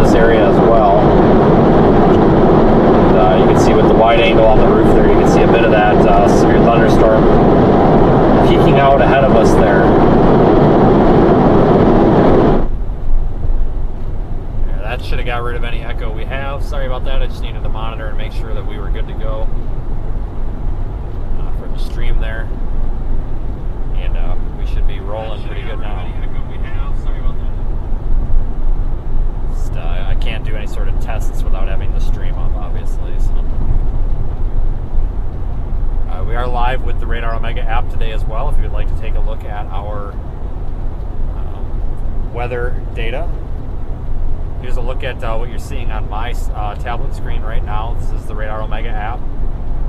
this area as well. And, you can see with the wide angle on the roof there, you can see a bit of that severe thunderstorm peeking out ahead of us there. Yeah, that should have got rid of any echo we have. Sorry about that. I just needed to monitor and make sure that we were good to go for the stream there. And we should be rolling pretty good now. Just, I can't do any sort of tests without having the stream up, obviously. So. We are live with the Radar Omega app today as well. If you would like to take a look at our weather data. Here's a look at what you're seeing on my tablet screen right now. This is the Radar Omega app.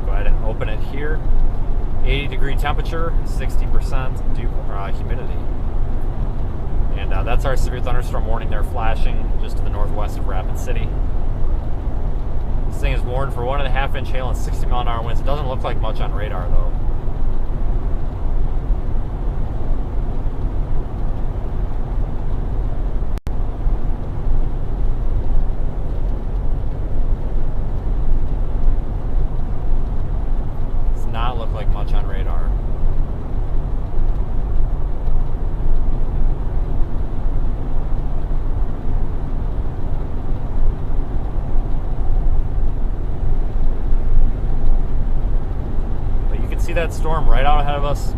Go ahead and open it here. 80-degree temperature, 60% humidity. And that's our severe thunderstorm warning there flashing just to the northwest of Rapid City. This thing is warned for 1.5-inch hail and 60-mile-an-hour winds. It doesn't look like much on radar, though. Does not look like much on radar. See that storm right out ahead of us,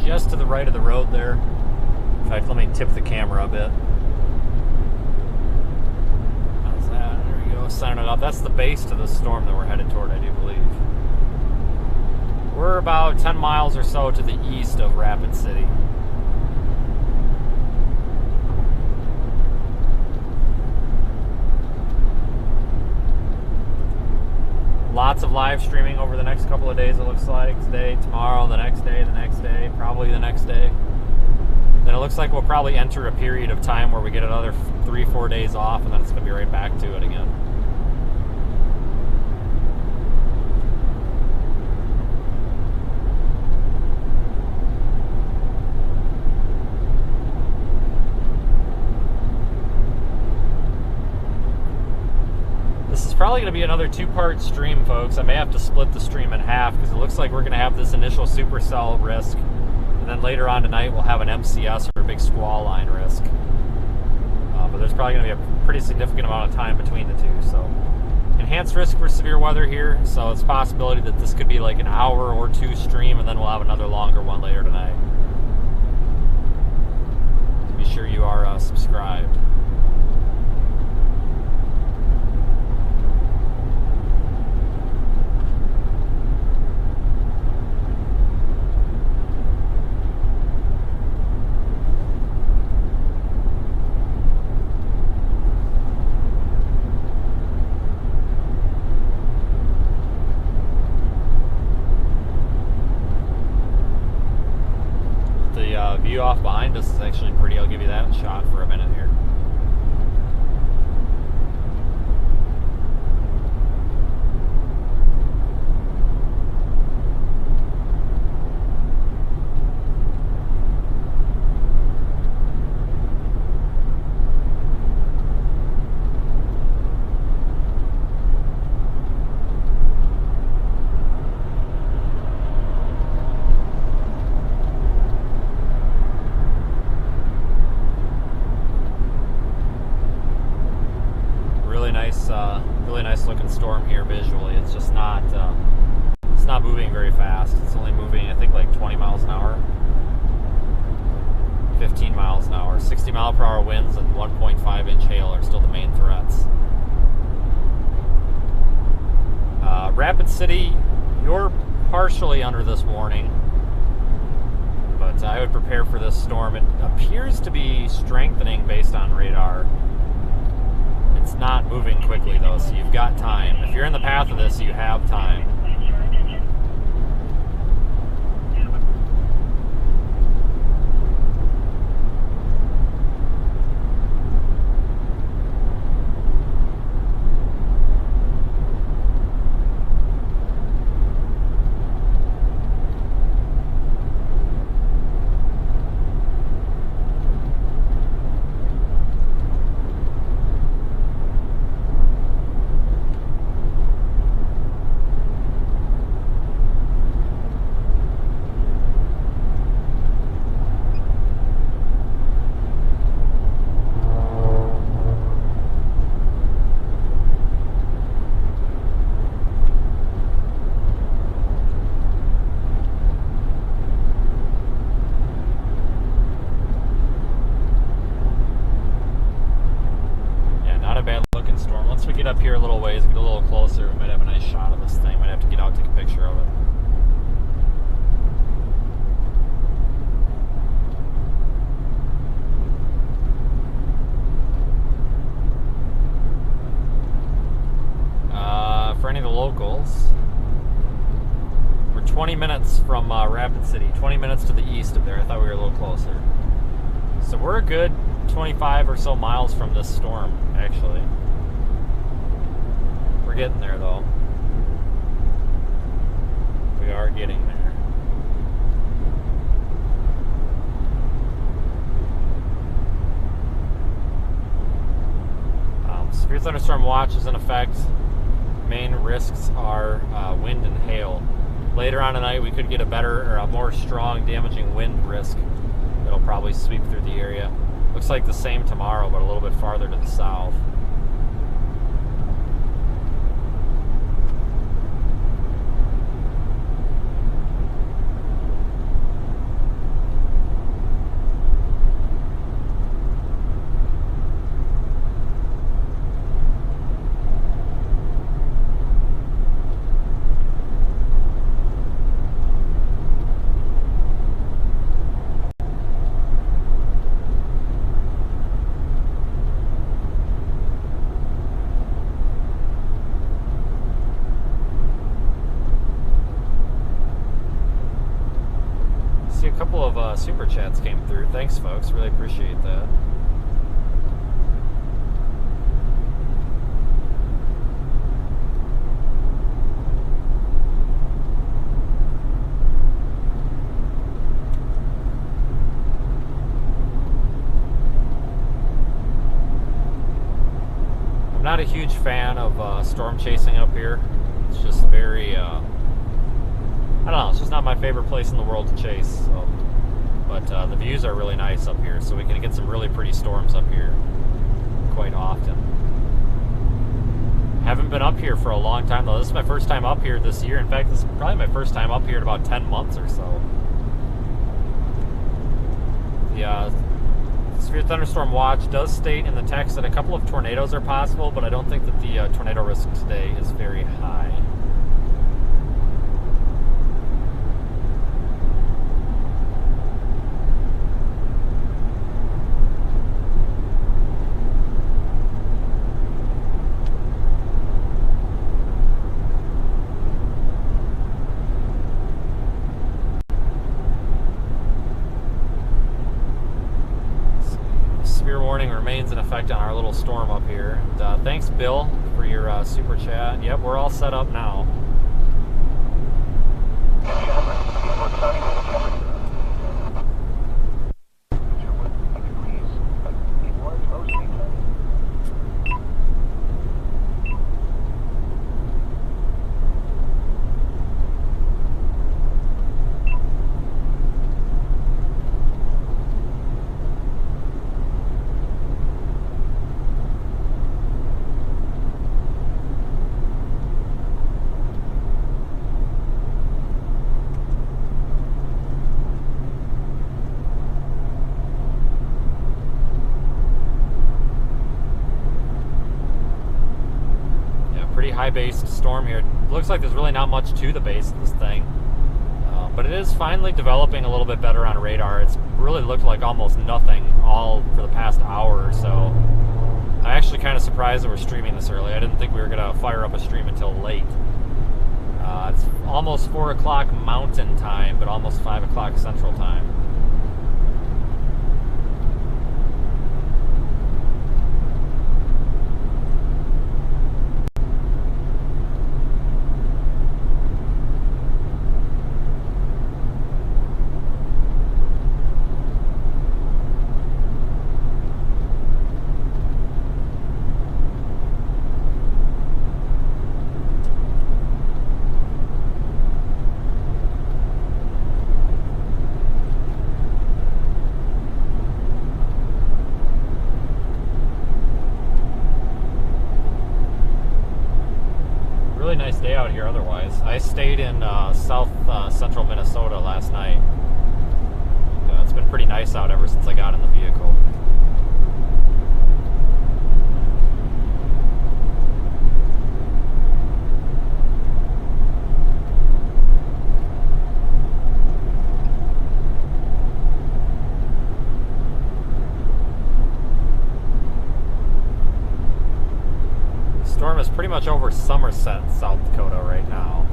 just to the right of the road there. In fact, let me tip the camera a bit. How's that? There we go, signing it up. That's the base to the storm that we're headed toward, I do believe. We're about 10 miles or so to the east of Rapid City. Lots of live streaming over the next couple of days, it looks like. Today, tomorrow, the next day, probably the next day. Then it looks like we'll probably enter a period of time where we get another 3-4 days off, and then it's going to be right back to it again. Probably going to be another 2-part stream, folks. I may have to split the stream in half because it looks like we're going to have this initial supercell risk, and then later on tonight we'll have an MCS or a big squall line risk. But there's probably going to be a pretty significant amount of time between the two. So enhanced risk for severe weather here, so it's a possibility that this could be like an hour or 2 stream, and then we'll have another longer one later tonight. So be sure you are subscribed. View off behind us is actually pretty. I'll give you that shot for a minute here. Really nice looking storm here visually. It's just not it's not moving very fast. It's only moving, I think, like 20 miles an hour, 15 miles an hour. 60-mile-per-hour winds and 1.5-inch hail are still the main threats. Rapid City, you're partially under this warning, but I would prepare for this storm. It appears to be strengthening based on radar. It's not moving quickly, though, so you've got time. If you're in the path of this, you have time. we get up here a little ways, get a little closer, we might have a nice shot of this thing. Might have to get out and take a picture of it. For any of the locals, we're 20 minutes from Rapid City, 20 minutes to the east of there. I thought we were a little closer. So we're a good 25 or so miles from this storm, actually. We're getting there, though. We are getting there. Severe thunderstorm watch is in effect. Main risks are wind and hail. Later on tonight, we could get a better or a more strong damaging wind risk that'll probably sweep through the area. Looks like the same tomorrow, but a little bit farther to the south. A couple of super chats came through. Thanks, folks. Really appreciate that. I'm not a huge fan of storm chasing up here. It's just very I don't know, it's just not my favorite place in the world to chase, so. But the views are really nice up here, so we can get some really pretty storms up here quite often. Haven't been up here for a long time, though. This is my first time up here this year. In fact, this is probably my first time up here in about 10 months or so. The severe thunderstorm watch does state in the text that a couple of tornadoes are possible, but I don't think that the tornado risk today is very high. Remains in effect on our little storm up here. And, thanks, Bill, for your super chat. Yep, we're all set up now. High-based storm here. It looks like there's really not much to the base of this thing, but it is finally developing a little bit better on radar. It's really looked like almost nothing all for the past hour or so. I'm actually kind of surprised that we're streaming this early. I didn't think we were going to fire up a stream until late. It's almost 4 o'clock Mountain Time, but almost 5 o'clock Central Time. Nice day out here otherwise. I stayed in south central Minnesota last night. It's been pretty nice out ever since I got in the vehicle. Storm is pretty much over Somerset, South Dakota right now.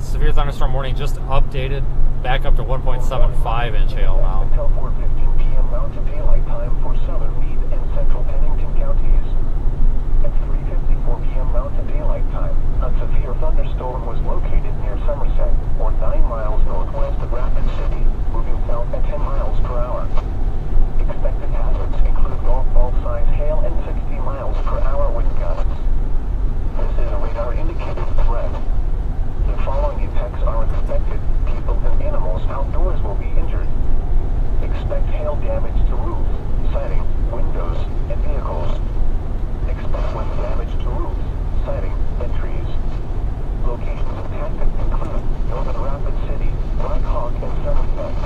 Severe thunderstorm warning just updated back up to 1.75 inch hail now. Until 4:15 p.m. Mountain Daylight Time for southern Meade and central Pennington counties. At 3:54 p.m. Mountain Daylight Time, a severe thunderstorm was located near Somerset, or 9 miles northwest of Rapid City, moving south at 10 miles per hour. Expected hazards include golf ball size hail and 60 miles per hour wind gusts. This is a radar indicated threat. The following effects are expected. People and animals outdoors will be injured. Expect hail damage to roofs, siding, windows, and vehicles. Expect wind damage to roofs, siding, and trees. Locations impacted include Northern Rapid City, Black Hawk, and Somerset.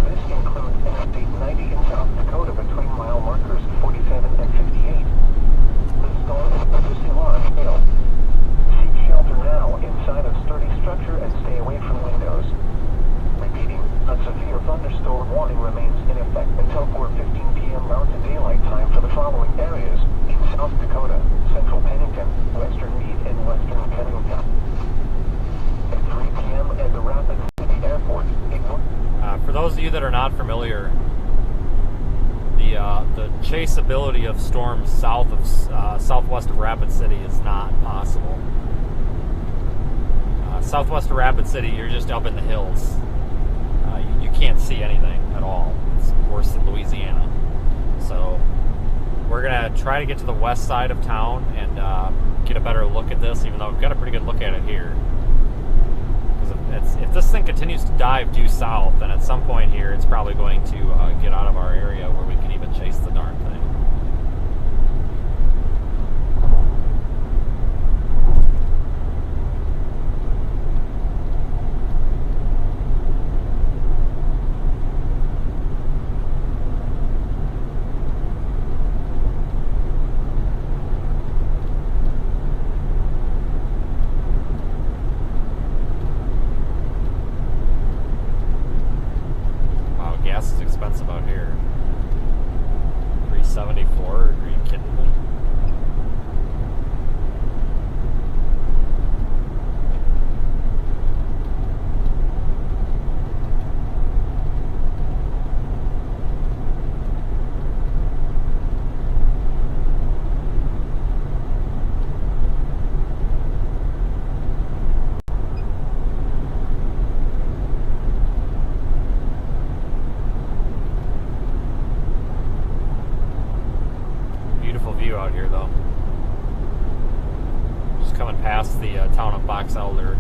This includes Interstate 90 in South Dakota between mile markers 47 and 58. The storm is producing large hail. Seek shelter now inside a sturdy structure and stay away from windows. Repeating, a severe thunderstorm warning remains in effect until 4:15 p.m. Mountain Daylight Time for the following areas in South Dakota, central Pennington, western Meade, and western Pennington. At 3 p.m. at the Rapid City Airport, for those of you that are not familiar, the chaseability of storms south of southwest of Rapid City is not possible. Southwest of Rapid City, you're just up in the hills. You can't see anything at all. It's worse than Louisiana. So we're gonna try to get to the west side of town and get a better look at this, even though we've got a pretty good look at it here. Because if this thing continues to dive due south, then at some point here, it's probably going to get out of our area where we can even chase the darn thing. Gas is expensive out here. $3.74? Are you kidding me? View out here though. Just coming past the town of Box Elder.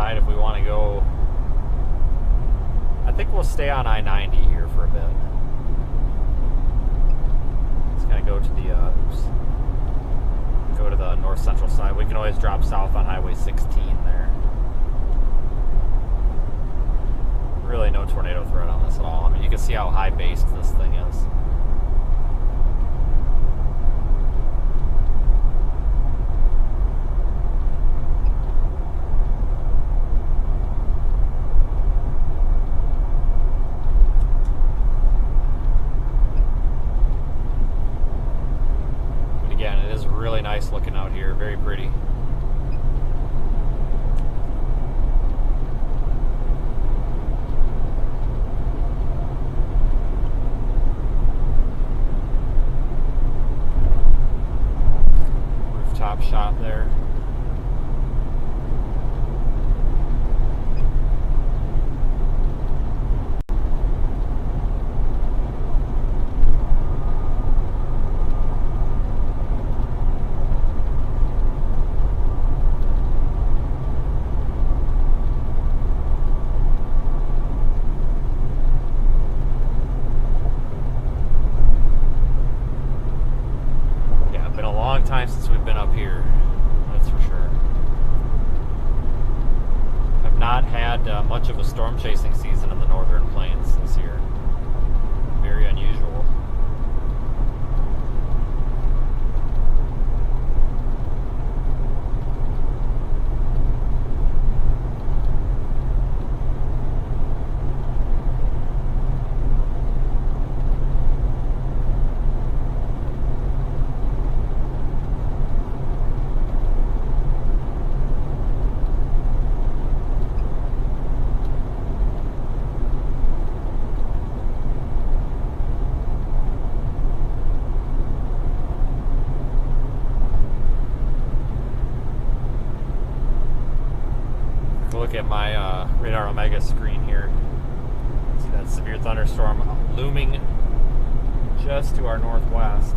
decide if we want to go. I think we'll stay on I-90 here for a bit. It's gonna go to the go to the north central side. We can always drop south on Highway 16 there. Really no tornado threat on this at all. I mean, you can see how high based this thing is. But again, it is really nice looking out here. Very pretty. Top shot there. Yeah, been a long time since we've been up here. That's for sure. I've not had much of a storm chasing season in the northern plains this year. Very unusual. Look at my radar Omega screen here. See that severe thunderstorm looming just to our northwest.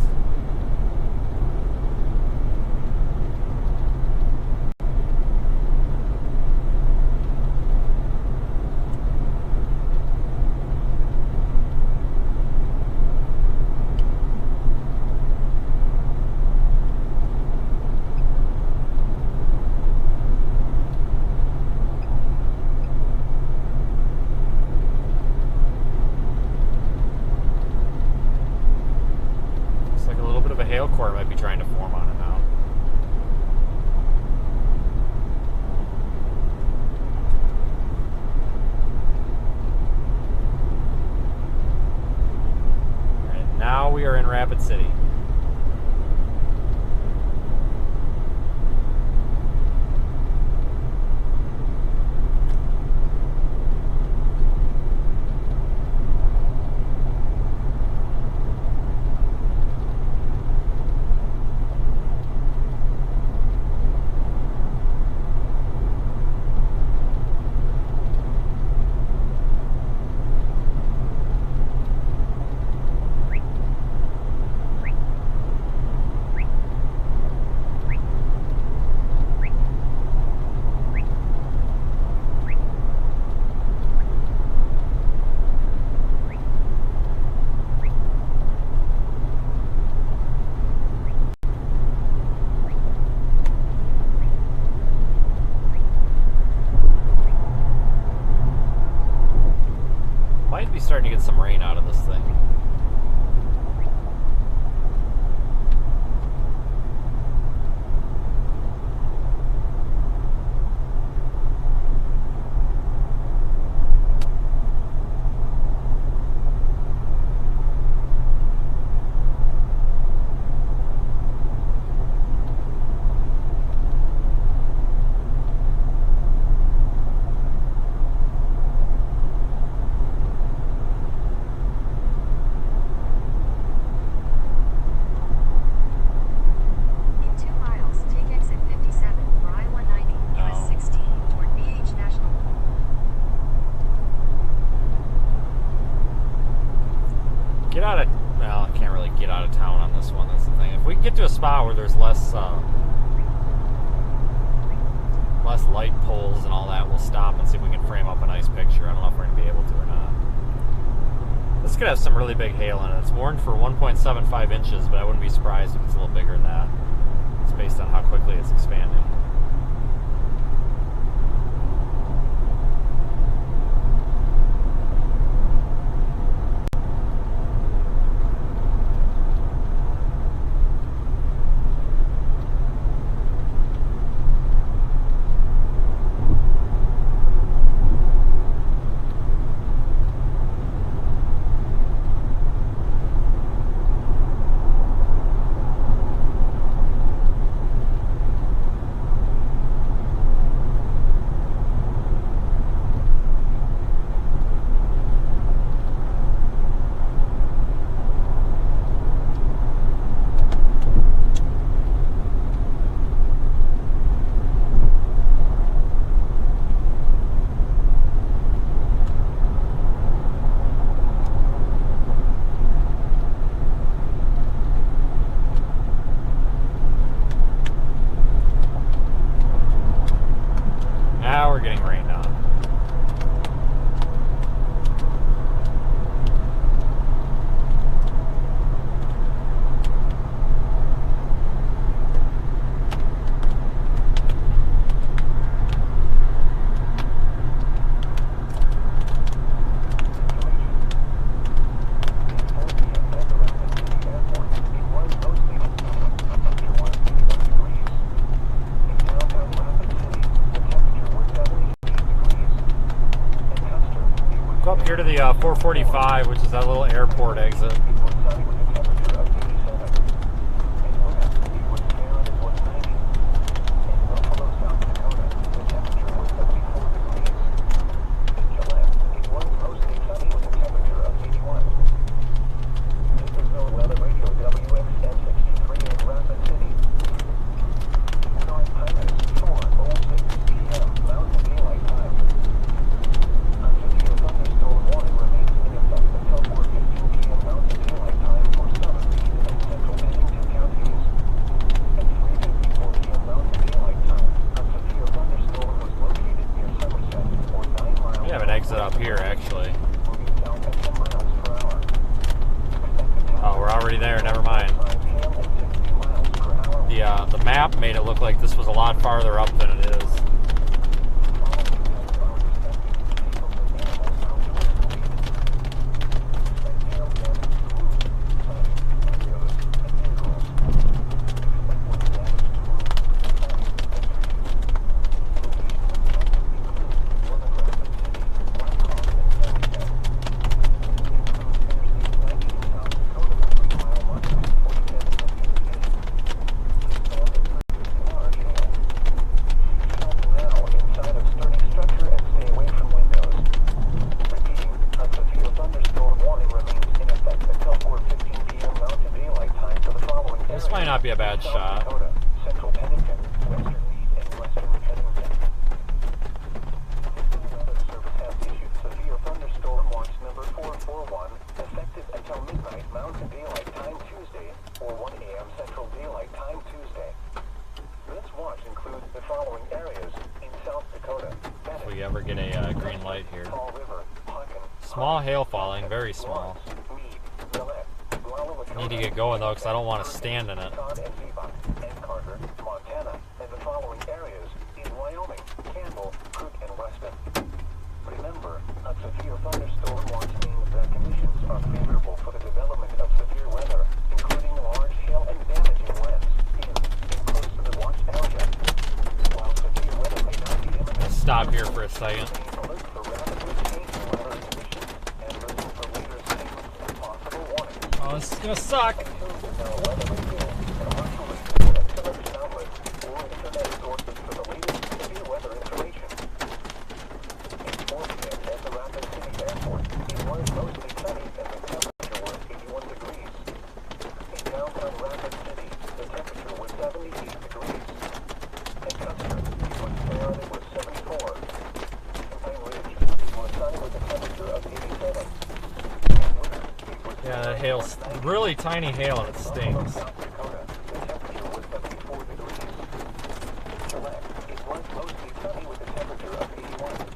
stop and see if we can frame up a nice picture. I don't know if we're going to be able to or not. This could have some really big hail in it. It's warned for 1.75 inches, but I wouldn't be surprised if it's a little bigger than that. It's based on how quickly it's expanding. Now we're getting rained on. Go up here to the 445, which is that little airport exit. Exit up here, actually. Oh, we're already there. Never mind. The map made it look like this was a lot farther up than it is. This might not be a bad shot. If we ever get a green light here. Small hail falling, very small. I need to get going though, because I don't want to stand in it. Remember, a severe thunderstorm watch means that conditions are favorable for the development of severe weather, including large hail and damaging winds in close to the watch area. While severe weather may not be imminent, Stop here for a second. alert for rapidly changing weather conditions and listen for later statements and possible warnings. Oh, this is gonna suck. Tune to the weather radio, commercial radio, and television outlets or internet sources for the latest severe weather information. At 4 p.m. at the Rapid City Airport, it was mostly sunny and the temperature was 81 degrees. In downtown Rapid City, the temperature was 78 degrees. In Custer, it was fair and it was 74. In Pine Ridge, it was sunny with a temperature of 87. Yeah, that hail's really tiny hail and it stings. South Dakota, the temperature was 74 degrees. Gillette, it was mostly sunny with a temperature of 81.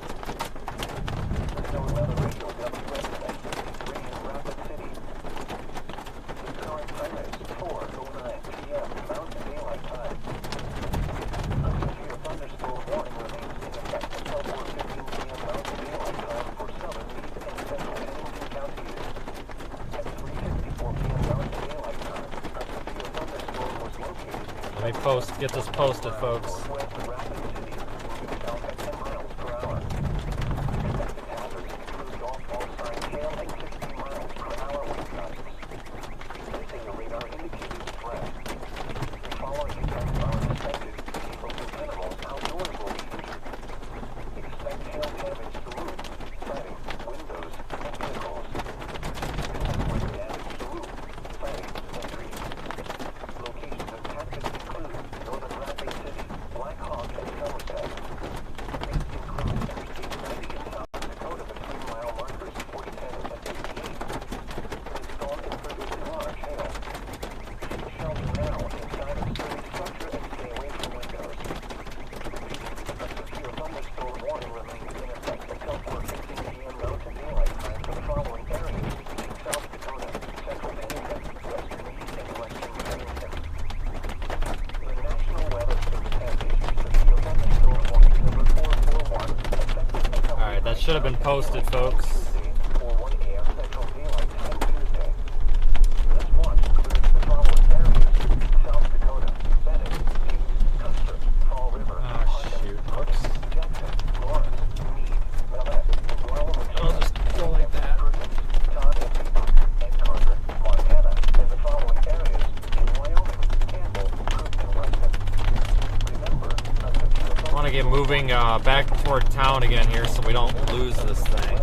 Let me get this posted, folks. Should have been posted, folks. Moving back toward town again here so we don't lose this thing.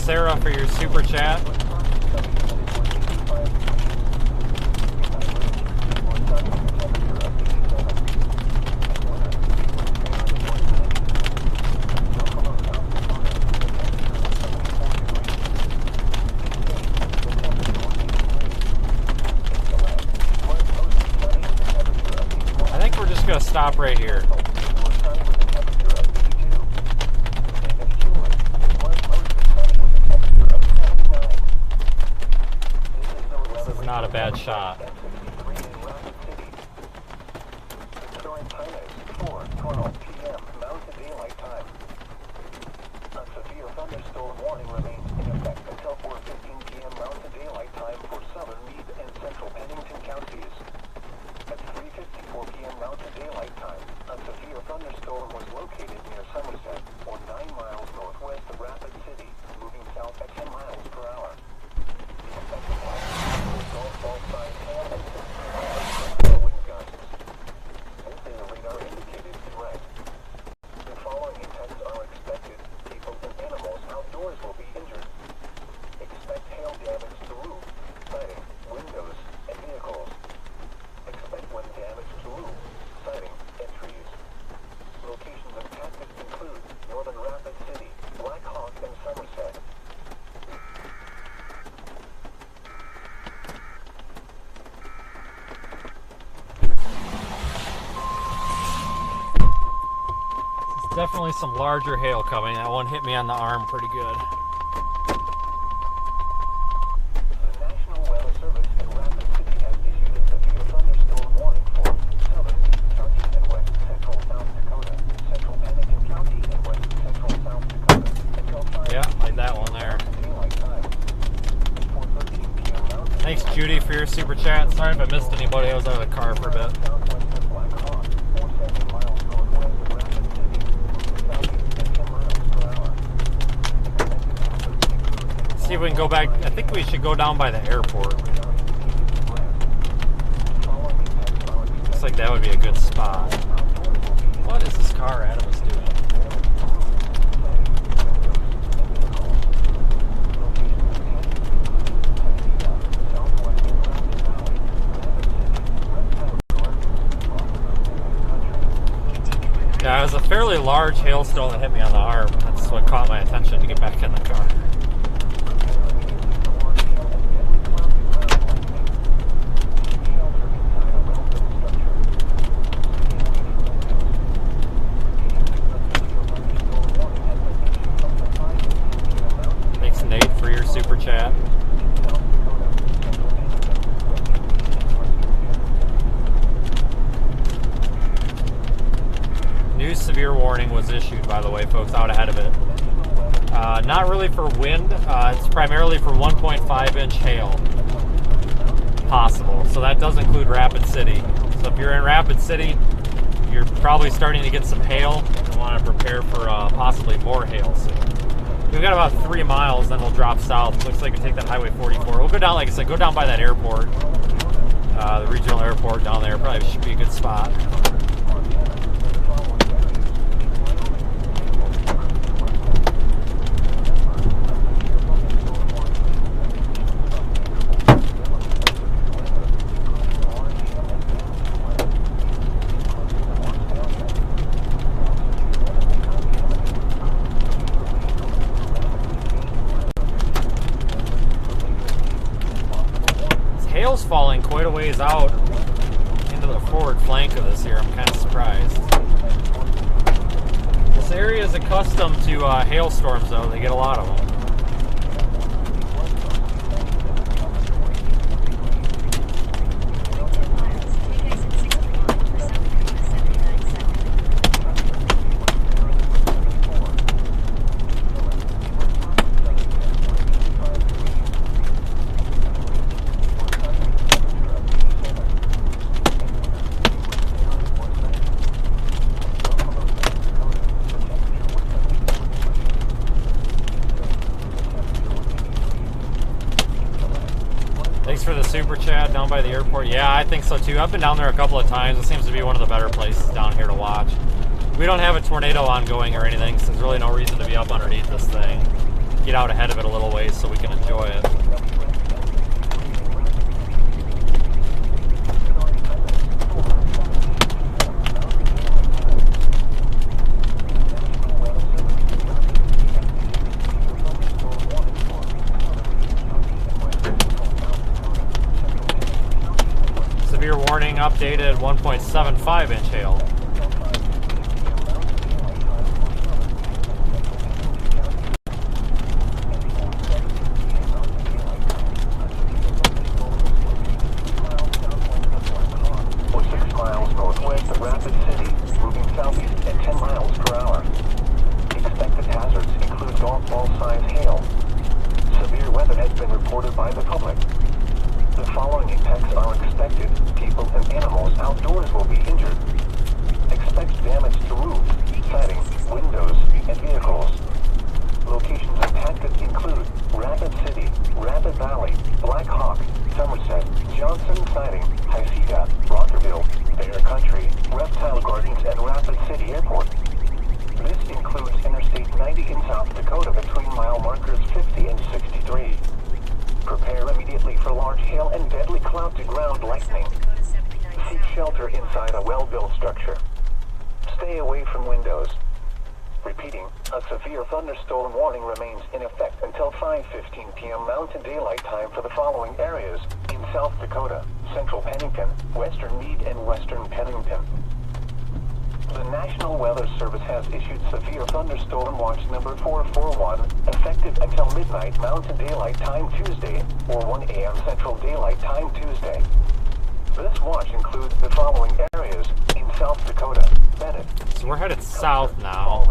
Sarah for your super chat. I think we're just going to stop right here. Not a bad shot. Definitely some larger hail coming. That one hit me on the arm pretty good. The National Weather Service in Rapid City has issued a severe thunderstorm warning for southern County and west central South Dakota, central Pennington County and west central South Dakota. Until 5 yeah, like that one there. Thanks, Judy, for your super chat. Sorry if I missed anybody. I was out of the car for a bit. See if we can go back. I think we should go down by the airport. Looks like that would be a good spot. What is this car Adam was doing? Yeah, it was a fairly large hailstone that hit me on the arm. That's what caught my attention to get back in the car. super chat. New severe warning was issued, by the way, folks, out ahead of it. Not really for wind, it's primarily for 1.5-inch hail possible. So that does include Rapid City. So if you're in Rapid City, you're probably starting to get some hail and want to prepare for possibly more hail soon. We've got about 3 miles, then we'll drop south. Looks like we take that Highway 44. We'll go down, like I said, go down by that airport, the regional airport down there. Probably should be a good spot. Hail's falling quite a ways out into the forward flank of this here. I'm kind of surprised. This area is accustomed to hailstorms, though. They get a lot of them. Thanks for the super chat down by the airport. Yeah, I think so too. I've been down there a couple of times. It seems to be one of the better places down here to watch. We don't have a tornado ongoing or anything, so there's really no reason to be up underneath this thing. Get out ahead of it a little ways so we can enjoy it. Severe warning updated 1.75-inch hail. South now.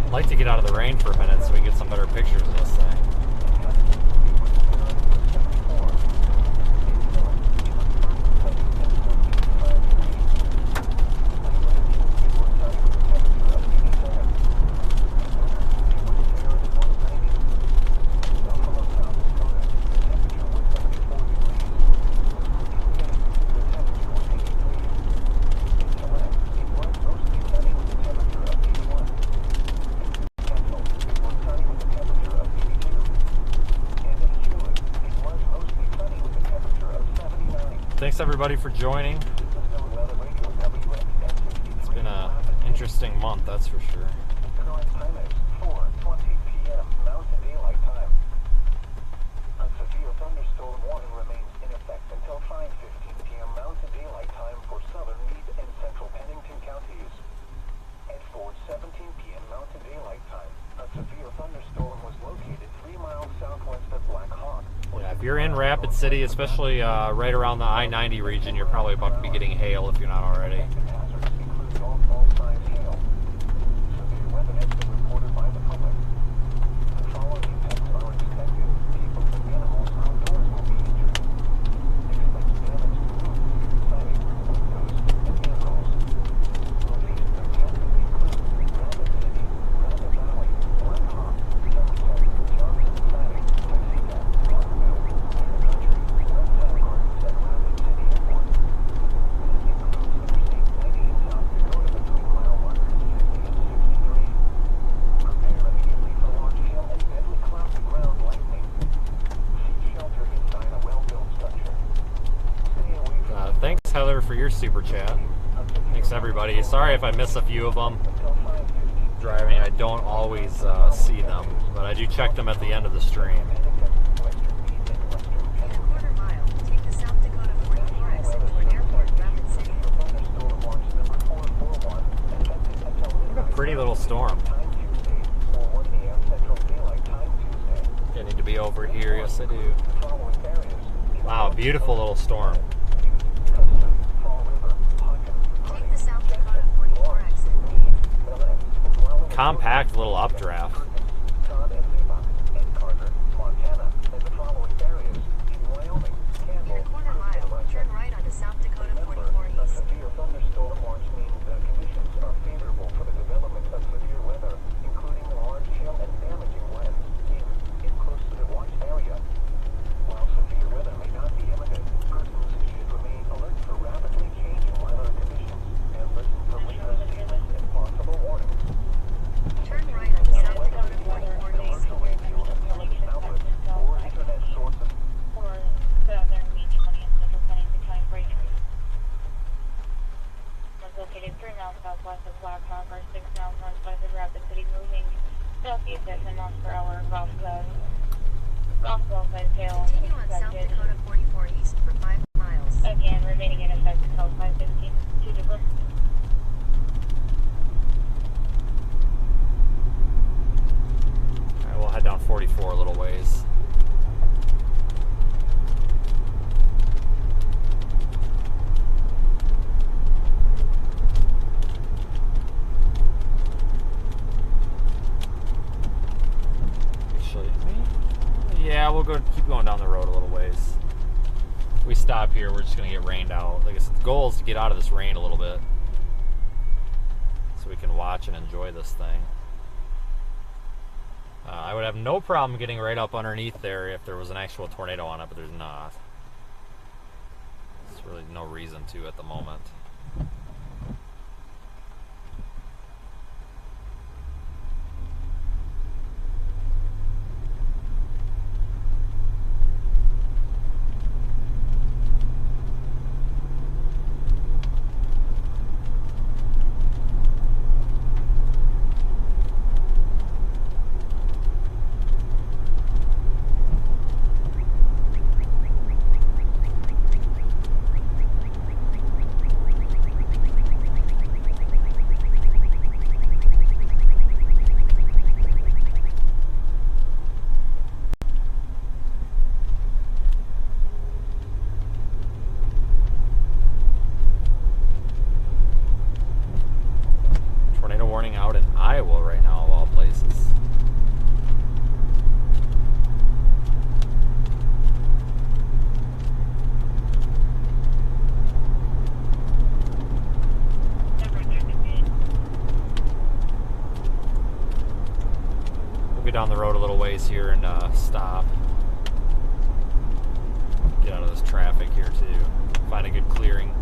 I'd like to get out of the rain for a minute so we can get some better pictures of this thing. thanks everybody for joining. It's been an interesting month, that's for sure. Current time is 4:20 p.m. Mountain Daylight Time. A severe thunderstorm warning remains in effect until 5:15 p.m. Mountain Daylight Time for southern Meade and central Pennington counties. At 4:17 p.m. Mountain Daylight Time, a severe thunderstorm was located 3 miles southwest of Black Hawk. Yeah, if you're in Rapid City, especially right around the I-90 region, you're probably about to be getting hail if you're not already. Hazards include all size hail. Severe weather has been reported by the public. The following events are expected. People and animals outdoors will be injured. Expect damage to roofs, siding, windows, and vehicles. Locations expected include Rapid City, Rapid Valley, Black Hawk, Somerset, Johnson Siding, Tuxedo, Rockville, Clear Country, West Town Gardens, and Rapid City Airport. This includes Interstate 90 in South Dakota between mile 150 and 63. Prepare immediately for large hail and deadly clouds of ground lightning. Seek shelter inside a well-built structure. Stay away from Thanks, Heather, for your super chat. Thanks, everybody. Sorry if I miss a few of them. until 5:15. Driving, I don't always see them, but I do check them at the end of the stream. Western Meade and Western In a Pennington. quarter mile, take the South Dakota 44 exit to an airport, Rapid City. Thunderstorm watch number 441, effective until What a pretty little storm. time Tuesday, 4:1 a.m. Central Daylight Time Tuesday. I need to be over here. Yes, I do. The following areas. Wow, beautiful little storm. Custom, Fall River, Hawkins, Take the South Dakota 44 exit. Compact little updraft. Todd and Lima, and Carter, Montana, and the following areas in Wyoming, In Campbell, a quarter mile, turn right onto South Dakota Remember, 44 a east. severe thunderstorm watch means that conditions are favorable for the development of severe weather, including large hail and damaging winds in close to the watch area. While severe weather may not be imminent, persons should remain alert for rapidly changing weather conditions and listen for radar statements and possible warnings. Turn right onto South Dakota 44 east. Commercial radio and television outlets or internet sources for southern Meade County and central Pennington County Breakers. Was located 3 miles southwest of Black Hawk or 6 miles northwest of Rapid City, moving southeast at 10 miles per hour. Well-sized hail Continue on South expected. Dakota 44 east for 5 miles. Again, remaining in effect until 5:15. Suitable. All right, we'll head down 44 a little ways. Actually, yeah, we'll keep going down the road a little ways. If we stop here, we're just gonna get rained out. Like I said, the goal is to get out of this rain a little bit, so we can watch and enjoy this thing. I would have no problem getting right up underneath there if there was an actual tornado on it, but there's not. There's really no reason to at the moment. Tornado warning out in Iowa right now, of all places. We'll get down the road a little ways here and stop. Get out of this traffic here too. Find a good clearing.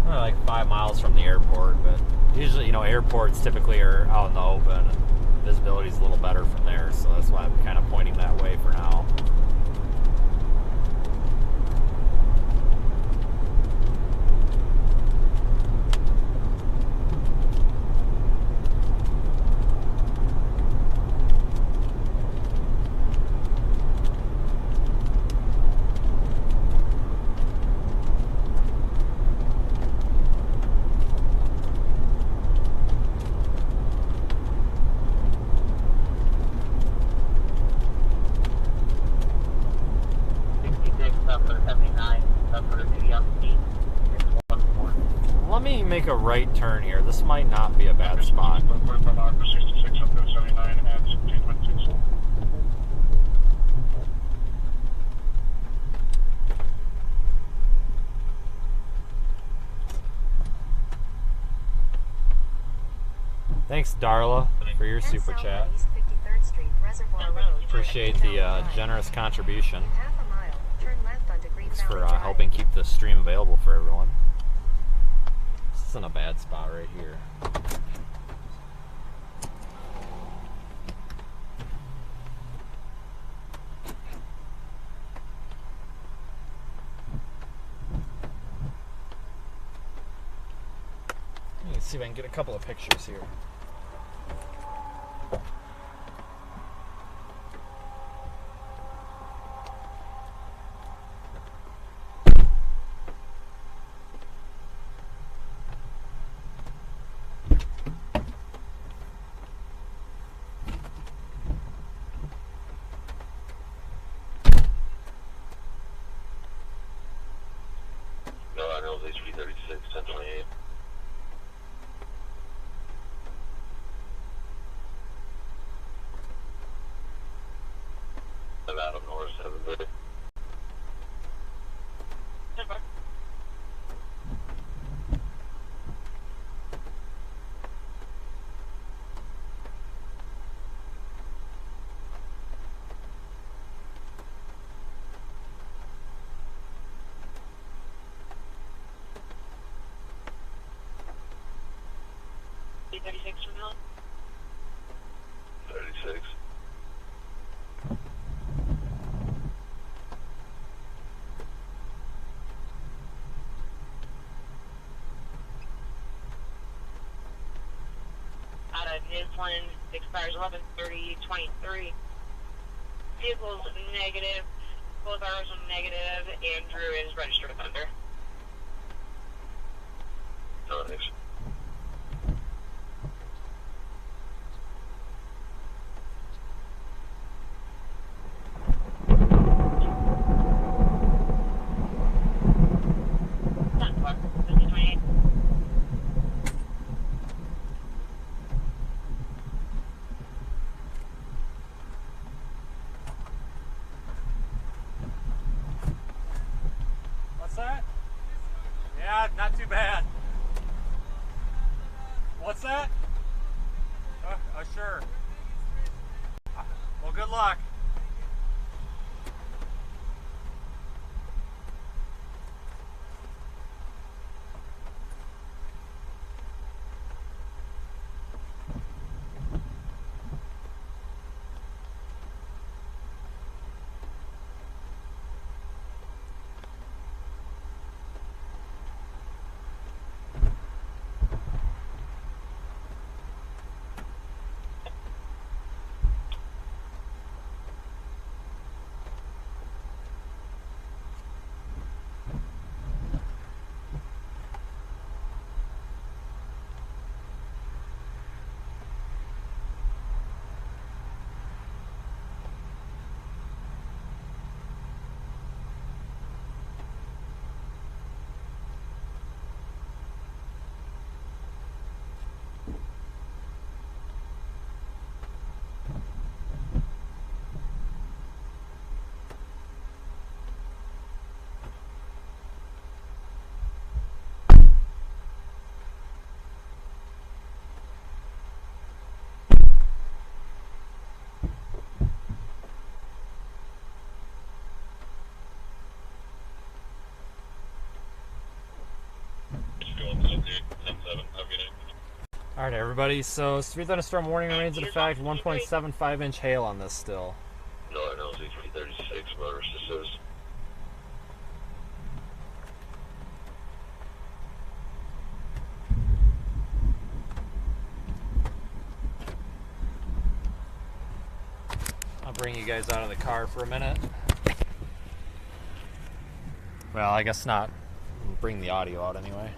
Like 5 miles from the airport, but usually, airports typically are out in the open and visibility is a little better from there, so that's why I'm kind of pointing that way for now. let me make a right turn here. This might not be a bad spot. Thanks, Darla, for your super chat. East 53rd Street, Reservoir Road. Appreciate the generous contribution. Half a mile, turn left onto Green Thanks Valley for Drive. helping keep the stream available for everyone. This isn't a bad spot right here. Let's see if I can get a couple of pictures here. No, I know it's HP36, 1028. I'm Adam North, 730. P36 from Hill. 36. Out of Midland, expires 11/30/23. Vehicle's negative. Both ours are negative. Andrew is registered with under. No, thanks. Not far. 28. What's that? Yeah, not too bad. What's that? Sure. Well, good luck. Alright, everybody, so severe thunderstorm warning remains in effect. 1.75 inch hail on this still. No, I know it's HP36, motorist assist. I'll bring you guys out of the car for a minute. Well, I guess not. I'll bring the audio out anyway.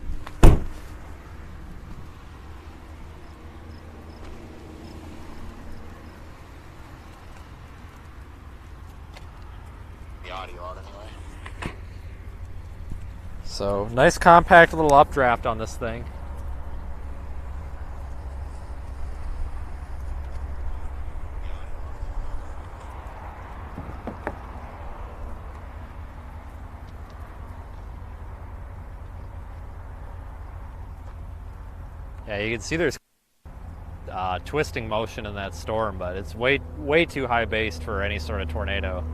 The audio out anyway. So nice compact little updraft on this thing. Yeah, you can see there's twisting motion in that storm, but it's way too high based for any sort of tornado.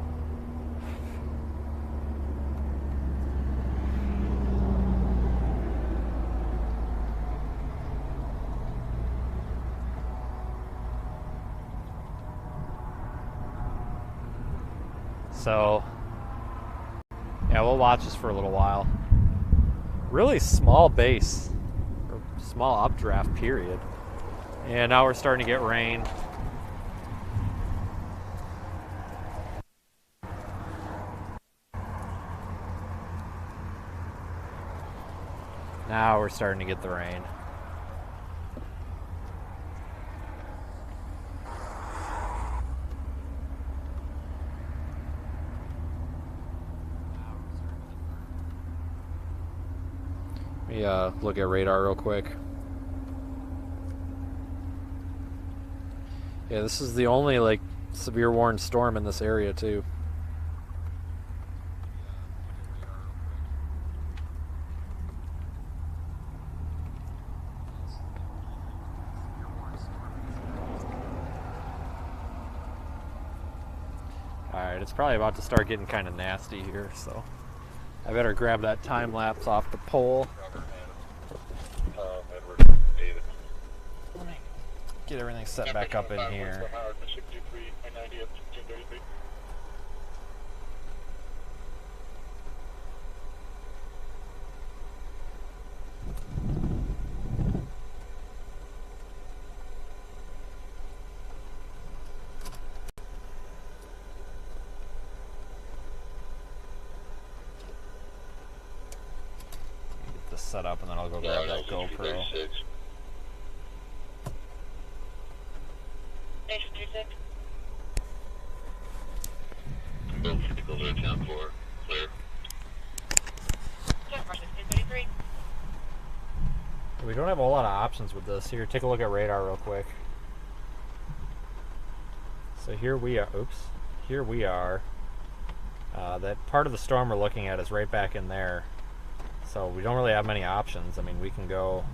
So, yeah, we'll watch this for a little while. Really small base, or small updraft period. And now we're starting to get rain. Now we're starting to get the rain. Let me look at radar real quick. Yeah, this is the only like severe warned storm in this area too. Alright, it's probably about to start getting kind of nasty here, so I better grab that time lapse off the pole. Get everything set back up in here. Get this set up and then I'll go grab that GoPro. Both vehicles are 10-4. Clear. We don't have a whole lot of options with this. Here, take a look at radar real quick. So here we are. Oops. Here we are. That part of the storm we're looking at is right back in there. So we don't really have many options. I mean, we can go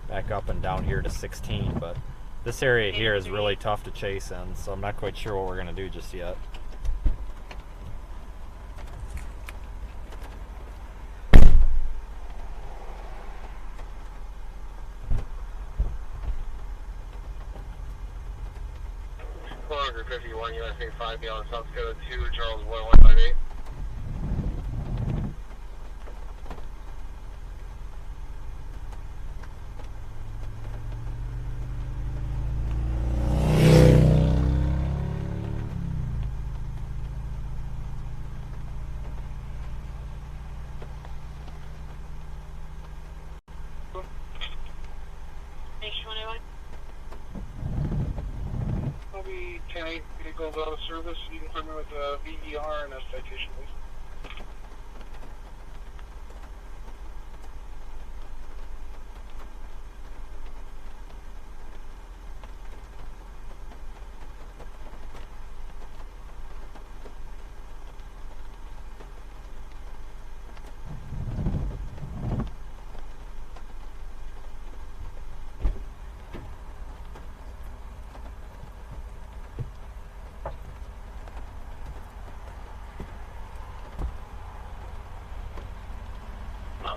back up and down here to 16, but this area here is really tough to chase in, so I'm not quite sure what we're going to do just yet. Clover 51, USA 5, beyond South Dakota 2, Charles Boy 158. Be 10-8 vehicles out of service. You can put me with a VER and a citation, please.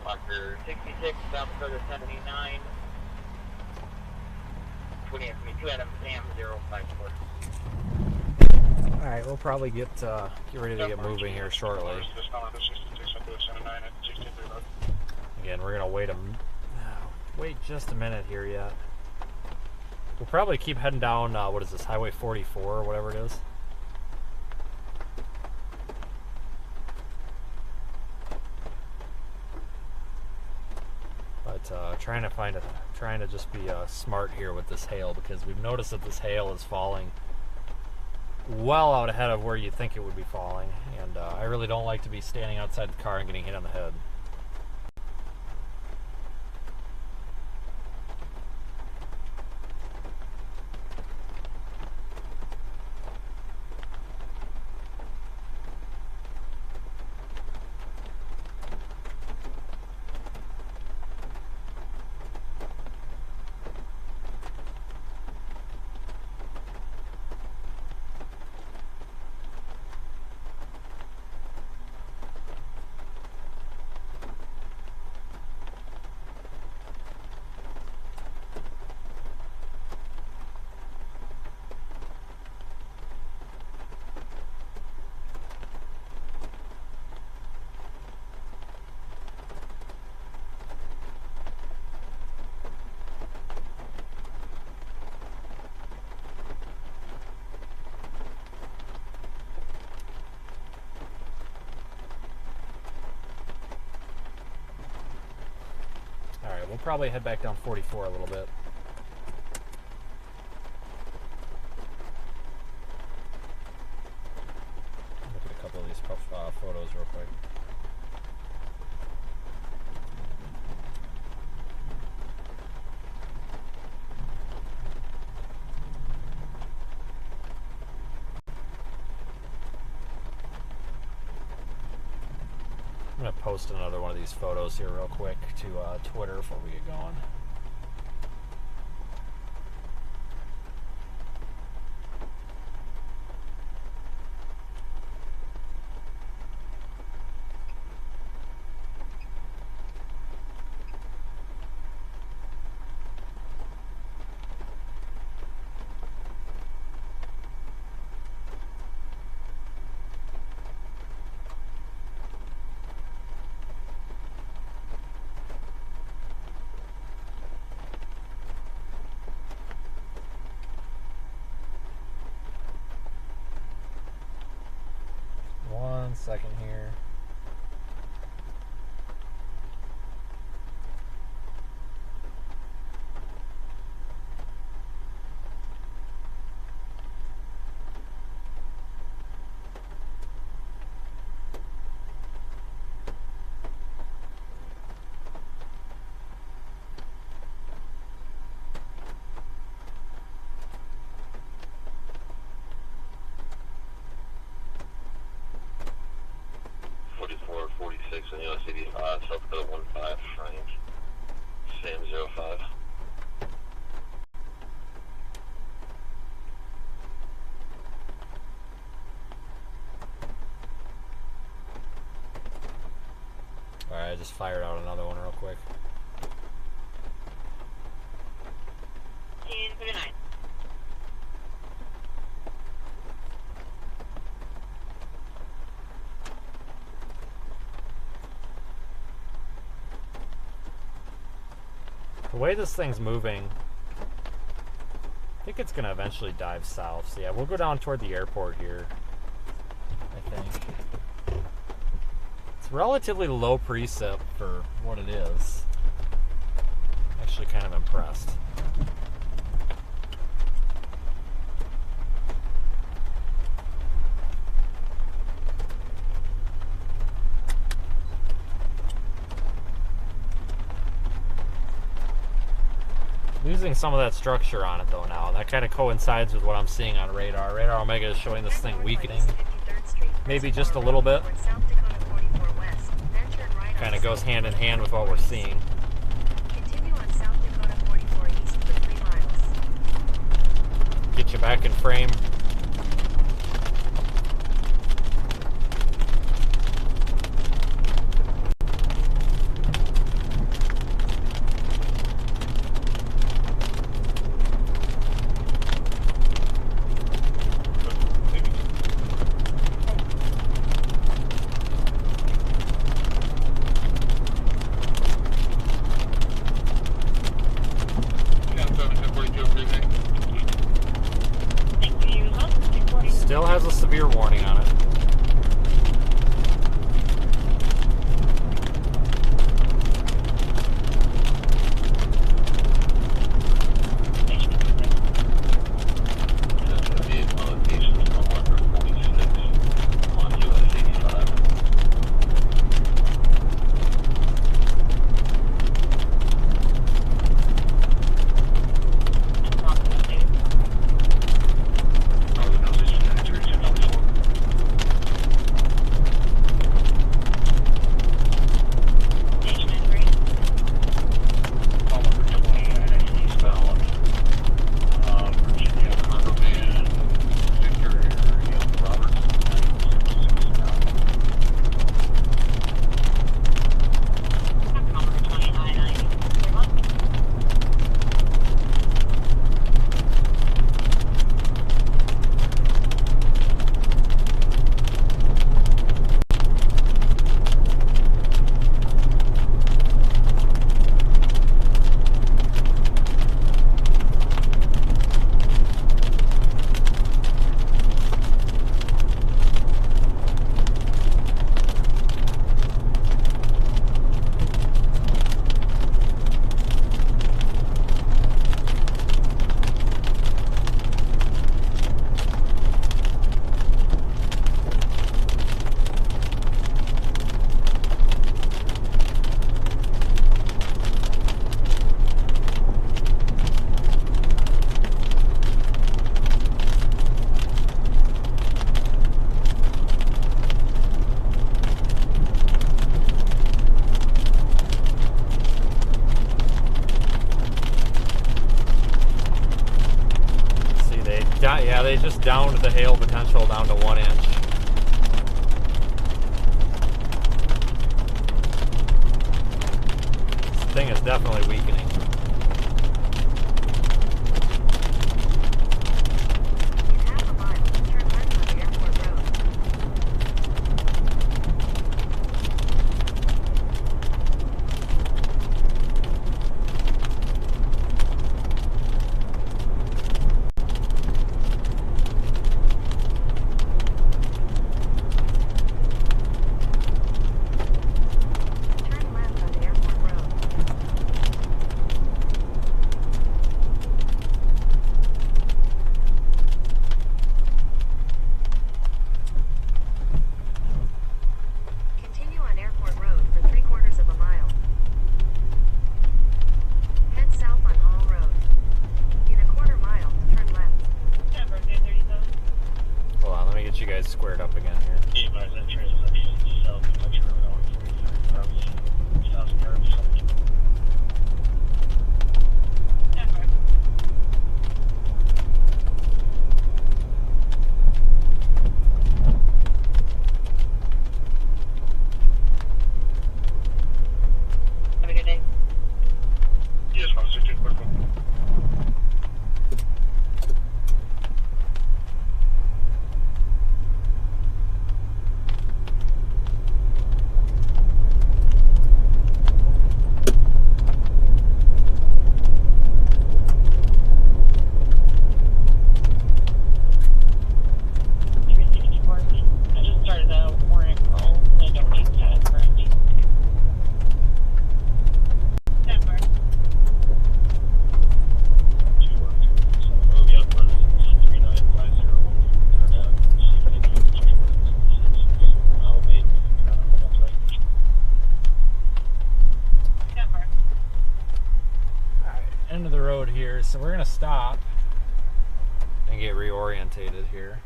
Locker 66, South Dakota 79. 20 Adam Sam 054. Alright, we'll probably get ready to get moving here shortly. Again, we're going to wait just a minute here yet. We'll probably keep heading down, what is this, Highway 44 or whatever it is. But trying to just be smart here with this hail, because we've noticed that this hail is falling well out ahead of where you think it would be falling, and I really don't like to be standing outside the car and getting hit on the head. we'll probably head back down 44 a little bit. Look at a couple of these photos real quick. I'm going to post another one of these photos here real quick to Twitter before we get going. Second here. On US 85, South Dakota 15, range, Sam 05. Alright, I just fired out another one real quick. 10:39. The way this thing's moving, I think it's going to eventually dive south. So yeah, we'll go down toward the airport here, I think. It's relatively low precip for what it is. I'm actually kind of impressed. Losing some of that structure on it though now, and that kind of coincides with what I'm seeing on radar. Radar Omega is showing this thing weakening, maybe just a little bit. Kind of goes hand in hand with what we're seeing. Continue on South Dakota 44 east for 3 miles. Get you back in frame. Still has a severe warning on it. Yeah, they just downed the hail potential down to 1 inch. This thing is definitely weakening. In half a mile, turn left on Airport Road. Turn left on Airport Road. Continue on Airport Road for 3/4 of a mile. Head south on Hall Road. In a 1/4 mile, turn left. Denver, 37. Hold on, let me get you guys squared up again here. Yeah, but that transition south of Country Road on 45, probably south of Europe or something. Denver. Have a good day. Yes, I was just quick one. I just started a warrant roll. I don't need that currently. Denver. 212. So we'll be up on 3950. Turn out, see if I can do it. I'll wait. That's right. Denver. Alright, end of the road here, so we're gonna stop and get reorientated here.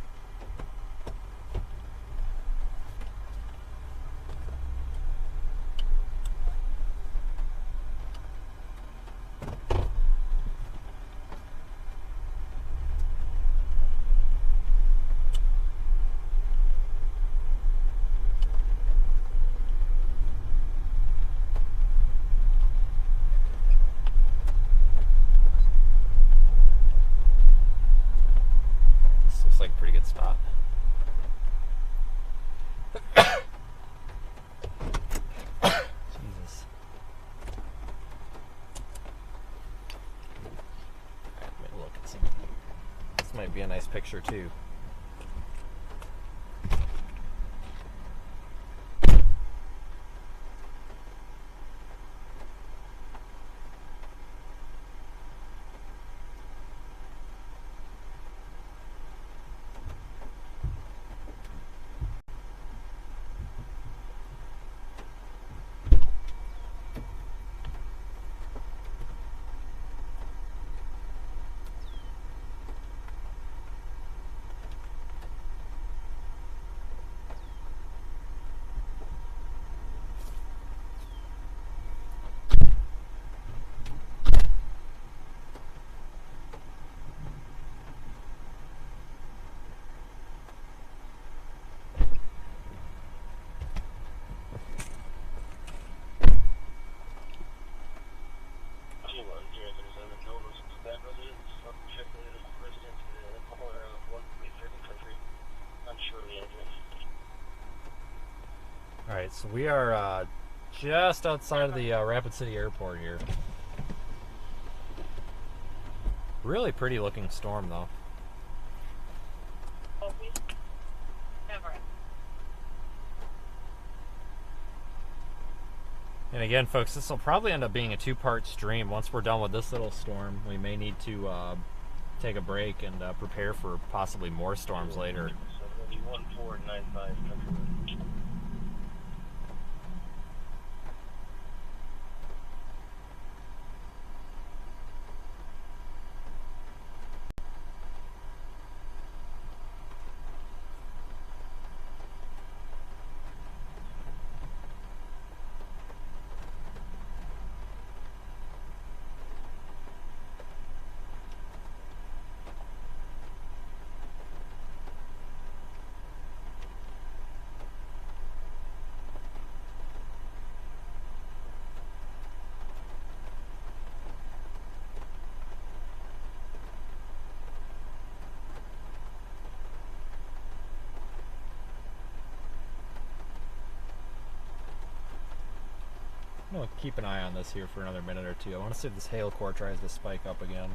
This looks like a pretty good spot. Jesus. Alright, let me look and see. This might be a nice picture too. Alright, so we are just outside of the Rapid City Airport here. Really pretty looking storm though. Oh, please. Denver. And again, folks, this will probably end up being a 2-part stream. Once we're done with this little storm, we may need to take a break and prepare for possibly more storms later. So it'll be 1495 Country Road. gonna keep an eye on this here for another minute or two. I want to see if this hail core tries to spike up again.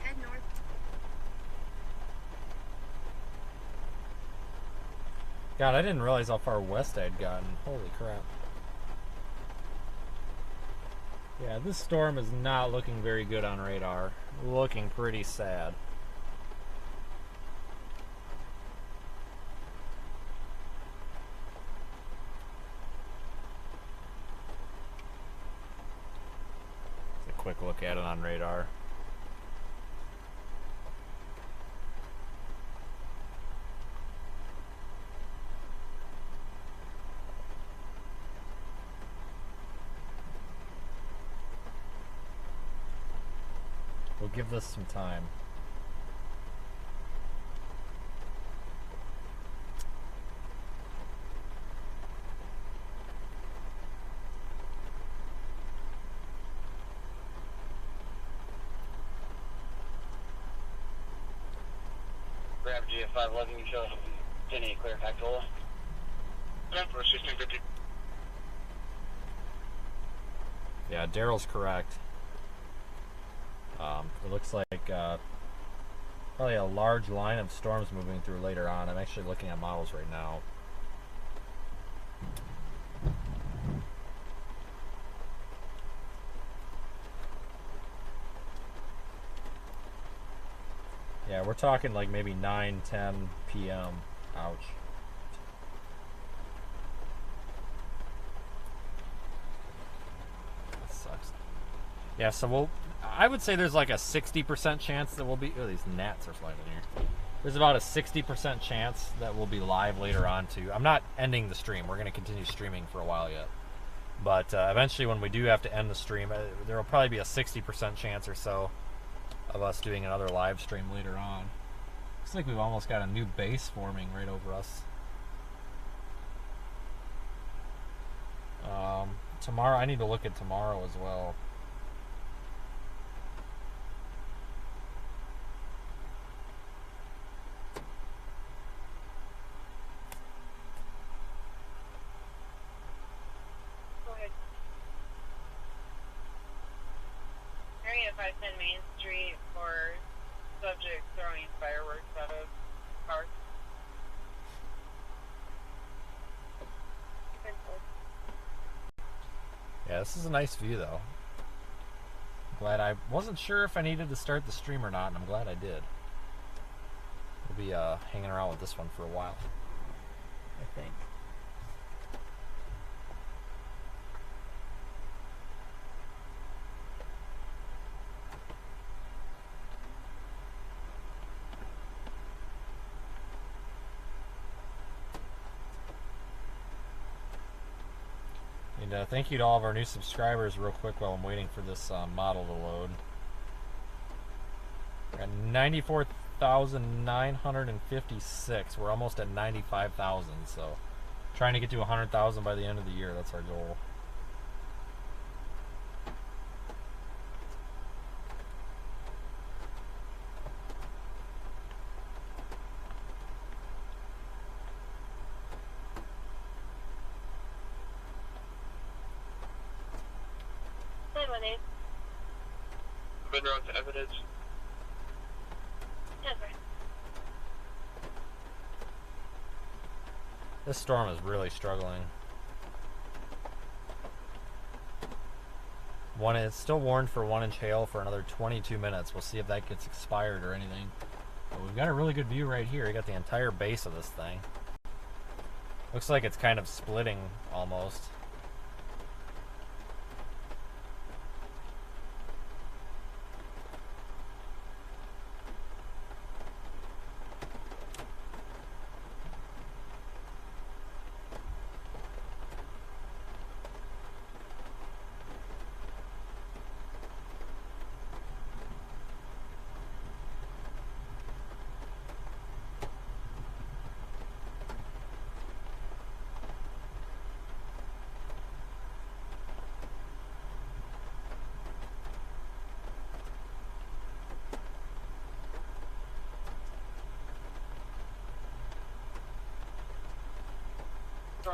Head north. God, I didn't realize how far west I'd gotten. Holy crap. Yeah, this storm is not looking very good on radar. Looking pretty sad. Just a quick look at it on radar. We'll give this some time. Grab GF511, you show 10-8 clear Factola. Yep, for 1650. Yeah, Daryl's correct. It looks like probably a large line of storms moving through later on. I'm actually looking at models right now. Yeah, we're talking like maybe 9-10 p.m. Ouch. That sucks. Yeah, so I would say there's like a 60% chance that we'll be... Oh, these gnats are flying in here. There's about a 60% chance that we'll be live later on too. I'm not ending the stream. We're going to continue streaming for a while yet. But eventually when we do have to end the stream, there will probably be a 60% chance or so of us doing another live stream later on. Looks like we've almost got a new base forming right over us. Tomorrow, I need to look at tomorrow as well. Area 510 Main Street for subject throwing fireworks out of cars. Yeah, this is a nice view though. Glad I wasn't sure if I needed to start the stream or not, and I'm glad I did. We'll be hanging around with this one for a while, I think. And thank you to all of our new subscribers real quick while I'm waiting for this model to load. We're at 94,956. We're almost at 95,000, so trying to get to 100,000 by the end of the year. That's our goal. Been around to evidence. This storm is really struggling. It's still warned for 1-inch hail for another 22 minutes. We'll see if that gets expired or anything. But we've got a really good view right here. You got the entire base of this thing. Looks like it's kind of splitting almost.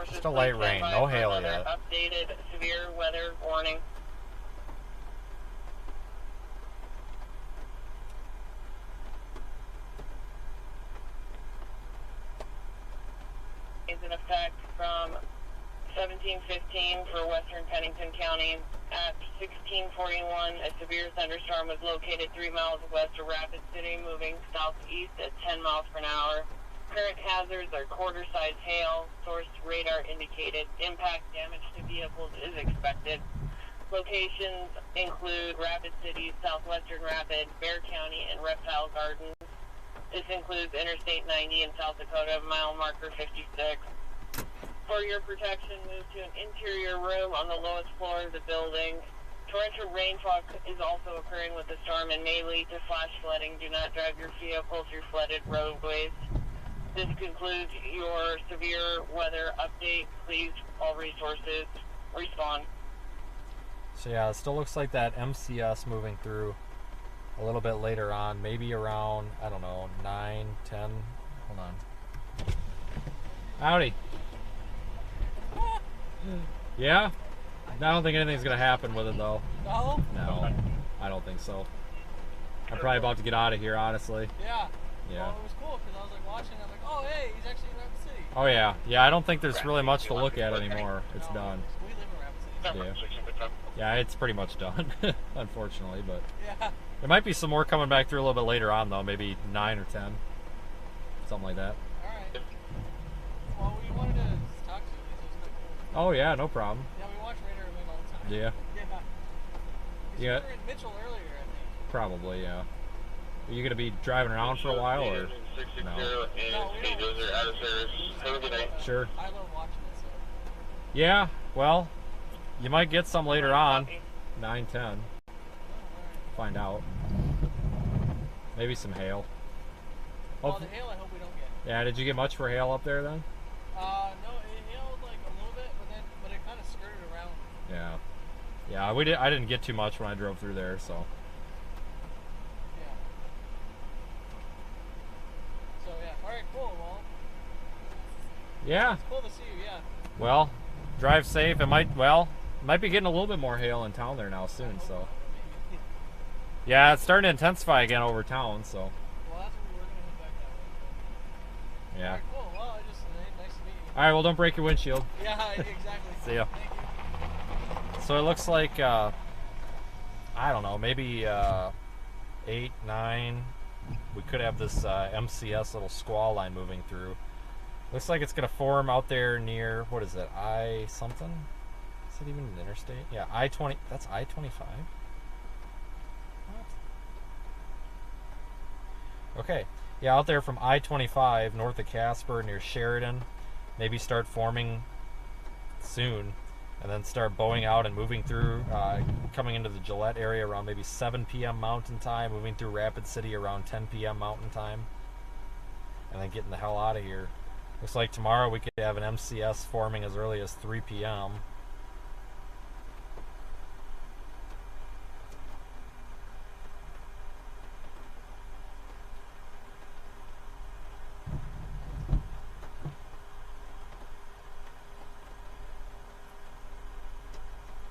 Just a light rain, no hail yet. Updated severe weather warning. Is in effect from 17:15 for western Pennington County. At 16:41, a severe thunderstorm was located 3 miles west of Rapid City, moving southeast at 10 miles per hour. Current hazards are quarter-size hail. Source radar indicated. Impact damage to vehicles is expected. Locations include Rapid City, southwestern Rapid, Bear County, and Reptile Gardens. This includes Interstate 90 in South Dakota, mile marker 56. For your protection, move to an interior room on the lowest floor of the building. Torrential rainfall is also occurring with the storm and may lead to flash flooding. Do not drive your vehicle through flooded roadways. This concludes your severe weather update. Please, all resources, respond. So yeah, it still looks like that MCS moving through a little bit later on, maybe around, I don't know, 9, 10. Hold on. Howdy. Yeah? I don't think anything's going to happen with it, though. No? No, I don't think so. I'm probably about to get out of here, honestly. Yeah. Yeah. Well, it was cool because I was like watching it. I'm like, oh, hey, he's actually in Rapid City. Oh, yeah. Yeah, I don't think there's really much to look at anymore. It's No, done. We live in Rapid City. Yeah. Yeah, it's pretty much done, unfortunately, but Yeah. there might be some more coming back through a little bit later on, though. Maybe 9 or 10. Something like that. All right. Well, we wanted to talk to you. So it's quite cool. Oh, yeah, no problem. Yeah, we watch Radar Wing all the time. Yeah, Yeah. Yeah. We were in Mitchell earlier, I think. probably, yeah. Are you going to be driving around for a while, or? No. No, we don't. Out of service. Have a good night. Sure. I love watching it. So. Yeah, well, you might get some later on. 9, 10. Oh, all right. Find out. Maybe some hail. Well, Oh, the hail I hope we don't get. yeah, did you get much for hail up there then? No, it hailed like a little bit, but it kind of skirted around. Yeah. Yeah, I didn't get too much when I drove through there, so. Yeah. So yeah, all right, cool. Well, Yeah, it's cool to see you. Yeah. well, drive safe. It might be getting a little bit more hail in town there now soon, so. Maybe. Yeah, it's starting to intensify again over town, so. Well, that's what we were gonna head back that way. Yeah. All right, cool. Well, nice to meet you. All right, well, don't break your windshield. Yeah, exactly. See ya. Thank you. So it looks like, I don't know, maybe 8, 9. We could have this MCS little squall line moving through. Looks like it's going to form out there near, what is it, I something? Is it even an interstate? Yeah, I-20, that's I-25? What? Okay, yeah, out there from I-25 north of Casper near Sheridan. Maybe start forming soon. And then start bowing out and moving through, coming into the Gillette area around maybe 7 p.m. Mountain Time, moving through Rapid City around 10 p.m. Mountain Time, and then getting the hell out of here. Looks like tomorrow we could have an MCS forming as early as 3 p.m.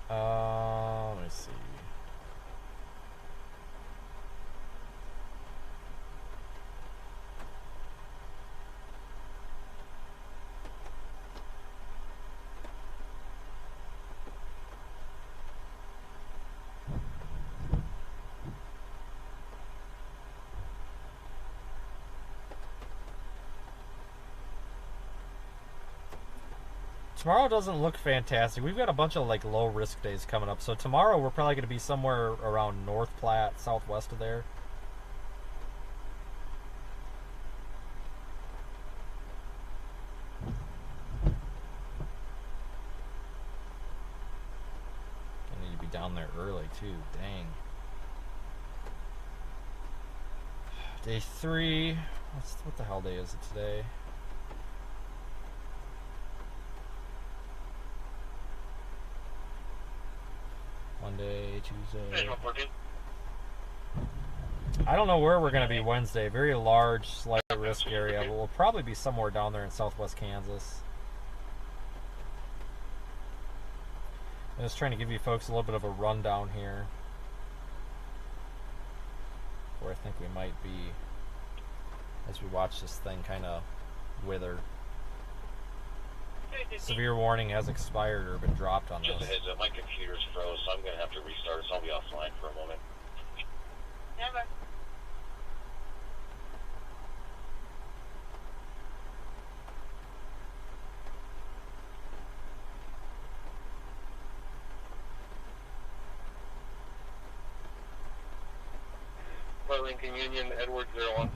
Let me see. Tomorrow doesn't look fantastic. We've got a bunch of like low risk days coming up. So tomorrow we're probably going to be somewhere around North Platte, southwest of there. I need to be down there early too. Dang. Day 3. What the hell day is it today? Monday, Tuesday. I don't know where we're going to be Wednesday. Very large, slight risk area, but we'll probably be somewhere down there in southwest Kansas. I'm just trying to give you folks a little bit of a rundown here, where I think we might be as we watch this thing kind of wither. Severe warning has expired or been dropped on Just this. a heads up, my computer's froze, so I'm going to have to restart, so I'll be offline for a moment. Never. Lincoln Union, Edward 01.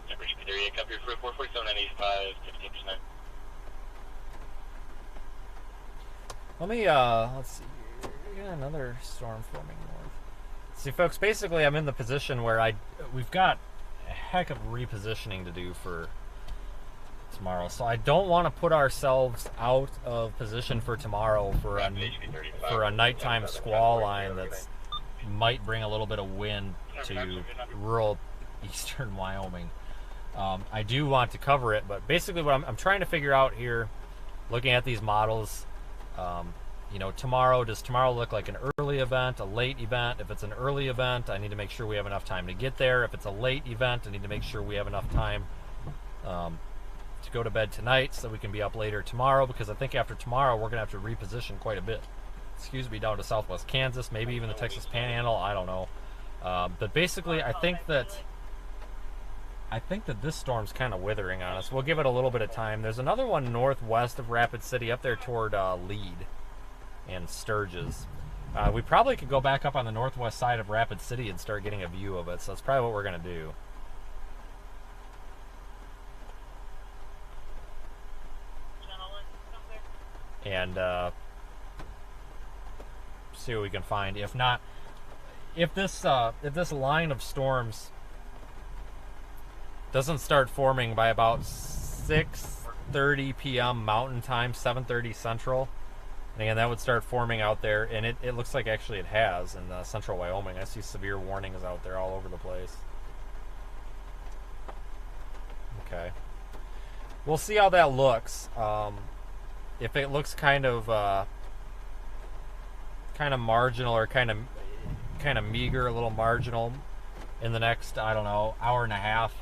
Temperature area, copy for 447 and 85, 15%. Let me, let's see. We got another storm forming north. See, folks, basically I'm in the position where we've got a heck of repositioning to do for tomorrow. So I don't want to put ourselves out of position for tomorrow for a nighttime squall line that's might bring a little bit of wind to rural eastern Wyoming. I do want to cover it, but basically what I'm trying to figure out here, looking at these models, you know, does tomorrow look like an early event, a late event? If it's an early event, I need to make sure we have enough time to get there. If it's a late event, I need to make sure we have enough time to go to bed tonight so we can be up later tomorrow, because I think after tomorrow we're going to have to reposition quite a bit. Excuse me, down to southwest Kansas, maybe even the Texas Panhandle, I don't know. But basically, I think that this storm's kind of withering on us. We'll give it a little bit of time. There's another one northwest of Rapid City, up there toward Lead and Sturgis. We probably could go back up on the northwest side of Rapid City and start getting a view of it, so that's probably what we're going to do. And see what we can find. If not, if this line of storms doesn't start forming by about 6:30 p.m. Mountain Time, 7:30 Central, and again that would start forming out there, and it looks like actually it has in central Wyoming. I see severe warnings out there all over the place. Okay, we'll see how that looks. If it looks kind of marginal or kind of meager, a little marginal in the next, I don't know, hour and a half,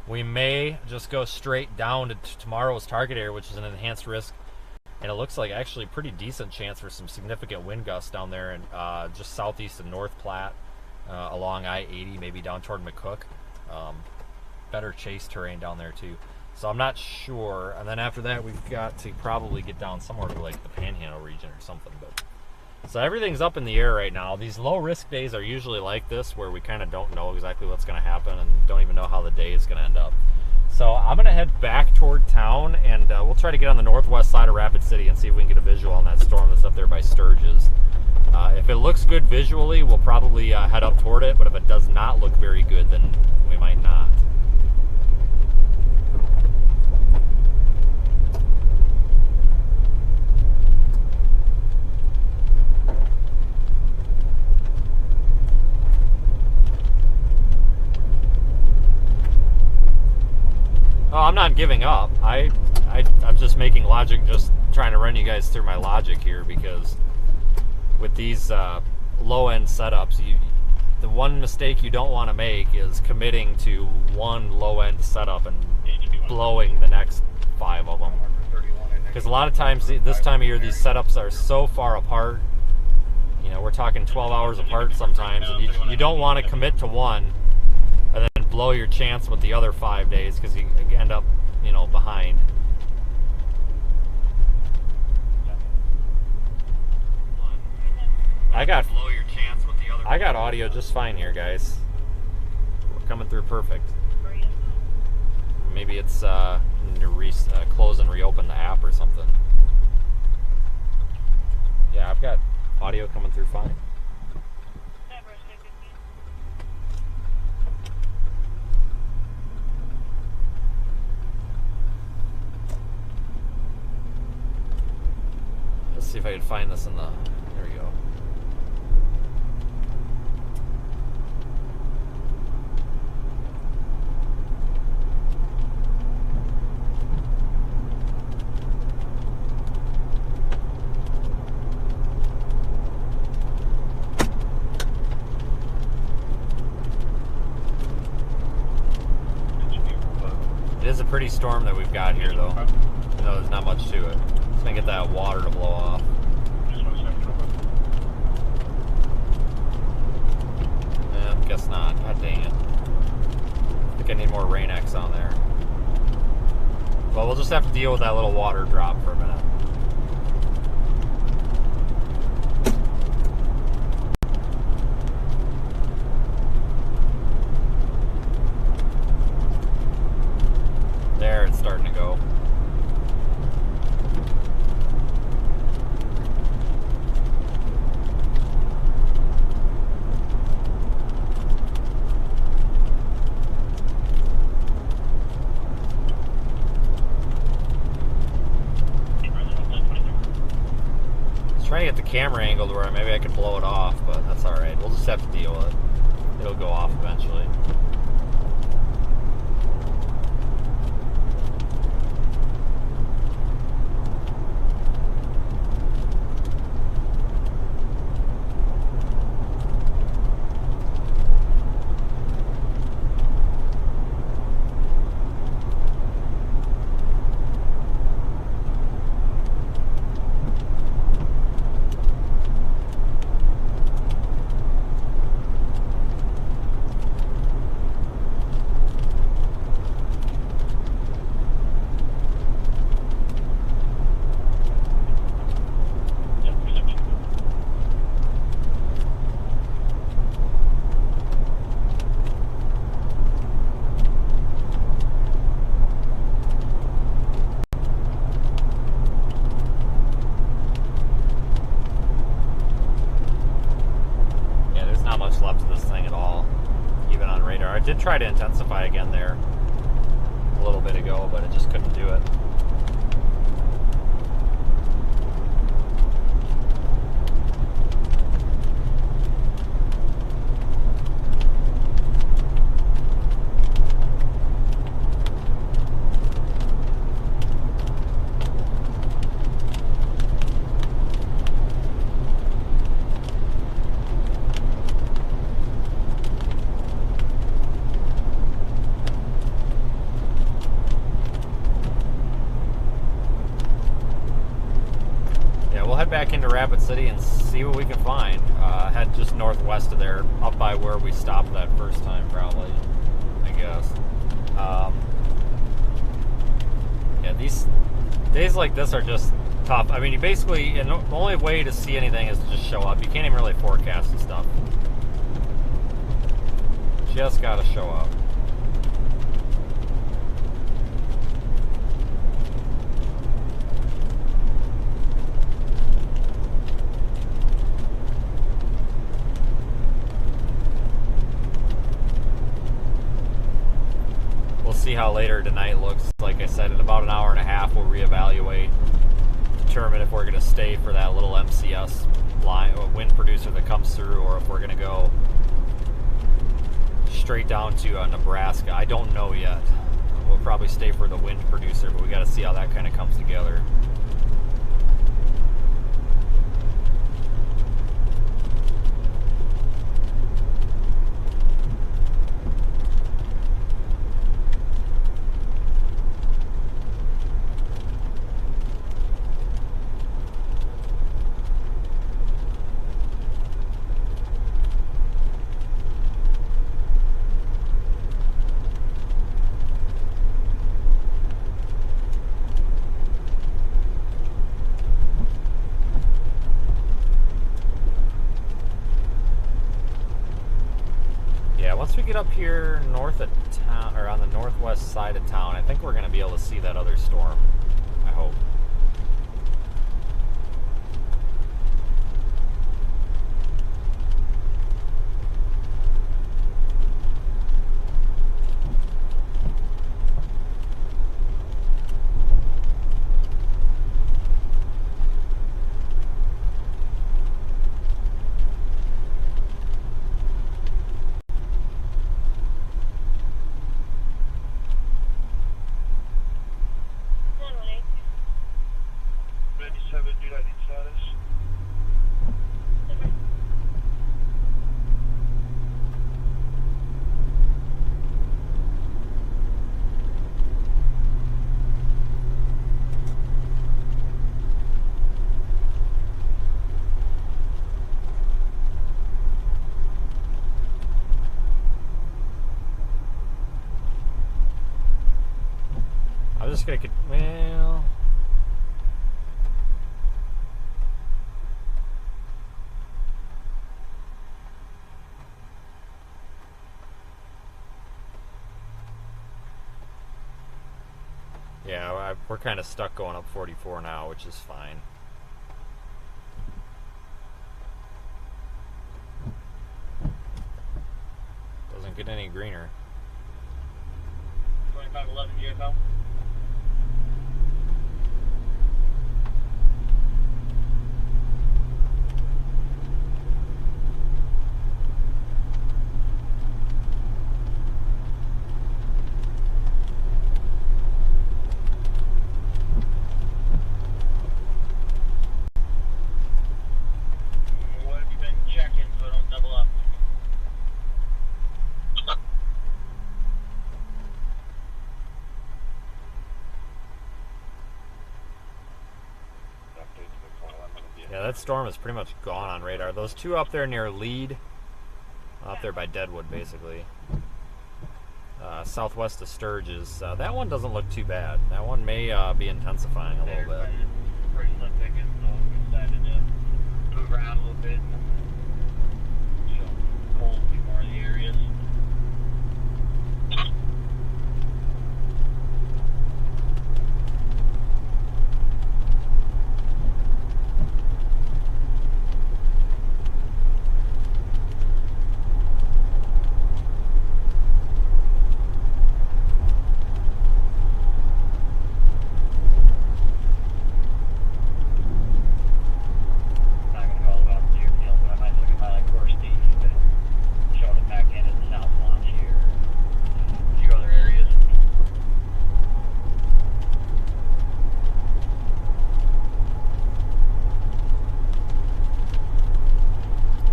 we may just go straight down to tomorrow's target area, which is an enhanced risk, and it looks like actually a pretty decent chance for some significant wind gusts down there and just southeast of North Platte, along I-80, maybe down toward McCook. Better chase terrain down there too. So I'm not sure. And then after that, we've got to probably get down somewhere to like the Panhandle region or something. But so everything's up in the air right now. These low risk days are usually like this, where we kind of don't know exactly what's going to happen and don't even know how the day is going to end up. So I'm going to head back toward town, and we'll try to get on the northwest side of Rapid City and see if we can get a visual on that storm that's up there by Sturgis. If it looks good visually, we'll probably head up toward it. But if it does not look very good, then we might not. Oh, I'm not giving up. I'm just making logic, just trying to run you guys through my logic here, because with these low-end setups, the one mistake you don't want to make is committing to one low-end setup and blowing the next 5 of them. Because a lot of times, this time of year, these setups are so far apart. You know, we're talking 12 hours apart sometimes, and you don't want to commit to one and then blow your chance with the other 5 days, because you end up, you know, behind. I got audio just fine here, guys. We're coming through perfect. Maybe it's close and reopen the app or something. Yeah, I've got audio coming through fine. Let's see if I can find this in the... There we go. It is a pretty storm that we've got here, though. You know, there's not much to it. It's gonna get that water to blow off. Guess not. God dang it. I think I need more Rain X on there. Well, we'll just have to deal with that little water drop for a minute. There, it's starting to go. Trying to get the camera angle to where maybe I can blow it off, but that's alright. We'll just have to deal with it. It'll go off eventually. I did try to intensify again there a little bit ago, but it just couldn't do it. Back into Rapid City and see what we can find. Head just northwest of there, up by where we stopped that first time, probably, I guess. Yeah, these days like this are just tough. I mean, you basically, and the only way to see anything is to just show up. You can't even really forecast and stuff. Just gotta show up. See how later tonight looks. Like I said, in about an hour and a half we'll reevaluate, determine if we're going to stay for that little MCS line or wind producer that comes through, or if we're going to go straight down to Nebraska. I don't know yet. We'll probably stay for the wind producer, but we got to see how that kind of comes together. get up here north of town, or on the northwest side of town, I think we're going to be able to see that other storm. I hope. I'm just gonna, well, yeah, we're kind of stuck going up 44 now, which is fine. Doesn't get any greener. 2511 JFL. What have you been checking so I don't double up? Yeah, that storm is pretty much gone on radar. Those two up there near Lead, up there by Deadwood, basically. Southwest of Sturgis. That one doesn't look too bad. That one may be intensifying a little bit. Pretty slim picking, so we decided to move around a little bit and show cold a few more of the areas. Not gonna go all the way out to Deerfield, but I might look at my like course Steve and show it back in at the South Launch here. A few other areas.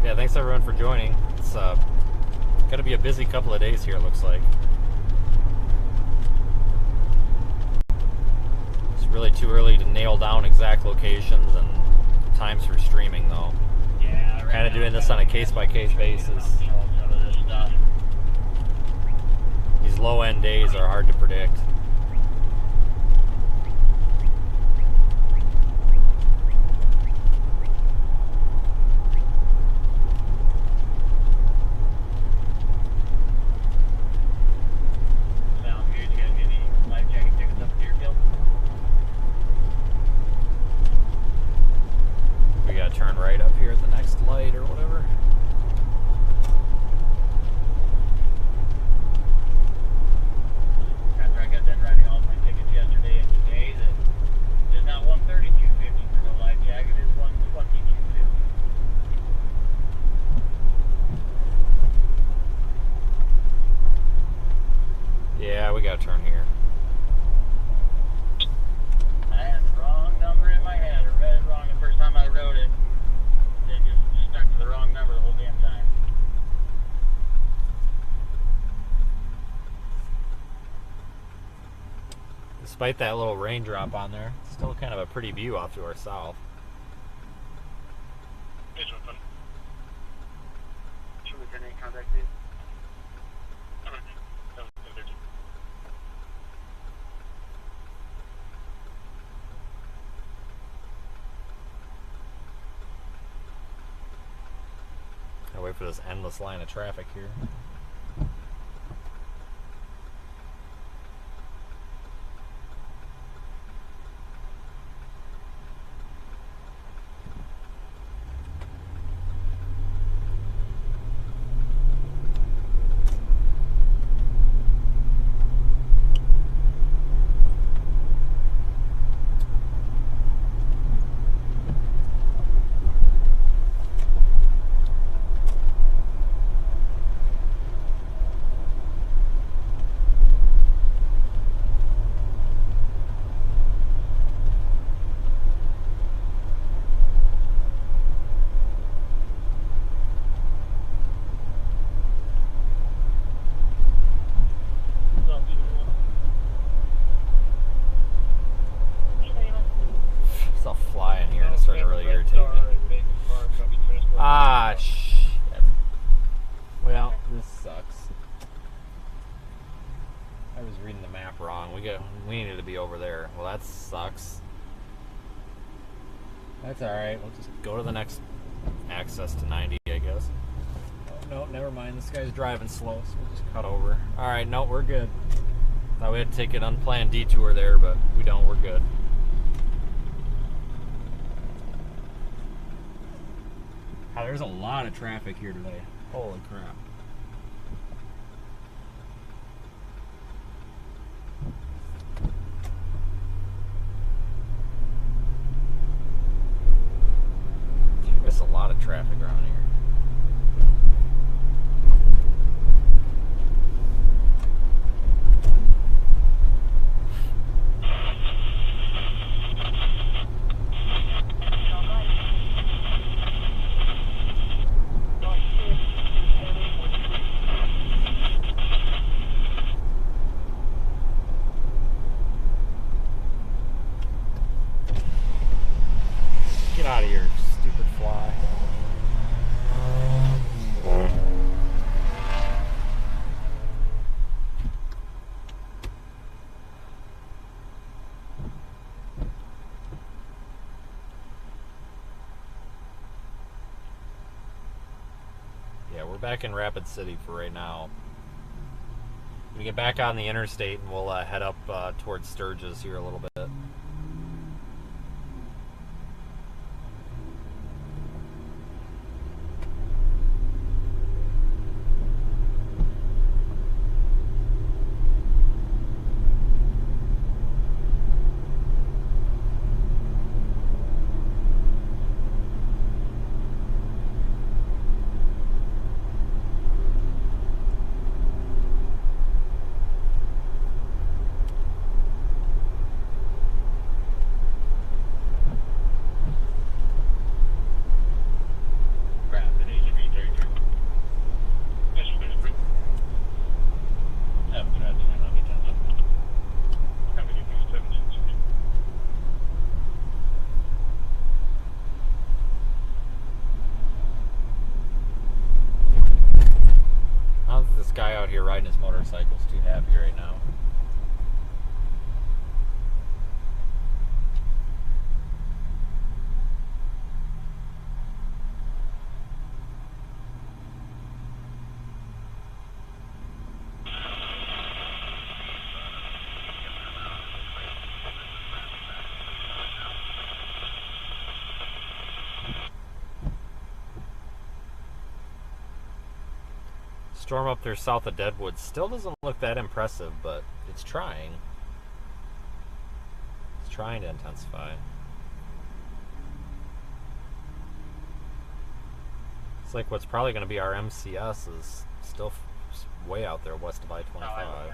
Yeah, thanks everyone for joining. It's gonna be a busy couple of days here, it looks like. It's really too early to nail down exact locations and times for streaming, though. Yeah, Kind of doing this on a case-by-case basis. Some of this stuff. These low-end days are hard to predict. Sounds good. You guys get any life jacket tickets up at Deerfield? We gotta turn right up here at the next light or whatever. After I got done writing all my tickets yesterday and today, that it's not 132.50 for the life jacket, it's 122.50. Yeah, we gotta turn here. I had the wrong number in my head. I read it wrong the first time I wrote it. It just stuck to the wrong number the whole damn time. Despite that little raindrop on there, it's still kind of a pretty view off to our south. Here's one fun. Should we turn any contact in? I wait for this endless line of traffic here. there. Well, that sucks. That's alright. We'll just go to the next access to 90, I guess. Oh, no, never mind. This guy's driving slow, so we'll just cut over. Alright, no, we're good. Thought we had to take an unplanned detour there, but we don't. We're good. Wow, there's a lot of traffic here today. Holy crap. There's a lot of traffic around here. Get out of here, stupid fly. Yeah, we're back in Rapid City for right now. We get back on the interstate and we'll head up towards Sturgis here a little bit. Guy out here riding his motorcycle is too happy right now. Storm up there south of Deadwood still doesn't look that impressive, but it's trying. It's trying to intensify. It's like what's probably going to be our MCS is still way out there west of I-25.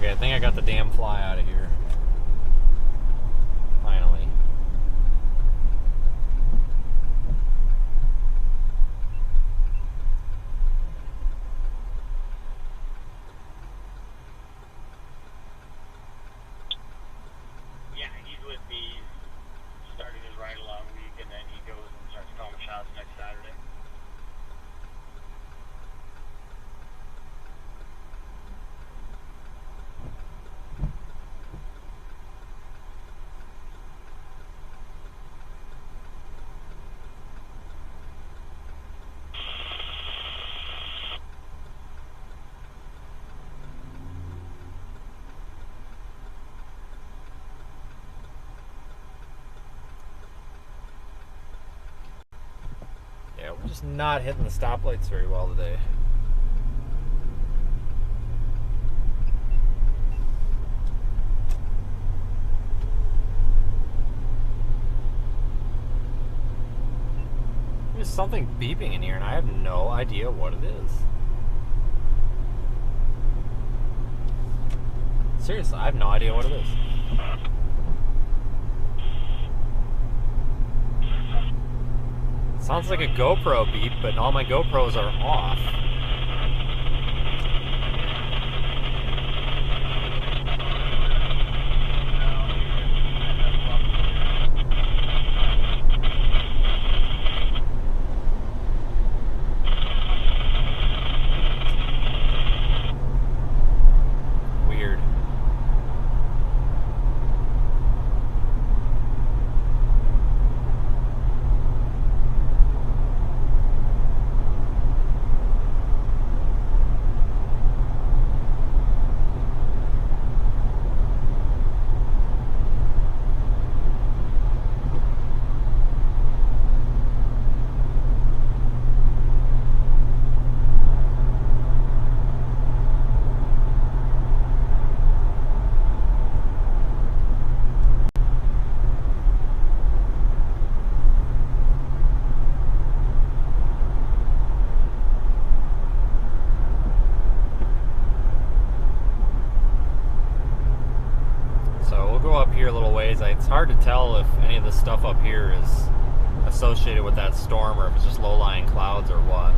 I think I got the damn fly out of here. Finally. Yeah, he's with me. He's starting his ride-along week, and then he goes and starts calling shots next Saturday. Yeah, we're just not hitting the stoplights very well today. There's something beeping in here and I have no idea what it is. Seriously, I have no idea what it is. Sounds like a GoPro beep, but all my GoPros are off. go up here a little ways. It's hard to tell if any of the stuff up here is associated with that storm or if it's just low-lying clouds or what.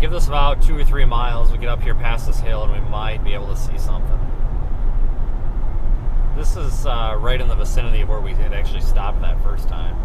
Give this about 2 or 3 miles. We get up here past this hill and we might be able to see something. This is right in the vicinity of where we had actually stopped that first time.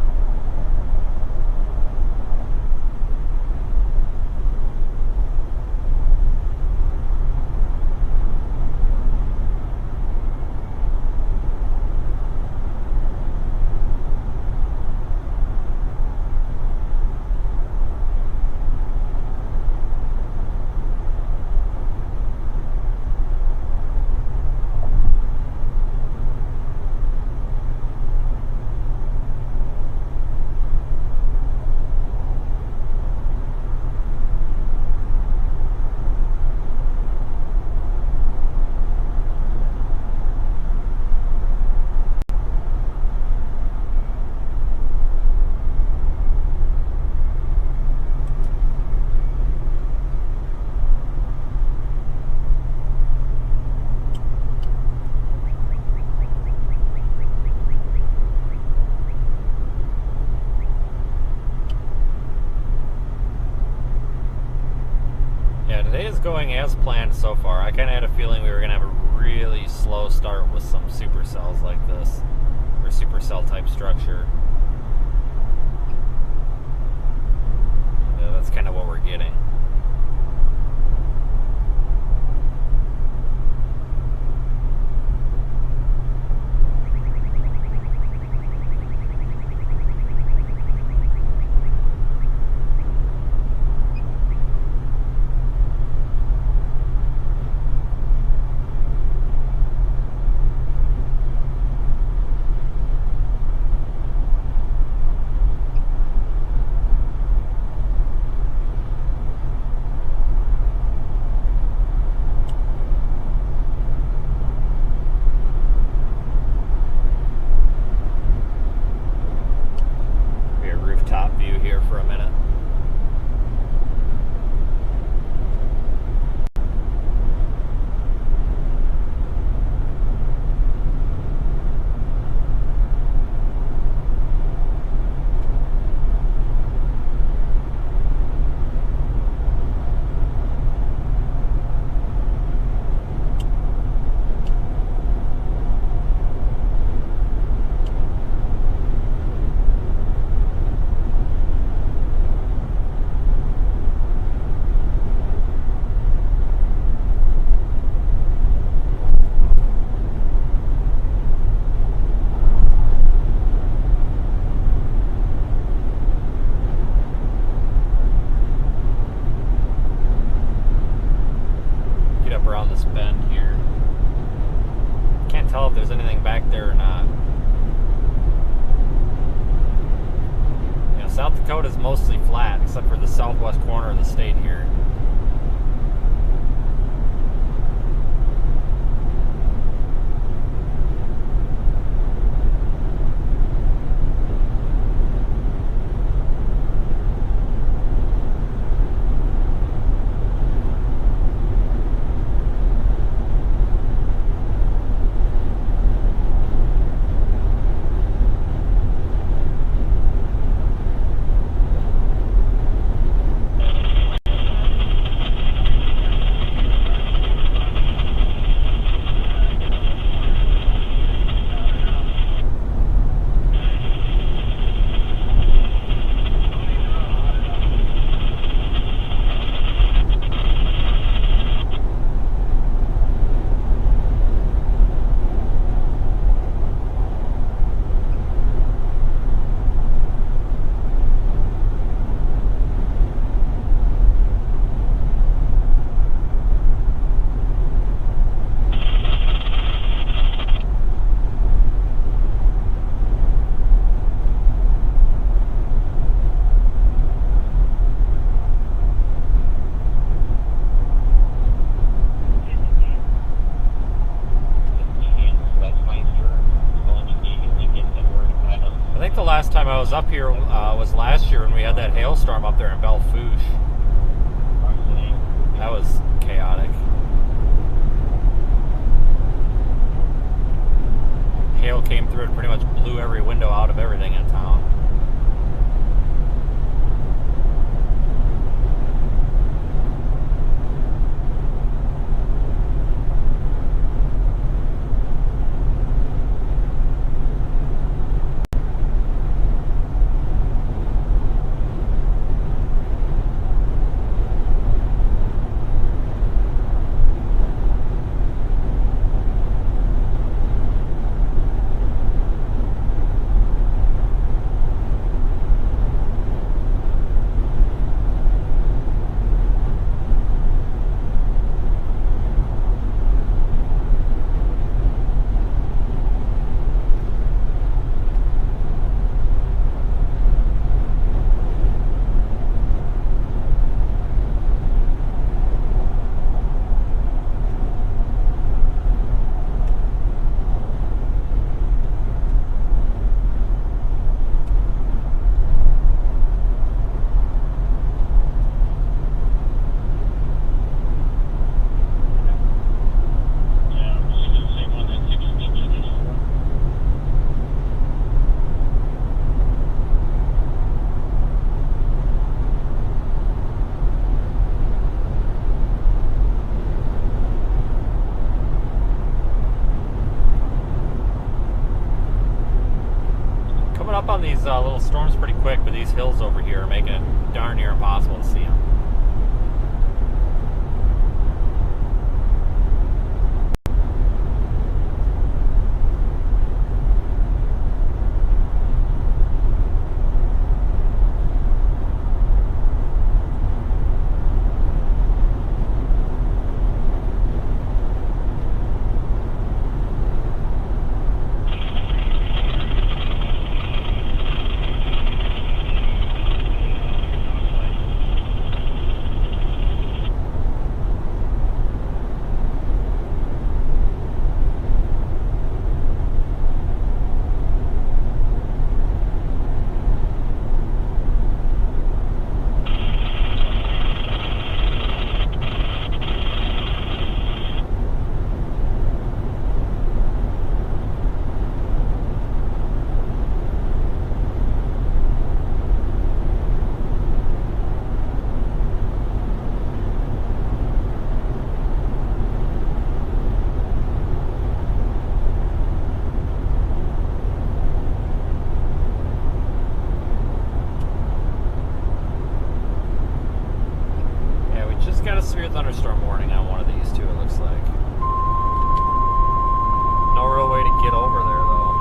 Today is going as planned so far. I kind of had a feeling we were going to have a really slow start with some supercells like this, or supercell type structure. That's kind of what we're getting. If there's anything back there or not. You know, South Dakota is mostly flat except for the southwest corner of the state here. was up here was last year when we had that hailstorm up there in Belfouche. That was chaotic. Hail came through and pretty much blew every window out of everything in town. Up on these little storms pretty quick, but these hills over here are making it darn near impossible to see them. Got a severe thunderstorm warning on one of these too, it looks like. No real way to get over there though.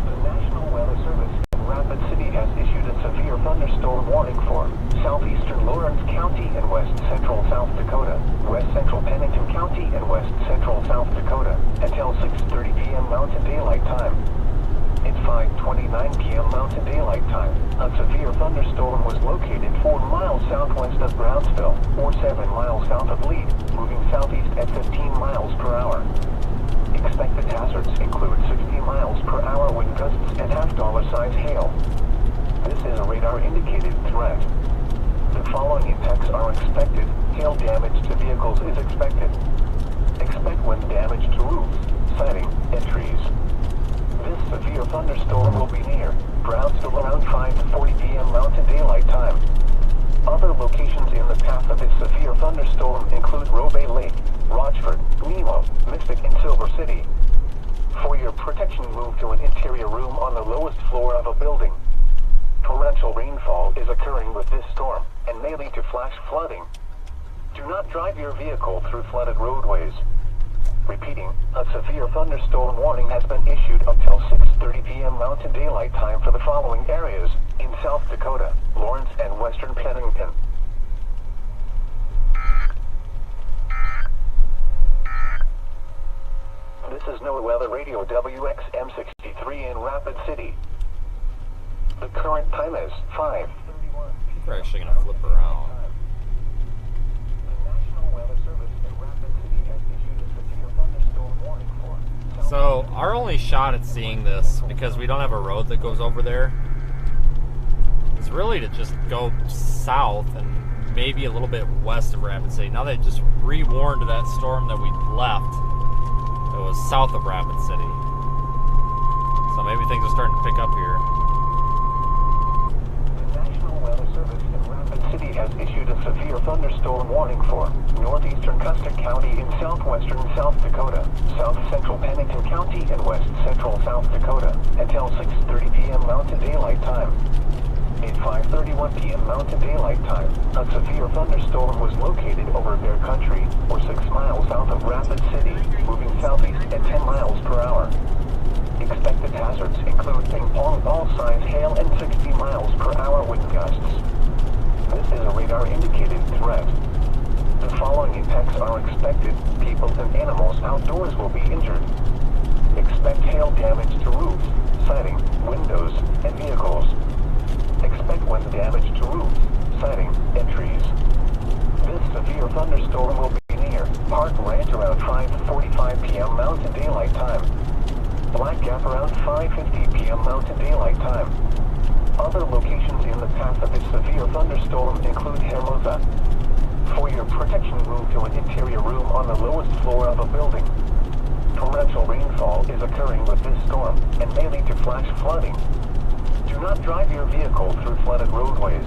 The National Weather Service in Rapid City has issued a severe thunderstorm warning for southeastern Lawrence County and west central South Dakota, west central Pennington County and west central South Dakota until 6:30 p.m. Mountain Daylight Time. At 5:29 p.m. Mountain Daylight Time, a severe thunderstorm was located 4 miles southwest of Brownsville, or 7 miles south of Lead, moving southeast at 15 miles per hour. Expected hazards include 60 miles per hour wind gusts and half-dollar-size hail. This is a radar-indicated threat. The following impacts are expected. Hail damage to vehicles is expected. Expect wind damage to roofs, siding, and trees. This severe thunderstorm will be near Brownsville around 5:40 p.m. Mountain Daylight Time. Other locations in the path of this severe thunderstorm include Robay Lake, Rochford, Nemo, Mystic, and Silver City. For your protection, move to an interior room on the lowest floor of a building. Torrential rainfall is occurring with this storm and may lead to flash flooding. Do not drive your vehicle through flooded roadways. Repeating, a severe thunderstorm warning has been issued until 6:30 p.m. Mountain Daylight Time for the following areas in South Dakota, Lawrence, and western Pennington. This is NOAA Weather Radio WXM63 in Rapid City. The current time is 5:31. We're actually going to flip around. The National Weather Service in Rapid City has issued a severe thunderstorm warning for So our only shot at seeing this because we don't have a road that goes over there. It's really to just go south and maybe a little bit west of Rapid City. Now they just re-warned that storm that we left. It was south of Rapid City. So maybe things are starting to pick up here. The National Weather Service in Rapid City has issued a severe thunderstorm warning for northeastern Custer County in southwestern South Dakota, south central Pennington County in west central South Dakota until 6:30 p.m. Mountain Daylight Time. At 5:31 p.m. Mountain Daylight Time, a severe thunderstorm was located over Bear Country, or 6 miles south of Rapid City, moving southeast at 10 miles per hour. Expected hazards include ping pong ball size hail and 60 miles per hour wind gusts. This is a radar indicated threat. The following impacts are expected. People and animals outdoors will be injured. Expect hail damage to roofs, siding, windows, and vehicles. Expect wind damage to roofs, siding, and trees. This severe thunderstorm will be near Park Ranch around 5:45 p.m. Mountain Daylight Time. Black Gap around 5:50 p.m. Mountain Daylight Time. Other locations in the path of this severe thunderstorm include Hermosa. For your protection, move to an interior room on the lowest floor of a building. Torrential rainfall is occurring with this storm and may lead to flash flooding. Do not drive your vehicle through flooded roadways.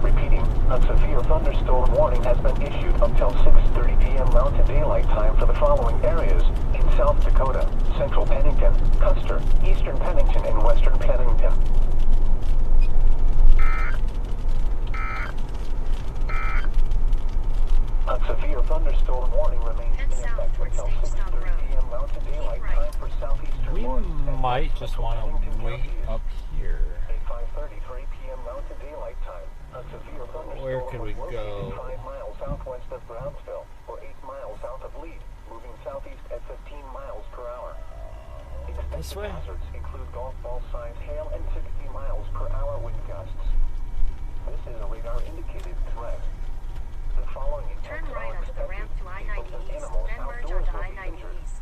Repeating, a severe thunderstorm warning has been issued until 6:30 p.m. Mountain Daylight Time for the following areas in South Dakota, Central Pennington, Custer, Eastern Pennington, and Western Pennington. A severe thunderstorm warning remains Head in south effect towards until State Stop 6:30 Road. p.m. Mountain Daylight Keep right. Time for southeastern We Lawrence and might west just central want Pennington to wait counties. up here. At 5:33 p.m. Mountain Daylight Time, a severe thunderstorm Where could we was go? located 5 miles southwest of Brownsville, or 8 miles south of Lead, moving southeast at 15 miles per hour. Expected This way? hazards include golf ball size hail and 60 miles per hour wind gusts. This is a radar indicated threat. The following Turn impacts right are onto the expected. ramp to I-90 People and East, animals then merge outdoors onto will be I-90 injured. East.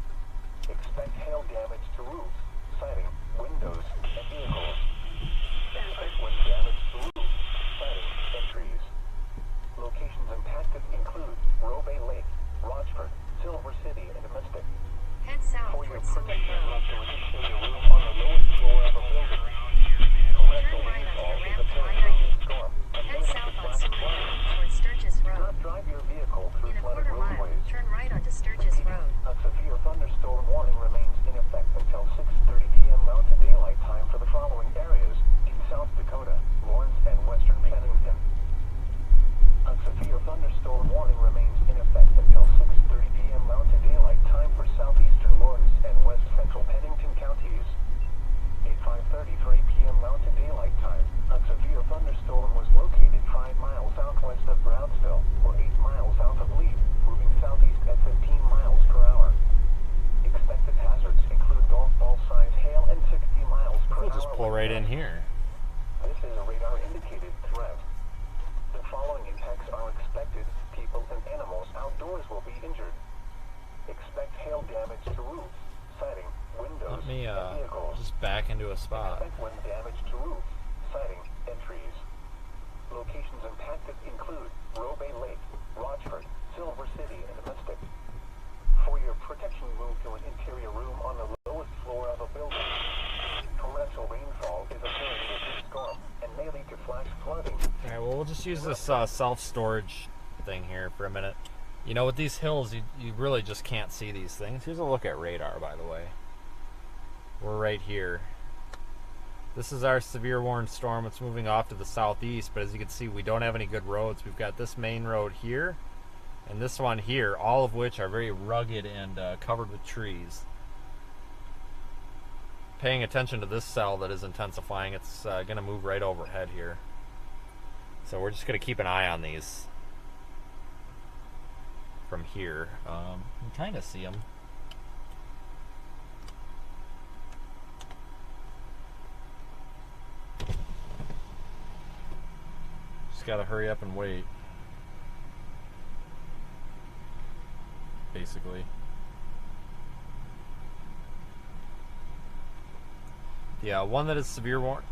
Expect hail damage to roofs, siding, windows, and vehicles. Expect wind damage to roofs, siding, and trees. Locations impacted include Robay Lake, Rochford, Silver City, and Mystic. Head south For your towards Seward protection, Road. move to an interior room on the lowest floor of a building. Torrential Turn right onto rainfall the is ramp to occurring with this I-90. storm, and Head may south on flash Seward flooding. Road towards Sturgis Do Road. not drive your vehicle through In a flooded quarter mile, roadways. turn right onto Sturgis Road. A severe thunderstorm warning remains in effect until 6:30 p.m. Mountain Daylight Time for the following areas in South Dakota, Lawrence, and Western Pennington. A severe thunderstorm warning remains in effect until 6:30 p.m. Mountain Daylight Time for southeastern Lawrence and west central Pennington counties. At 5:33 p.m. Mountain Daylight Time, a severe thunderstorm was located 5 miles southwest of Brownsville, or 8 miles south of Lead, moving southeast at 15 miles per hour. Expected hazards include golf ball size hail and 60 miles per hour. We'll just pull right in here. This is a radar indicated threat. The following impacts are expected. People and animals outdoors will be injured. Expect hail damage to roofs, siding, windows, Let me and vehicles. just back into a spot. Expect wind damage to roofs, siding, and trees. Locations impacted include Robay Lake, Rochford, Silver City, and Mystic. For your protection, move to an interior room on the lowest floor of a building. Torrential rainfall is occurring with this storm and may lead to flash flooding. Alright, well, we'll just use this self-storage thing here for a minute. You know, with these hills, you really just can't see these things. Here's a look at radar, by the way. We're right here. This is our severe warned storm. It's moving off to the southeast, but as you can see, we don't have any good roads. We've got this main road here, and this one here, all of which are very rugged and covered with trees. Paying attention to this cell that is intensifying, it's going to move right overhead here. So we're just going to keep an eye on these from here. You can kind of see them. Just got to hurry up and wait. Basically. Yeah, one that is severe warning.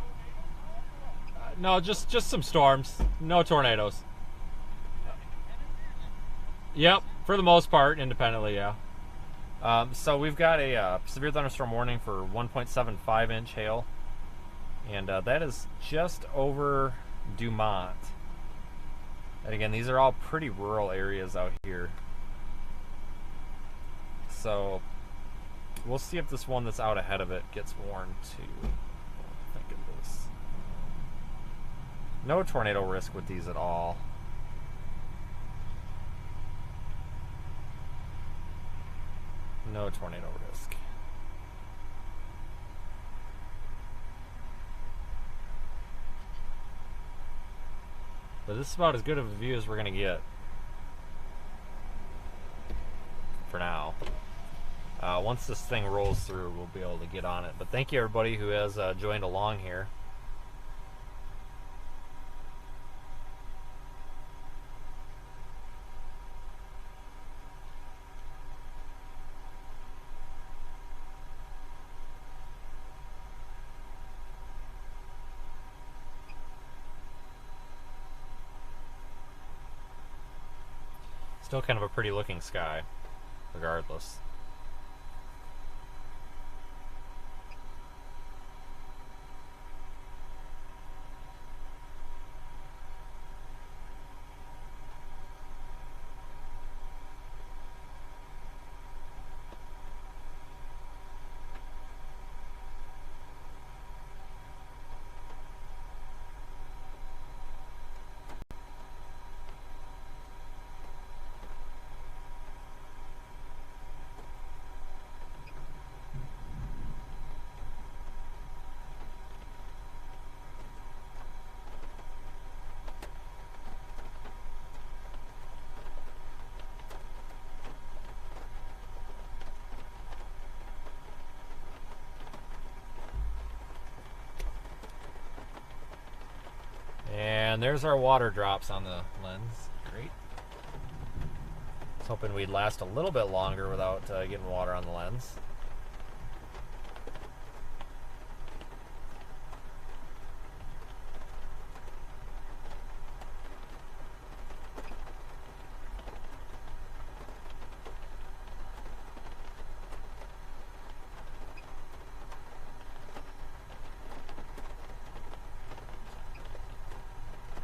No, just some storms. No tornadoes. Yep, for the most part, independently, yeah. So we've got a severe thunderstorm warning for 1.75 inch hail, and that is just over Dumont. And again, these are all pretty rural areas out here. So we'll see if this one that's out ahead of it gets warned too. Think of this. No tornado risk with these at all. No tornado risk. But this is about as good of a view as we're going to get. For now. Once this thing rolls through, we'll be able to get on it. But thank you everybody who has joined along here. Still kind of a pretty looking sky, regardless. And there's our water drops on the lens. Great. I was hoping we'd last a little bit longer without getting water on the lens.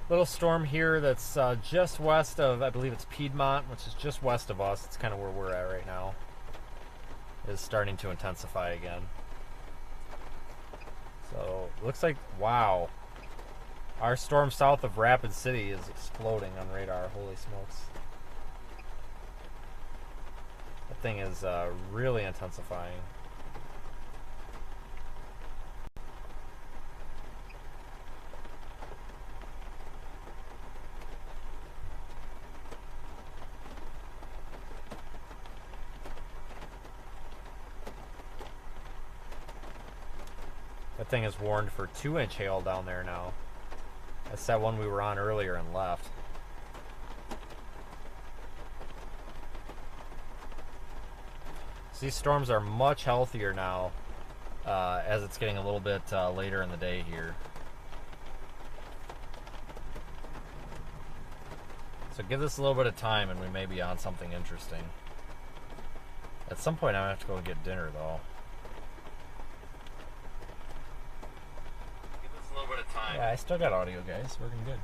Little storm here that's just west of, I believe it's Piedmont, which is just west of us. It's kind of where we're at right now. Is starting to intensify again. So, looks like, wow. Our storm south of Rapid City is exploding on radar. Holy smokes. That thing is really intensifying. That thing is warned for 2-inch hail down there now. That's that one we were on earlier and left. So these storms are much healthier now as it's getting a little bit later in the day here. So give this a little bit of time and we may be on something interesting. At some point I'm going to have to go get dinner though. Yeah, I still got audio, guys. Working good.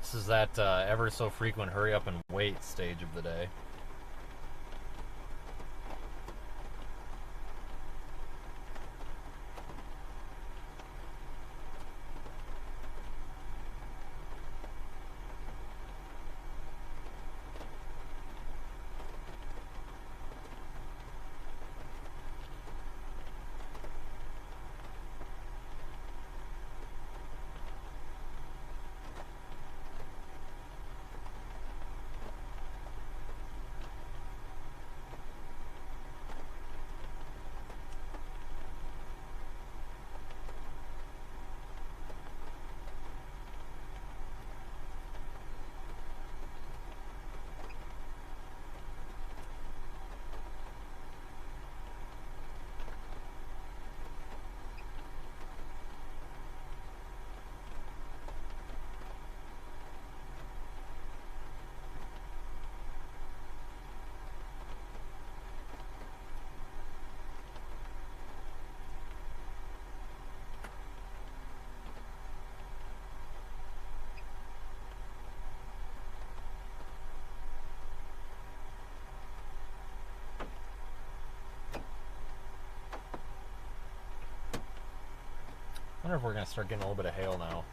This is that ever so frequent hurry up and wait stage of the day. Wonder if we're gonna start getting a little bit of hail now.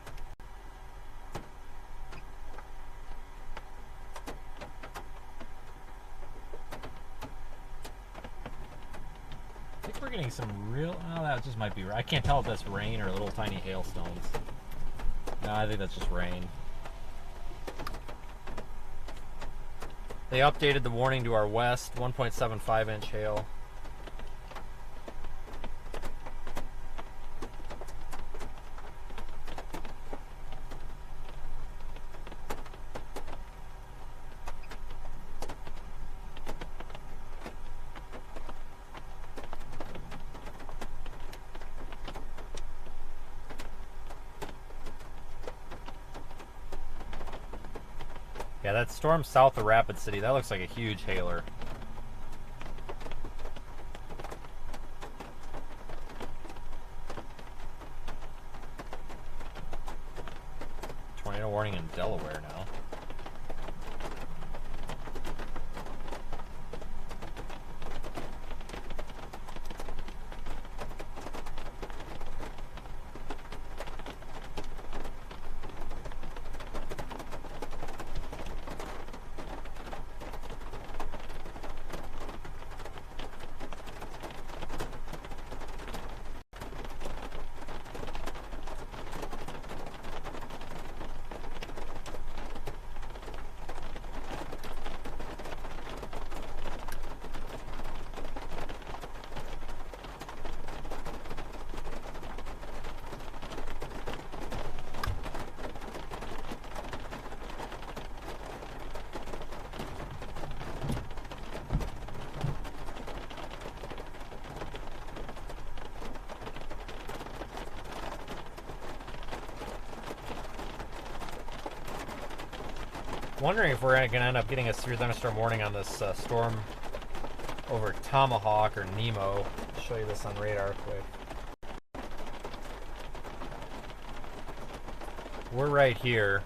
I think we're getting some real. Oh, that just might be. I can't tell if that's rain or little tiny hailstones. No, I think that's just rain. They updated the warning to our west, 1.75 inch hail. Yeah, that storm south of Rapid City, that looks like a huge hailer. Tornado warning in Delaware now. Wondering if we're going to end up getting a severe thunderstorm warning on this storm over Tomahawk or Nemo. I'll show you this on radar quick. We're right here.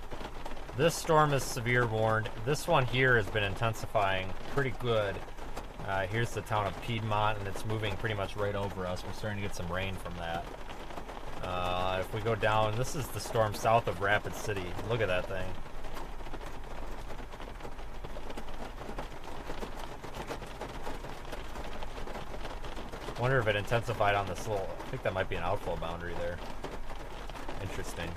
This storm is severe warned. This one here has been intensifying pretty good. Here's the town of Piedmont, and it's moving pretty much right over us. We're starting to get some rain from that. If we go down, this is the storm south of Rapid City. Look at that thing. Wonder if it intensified on this little. I think that might be an outflow boundary there. Interesting.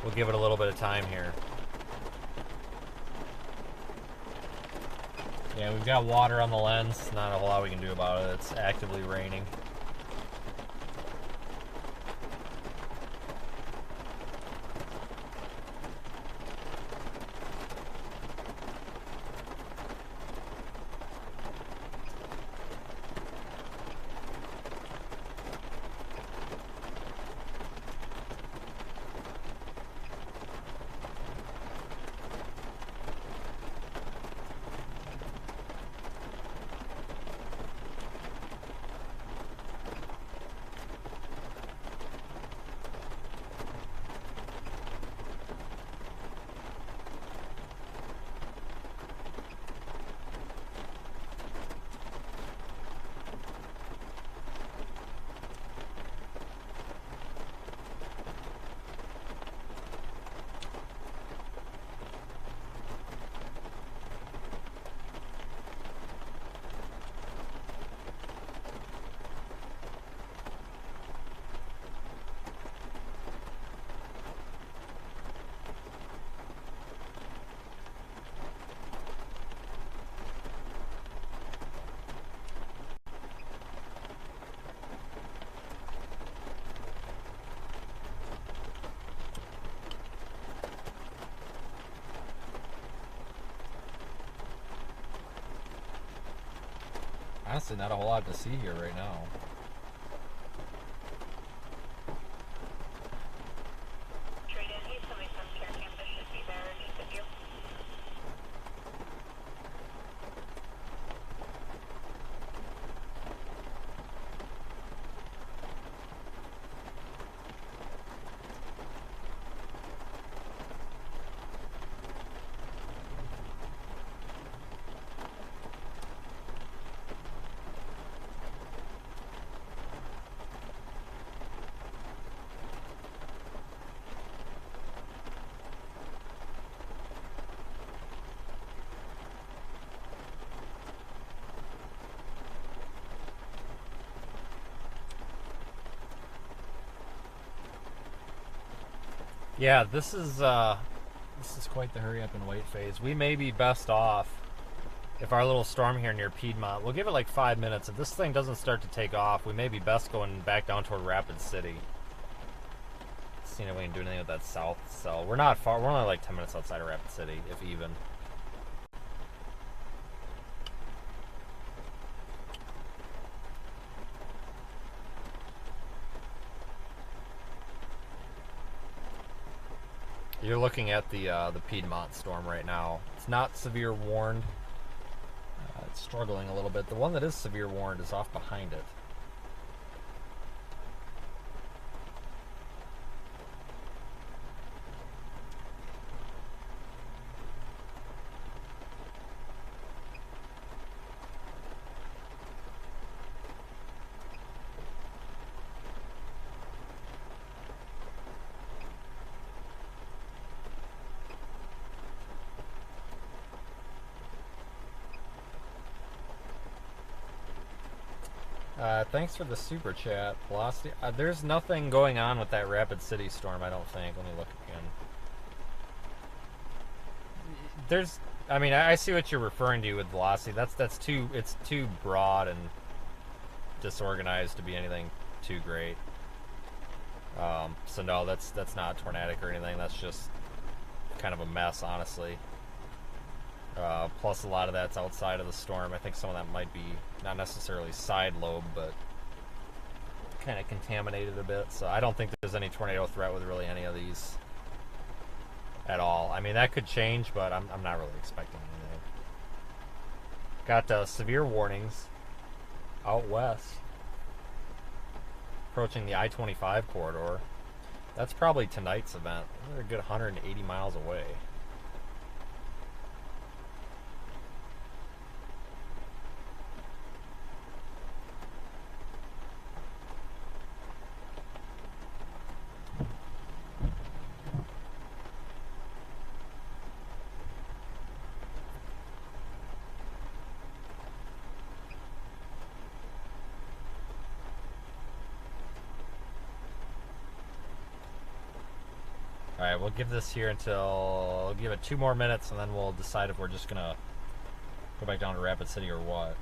We'll give it a little bit of time here. Yeah, we've got water on the lens. Not a whole lot we can do about it. It's actively raining. Honestly, not a whole lot to see here right now. Yeah, this is quite the hurry up and wait phase. We may be best off if our little storm here near Piedmont, we'll give it like 5 minutes. If this thing doesn't start to take off, we may be best going back down toward Rapid City. Seeing if we can do anything with that south cell. We're not far. We're only like 10 minutes outside of Rapid City, if even. You're looking at the Piedmont storm right now. It's not severe warned. It's struggling a little bit. The one that is severe warned is off behind it. Thanks for the super chat, Velocity. There's nothing going on with that Rapid City storm, I don't think. Let me look again. I mean, I see what you're referring to with Velocity. It's too broad and disorganized to be anything too great. So no, that's not tornadic or anything. That's just kind of a mess, honestly. Plus a lot of that's outside of the storm. I think some of that might be not necessarily side lobe, but kind of contaminated a bit. So I don't think there's any tornado threat with really any of these at all. I mean, that could change, but I'm not really expecting anything. Got severe warnings out west, approaching the I-25 corridor. That's probably tonight's event. They're a good 180 miles away. Alright, we'll give this here until, give it 2 more minutes, and then we'll decide if we're just gonna go back down to Rapid City or what.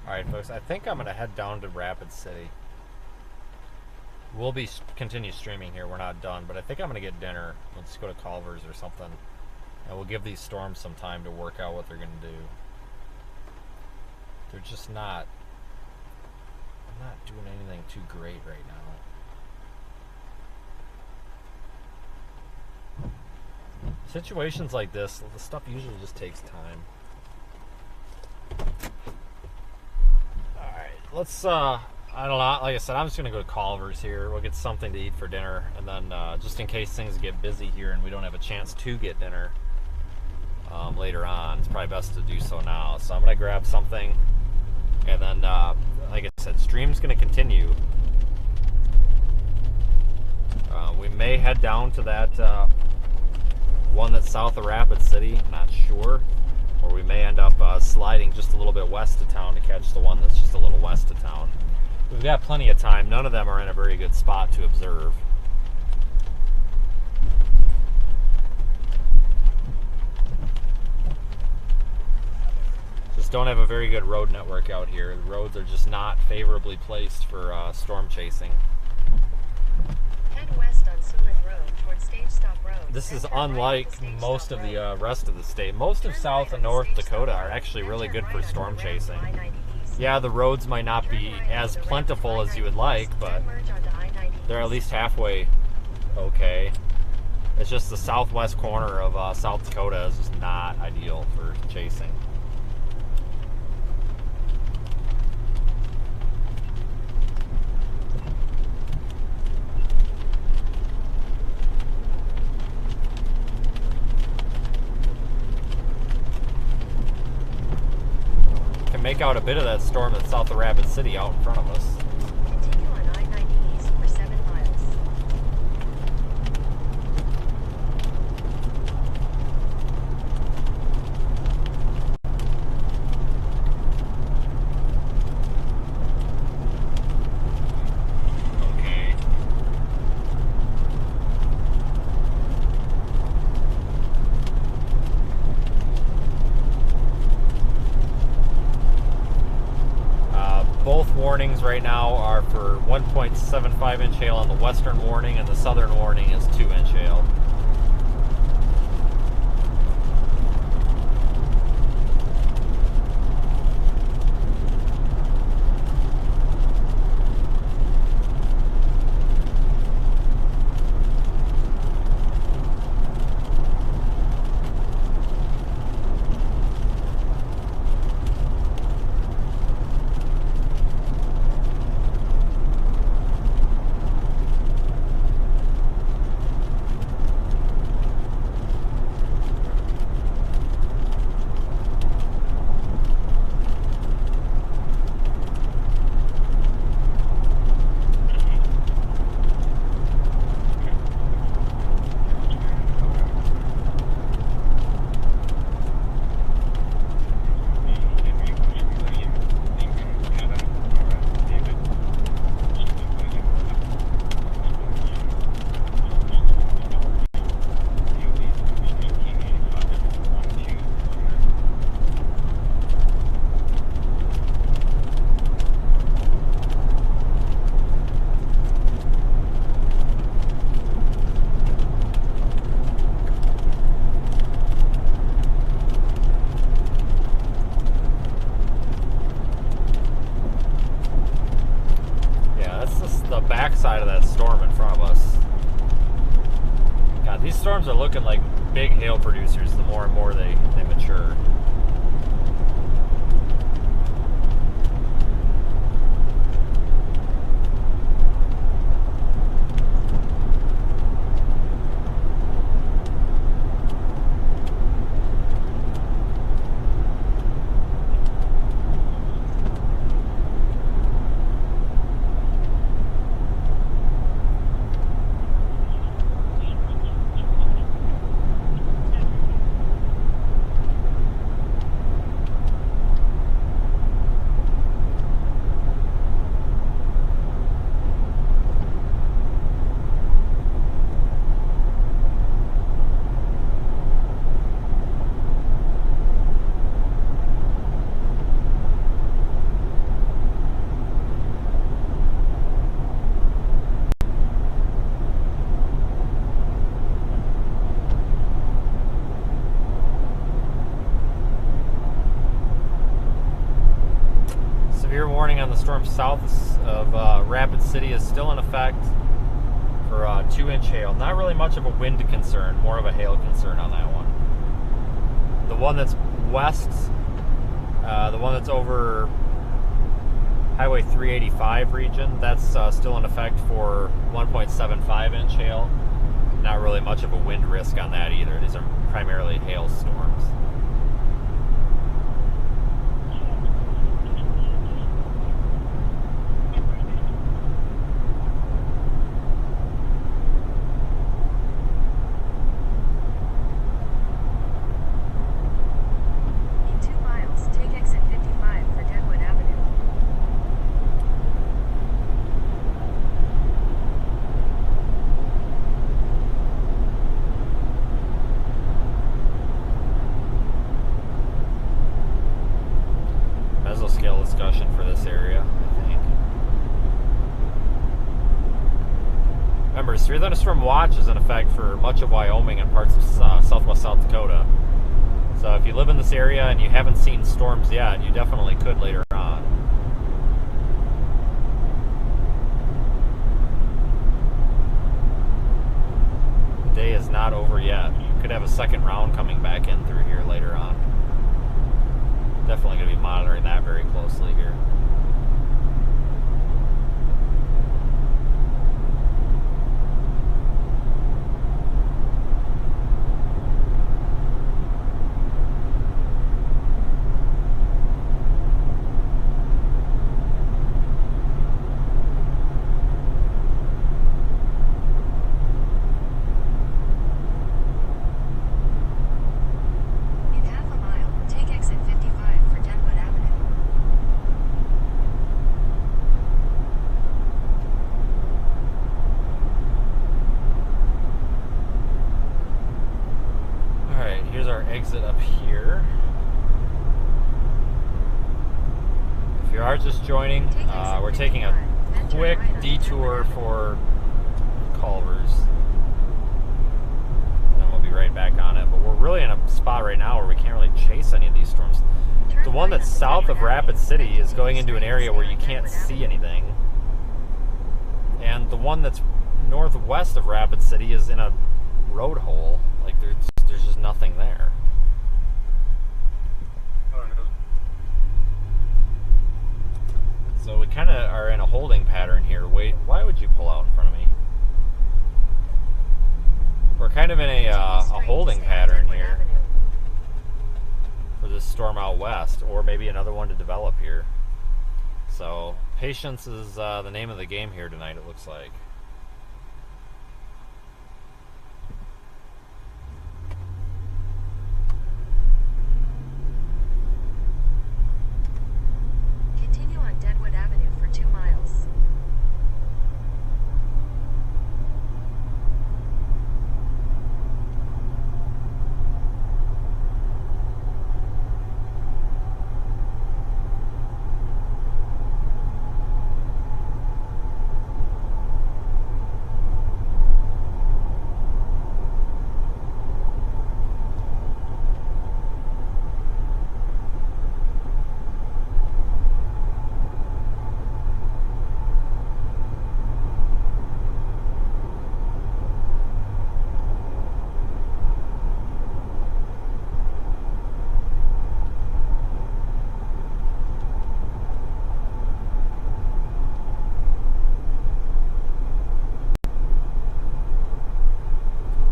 Alright folks, I think I'm going to head down to Rapid City. We'll be continue streaming here, we're not done, but I think I'm going to get dinner. Let's go to Culver's or something. And we'll give these storms some time to work out what they're going to do. They're just not... I'm not doing anything too great right now. Situations like this, the stuff usually just takes time. Let's, I don't know, like I said, I'm just going to go to Culver's here. We'll get something to eat for dinner, and then just in case things get busy here and we don't have a chance to get dinner later on, it's probably best to do so now. So I'm going to grab something, and then, like I said, stream's going to continue. We may head down to that one that's south of Rapid City, I'm not sure. Or we may end up sliding just a little bit west of town to catch the one that's just a little west of town. We've got plenty of time. None of them are in a very good spot to observe. just don't have a very good road network out here. The roads are just not favorably placed for storm chasing. Head west on Suland Road toward Stage Stop Road. This is Then turn right unlike onto Stage most Stop of the Road. rest of the state. Most of Turn South right and onto North Stage Stop Dakota Road. are actually Then really turn good right for onto storm the ramp to chasing. I-90 East. Yeah, the roads might not Turn be right as onto the ramp to plentiful as you would I-90 like, East. but Then merge onto I-90 they're at East. least halfway okay. It's just the southwest corner of South Dakota is just not ideal for chasing. Can make out a bit of that storm that's south of Rapid City out in front of us. Continue on I-90 East for 7 miles. Okay. Both warnings right now are for 1.75 inch hail on the western warning, and the southern warning is 2 inch hail. The backside of that storm in front of us. God, these storms are looking like big hail producers the more and more they mature. Severe warning on the storm south of Rapid City is still in effect for 2 inch hail. Not really much of a wind concern, more of a hail concern on that one. The one that's west, the one that's over Highway 385 region, that's still in effect for 1.75 inch hail. Not really much of a wind risk on that either. These are primarily hail storms. In 2 miles, take exit 55 for Deadwood Avenue. Remember, severe thunderstorm watch is in effect for much of Wyoming and parts of southwest South Dakota. So if you live in this area and you haven't seen storms yet, you definitely could later on. The day is not over yet. You could have a second round coming back in through here later on. Definitely going to be monitoring that very closely here. Exit up here. If you are just joining, we're taking a quick detour for Culver's. Then we'll be right back on it. But we're really in a spot right now where we can't really chase any of these storms. The one that's south of Rapid City is going into an area where you can't see anything. And the one that's northwest of Rapid City is in a road hole. Like there's just nothing there. So we kind of are in a holding pattern here. Wait, why would you pull out in front of me? We're kind of in a holding pattern here for this storm out west, or maybe another one to develop here. So patience is the name of the game here tonight, it looks like.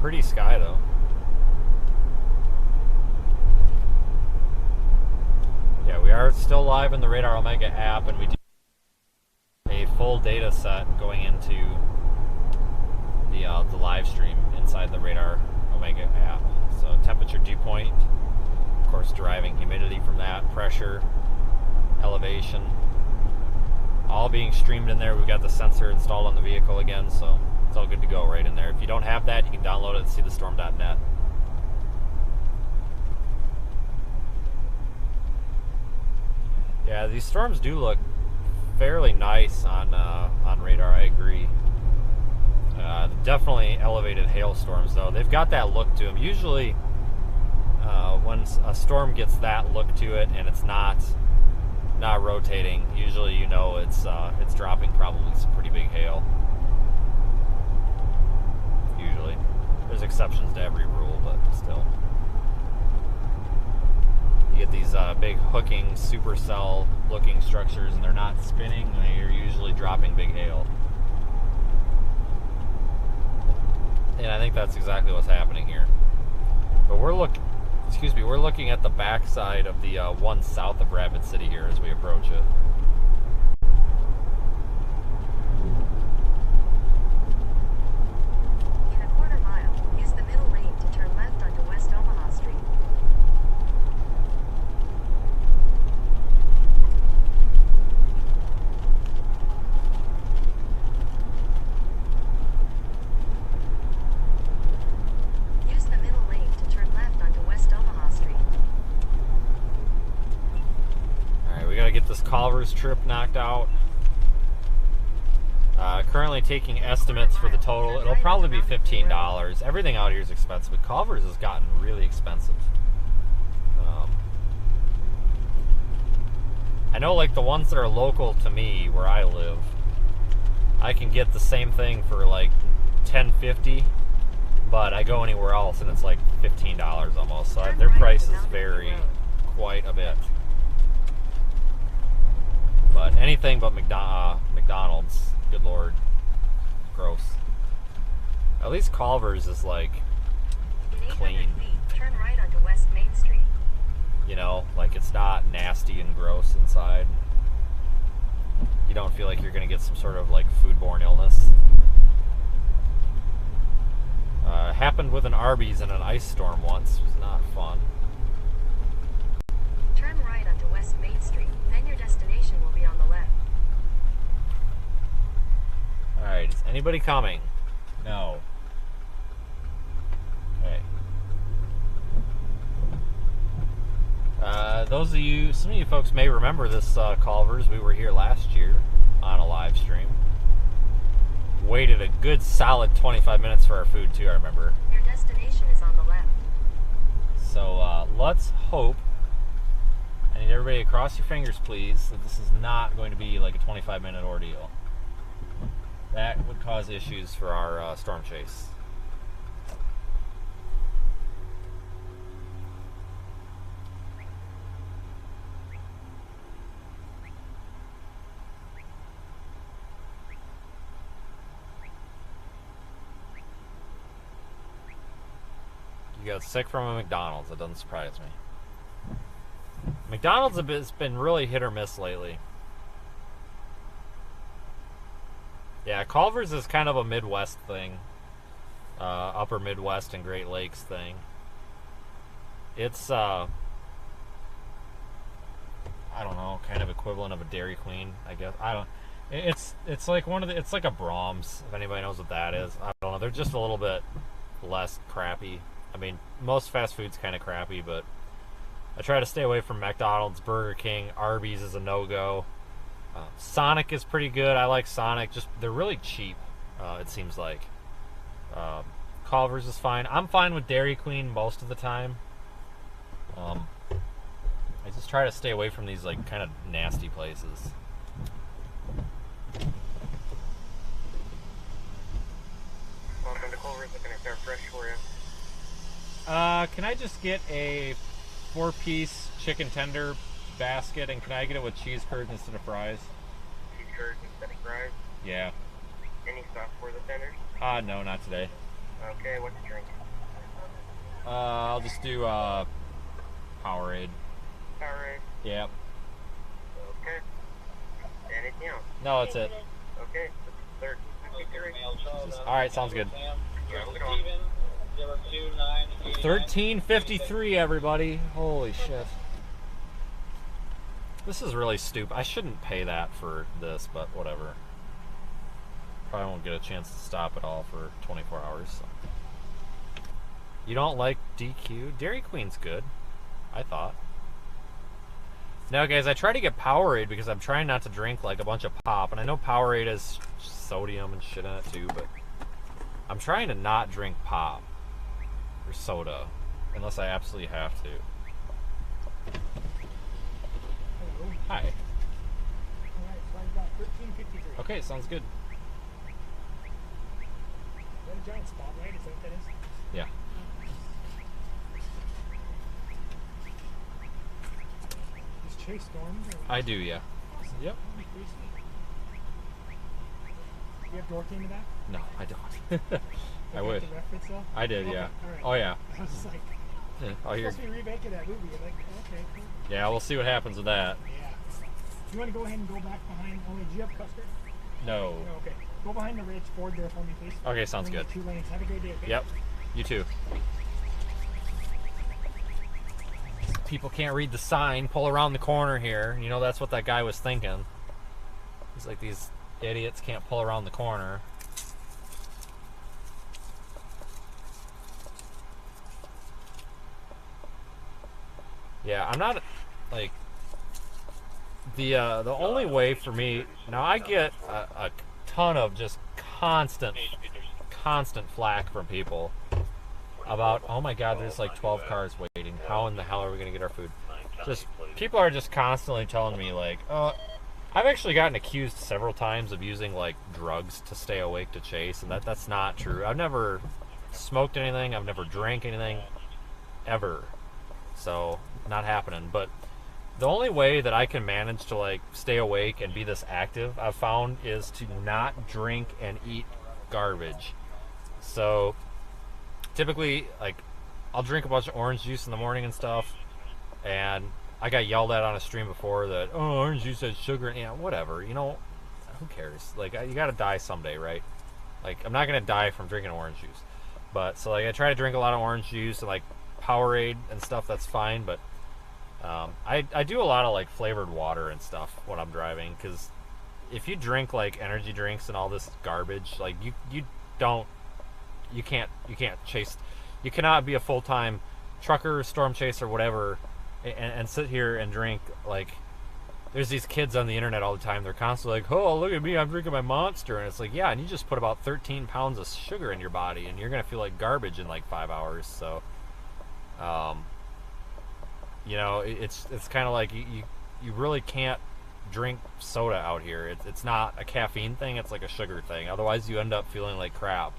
Pretty sky though. Yeah, we are still live in the Radar Omega app, and we do a full data set going into the live stream inside the Radar Omega app. So temperature dew point, of course deriving humidity from that, pressure, elevation, all being streamed in there. We've got the sensor installed on the vehicle again, so it's all good to go right in there. If you don't have that, you can download it at seethestorm.net. Yeah, these storms do look fairly nice on radar. I agree. Definitely elevated hailstorms, though. They've got that look to them. Usually, when a storm gets that look to it and it's not rotating, usually you know it's dropping probably some pretty big hail. Usually, there's exceptions to every rule, but still. You get these big hooking supercell looking structures, and they're not spinning. They're usually dropping big hail. And I think that's exactly what's happening here. But we're looking at the backside of the one south of Rapid City here as we approach it. In a quarter mile, use the middle lane to turn left onto West Omaha Street. Use the middle lane to turn left onto West Omaha Street. Alright, we gotta get this Culver's trip knocked out. currently taking estimates for the total. It'll probably be $15. Everything out here is expensive, but Culver's has gotten really expensive. I know, like, the ones that are local to me, where I live, I can get the same thing for, like, $10.50, but I go anywhere else and it's, like, $15 almost. So their prices vary quite a bit. But anything but McDonald's, good lord, gross. At least Culver's is, like, In 800 clean. feet, turn right onto West Main Street. You know, like, it's not nasty and gross inside. You don't feel like you're going to get some sort of, like, foodborne illness. Happened with an Arby's in an ice storm once. It was not fun. Turn right onto West Main Street, then your destination will be on the left. Alright, is anybody coming? No. Okay. Those of you, some of you folks may remember this Culver's. We were here last year on a live stream. Waited a good solid 25 minutes for our food too, I remember. Your destination is on the left. So let's hope, I need everybody to cross your fingers please, that this is not going to be like a 25-minute ordeal. That would cause issues for our storm chase. You got sick from a McDonald's. That doesn't surprise me. McDonald's has been really hit or miss lately. Yeah, Culver's is kind of a Midwest thing. Upper Midwest and Great Lakes thing. It's, I don't know, kind of equivalent of a Dairy Queen, I guess. I don't. It's like one of the. It's like a Brahms, if anybody knows what that is. I don't know. They're just a little bit less crappy. I mean, most fast food's kind of crappy, but I try to stay away from McDonald's, Burger King, Arby's is a no-go. Sonic is pretty good. I like Sonic. Just they're really cheap. It seems like. Culver's is fine. I'm fine with Dairy Queen most of the time. I just try to stay away from these like kind of nasty places. Welcome to Culver's, looking at their fresh for you. Can I just get a 4-piece chicken tender basket, and can I get it with cheese curds instead of fries? Cheese curds instead of fries. Yeah. Any sauce for the tenders? No, not today. Okay, what's the drink? I'll just do Powerade. Powerade. Yep. Okay. Anything else? No, that's it. Okay, this is 1353. All right, sounds good. Yeah, moving on. 13:53, everybody. Holy shit. This is really stupid. I shouldn't pay that for this, but whatever. Probably won't get a chance to stop at all for 24 hours. So. You don't like DQ? Dairy Queen's good, I thought. Now, guys, I try to get Powerade because I'm trying not to drink like a bunch of pop, and I know Powerade has sodium and shit in it too, but I'm trying to not drink pop or soda unless I absolutely have to. Hello. Hi. Alright, so I've got 1353. Okay, sounds good. Is that a giant spotlight? Is that what that is? Yeah. Does Chase storms? Or I do, yeah. Awesome. Yep. That'd be pretty sweet. Do you have Dorothy in the back? No, I don't. I Okay, wish. the reference though? I did, Okay, yeah. alright. Oh, yeah. I was just like, Oh, here. supposed to be remaking that movie. You're like, okay, cool. Yeah, we'll see what happens with that. Yeah. You want to go ahead and go back behind? Oh, do you have Custer? No. No, okay. Go behind the ridge, forward there for me, please. Okay, sounds Bring good. the 2 lanes. Have a great day. Okay? Yep. You too. People can't read the sign. Pull around the corner here. You know, that's what that guy was thinking. He's like, these idiots can't pull around the corner. Yeah, I'm not, like, the only way for me, now I get a ton of just constant flack from people about, oh my god, there's like 12 cars waiting. How in the hell are we going to get our food? Just people are just constantly telling me like, I've actually gotten accused several times of using like drugs to stay awake to chase, and that's not true. I've never smoked anything. I've never drank anything ever. So not happening. But the only way that I can manage to like stay awake and be this active, I've found, is to not drink and eat garbage. So typically, like, I'll drink a bunch of orange juice in the morning and stuff, and I got yelled at on a stream before that, oh, orange juice has sugar, and whatever, you know, who cares? Like, you gotta die someday, right? Like, I'm not gonna die from drinking orange juice. But, so, like, I try to drink a lot of orange juice and, like, Powerade and stuff, that's fine, but I do a lot of, like, flavored water and stuff when I'm driving, because if you drink, like, energy drinks and all this garbage, like, you can't chase, you cannot be a full-time trucker, storm chaser, whatever, and sit here and drink. Like, there's these kids on the internet all the time, they're constantly like, oh, look at me, I'm drinking my Monster, and it's like, yeah, and you just put about 13 pounds of sugar in your body, and you're gonna feel like garbage in like 5 hours. So you know, it's kind of like you really can't drink soda out here. It's not a caffeine thing, it's like a sugar thing, otherwise you end up feeling like crap.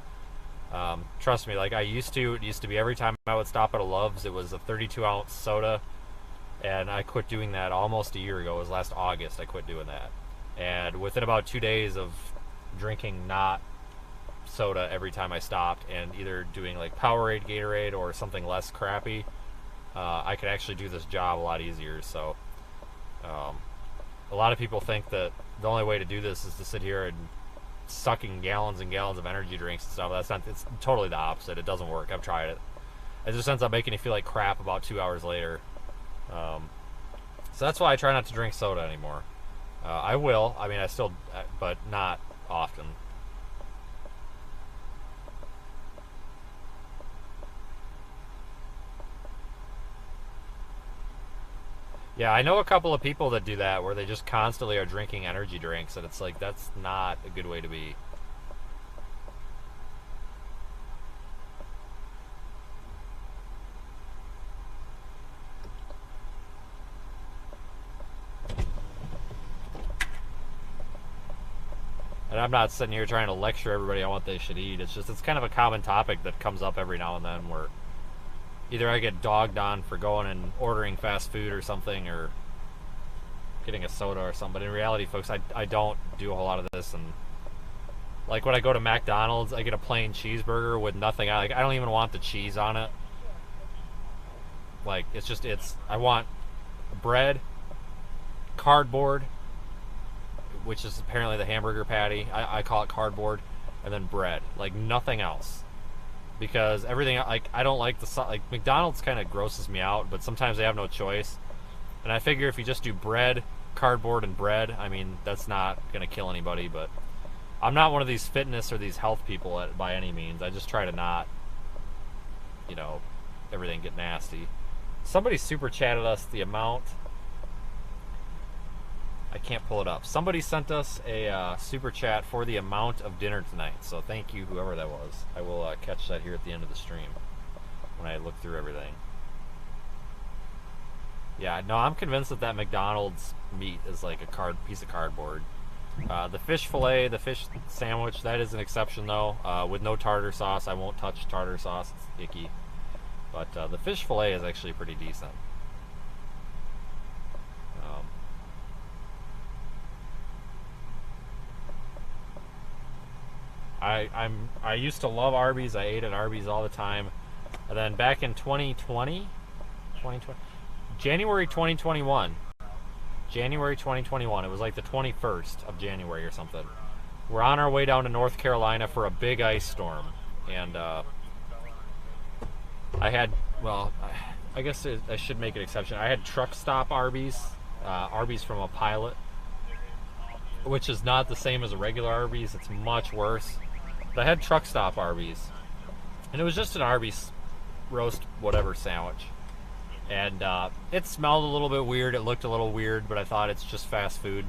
Trust me, like it used to be every time I would stop at a Love's, it was a 32-ounce soda, and I quit doing that almost a year ago. It was last August I quit doing that, and within about 2 days of drinking not soda every time I stopped, and either doing like Powerade, Gatorade, or something less crappy, I could actually do this job a lot easier. So a lot of people think that the only way to do this is to sit here and sucking gallons and gallons of energy drinks and stuff. That's not, it's totally the opposite. It doesn't work. I've tried it. It just ends up making you feel like crap about 2 hours later. So that's why I try not to drink soda anymore. I will. I mean, I still, but not often. Yeah, I know a couple of people that do that, where they just constantly are drinking energy drinks, and it's like, that's not a good way to be. And I'm not sitting here trying to lecture everybody on what they should eat. It's just, it's kind of a common topic that comes up every now and then, where either I get dogged on for going and ordering fast food or something, or getting a soda or something. But in reality, folks, I don't do a whole lot of this. And like when I go to McDonald's, I get a plain cheeseburger with nothing. I don't even want the cheese on it. Like, it's just, I want bread, cardboard, which is apparently the hamburger patty. I call it cardboard, and then bread. Like, nothing else. Because everything, like, I don't like like, McDonald's kind of grosses me out, but sometimes they have no choice. And I figure if you just do bread, cardboard, and bread, I mean, that's not going to kill anybody. But I'm not one of these fitness or these health people by any means. I just try to not, you know, everything get nasty. Somebody super chatted us the amount. I can't pull it up. Somebody sent us a super chat for the amount of dinner tonight. So thank you, whoever that was. I will catch that here at the end of the stream when I look through everything. Yeah, no, I'm convinced that McDonald's meat is like a piece of cardboard. The fish fillet, the fish sandwich, that is an exception though. With no tartar sauce, I won't touch tartar sauce. It's icky. But the fish fillet is actually pretty decent. I used to love Arby's. I ate at Arby's all the time. And then back in 2020, January 2021, it was like the 21st of January or something. We're on our way down to North Carolina for a big ice storm. And I had, well, I guess I should make an exception. I had truck stop Arby's, Arby's from a Pilot, which is not the same as a regular Arby's. It's much worse. But I had truck stop Arby's, and it was just an Arby's roast whatever sandwich. And it smelled a little bit weird. It looked a little weird, but I thought it's just fast food.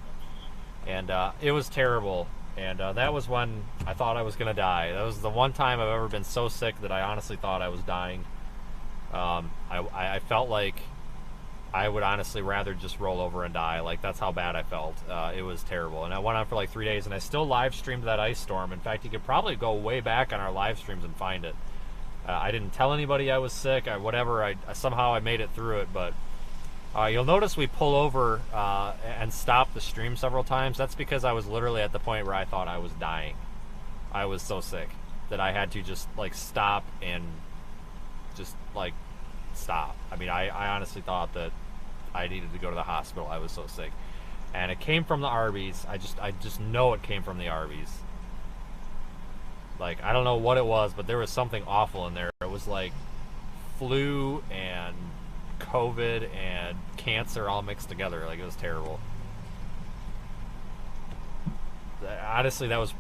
And it was terrible. And that was when I thought I was going to die. That was the one time I've ever been so sick that I honestly thought I was dying. I felt like I would honestly rather just roll over and die. Like, that's how bad I felt. It was terrible. And I went on for like 3 days, and I still live streamed that ice storm. In fact, you could probably go way back on our live streams and find it. I didn't tell anybody I was sick. Somehow I made it through it. But you'll notice we pull over and stop the stream several times. That's because I was literally at the point where I thought I was dying. I was so sick that I had to just like stop and just like stop. I mean, I honestly thought that I needed to go to the hospital. I was so sick. And it came from the Arby's. I just know it came from the Arby's. Like, I don't know what it was, but there was something awful in there. It was like flu and COVID and cancer all mixed together. Like, it was terrible. Honestly, that was,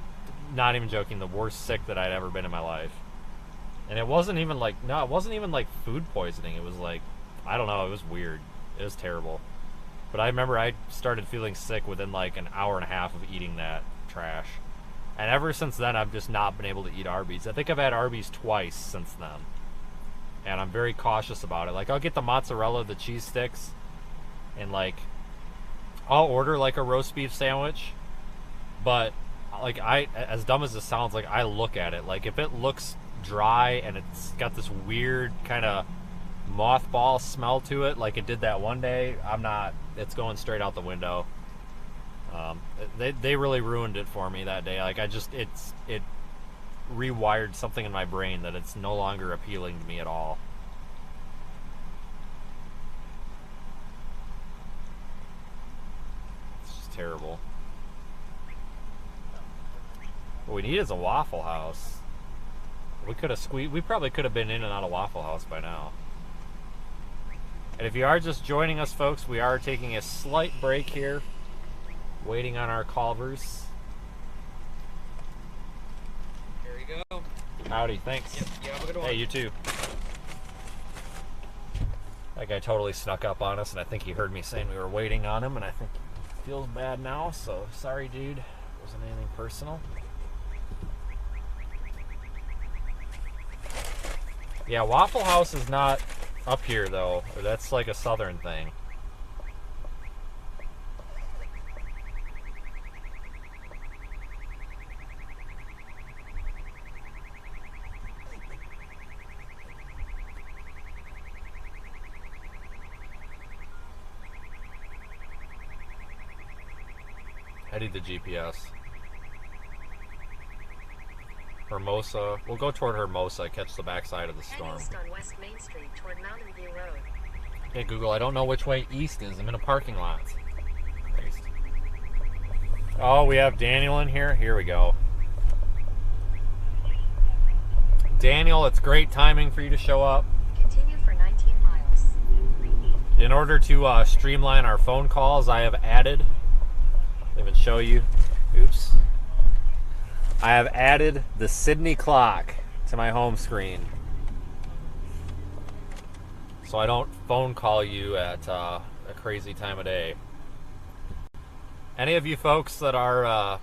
not even joking, the worst sick that I'd ever been in my life. And it wasn't even like food poisoning. It was like, I don't know, it was weird. It was terrible. But I remember I started feeling sick within like an hour and a half of eating that trash. And ever since then, I've just not been able to eat Arby's. I think I've had Arby's twice since then. And I'm very cautious about it. Like, I'll get the mozzarella, the cheese sticks, and like, I'll order like a roast beef sandwich. But like, as dumb as this sounds, like, I look at it. Like, if it looks dry and it's got this weird kind of mothball smell to it, like it did that one day, it's going straight out the window. They really ruined it for me that day. Like, it rewired something in my brain that it's no longer appealing to me at all. It's just terrible. What we need is a Waffle House. We probably could have been in and out of Waffle House by now. And if you are just joining us, folks, we are taking a slight break here, waiting on our Culvers. Here you go. Howdy, thanks. Yep, you have a good one. Hey, you too. That guy totally snuck up on us, and I think he heard me saying we were waiting on him, and I think he feels bad now, so sorry, dude. It wasn't anything personal. Yeah, Waffle House is not up here, though. That's like a southern thing. I need the GPS. Hermosa. We'll go toward Hermosa, catch the backside of the storm. Head east on West Main Street toward Mountain View Road. Hey Google, I don't know which way east is. I'm in a parking lot. Christ. Oh, we have Daniel in here. Here we go. Daniel, it's great timing for you to show up. Continue for 19 miles. In order to streamline our phone calls, I have added, let me show you, oops. I have added the Sydney clock to my home screen, so I don't phone call you at a crazy time of day. Any of you folks that are,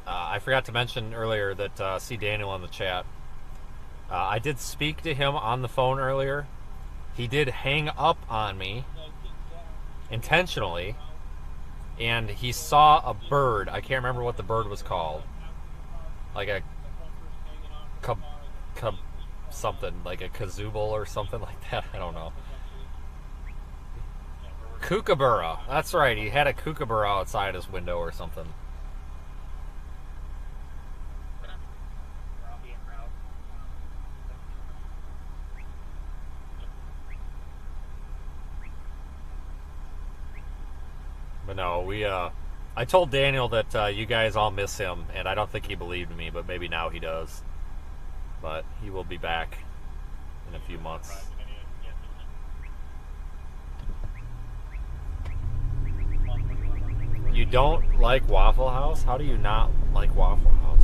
I forgot to mention earlier that see Daniel in the chat. I did speak to him on the phone earlier. He did hang up on me intentionally, and he saw a bird. I can't remember what the bird was called. Like a something, like a kazooble or something like that. I don't know. Kookaburra. That's right. He had a kookaburra outside his window or something. But no, I told Daniel that you guys all miss him, and I don't think he believed me, but maybe now he does. But he will be back in a few months. You don't like Waffle House? How do you not like Waffle House?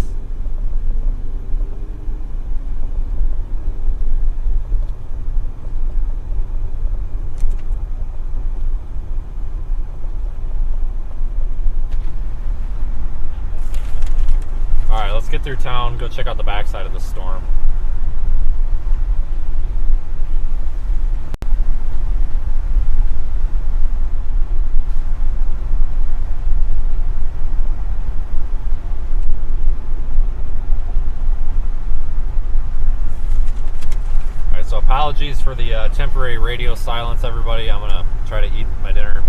through town, go check out the backside of the storm. Alright, so apologies for the temporary radio silence, everybody. I'm gonna try to eat my dinner.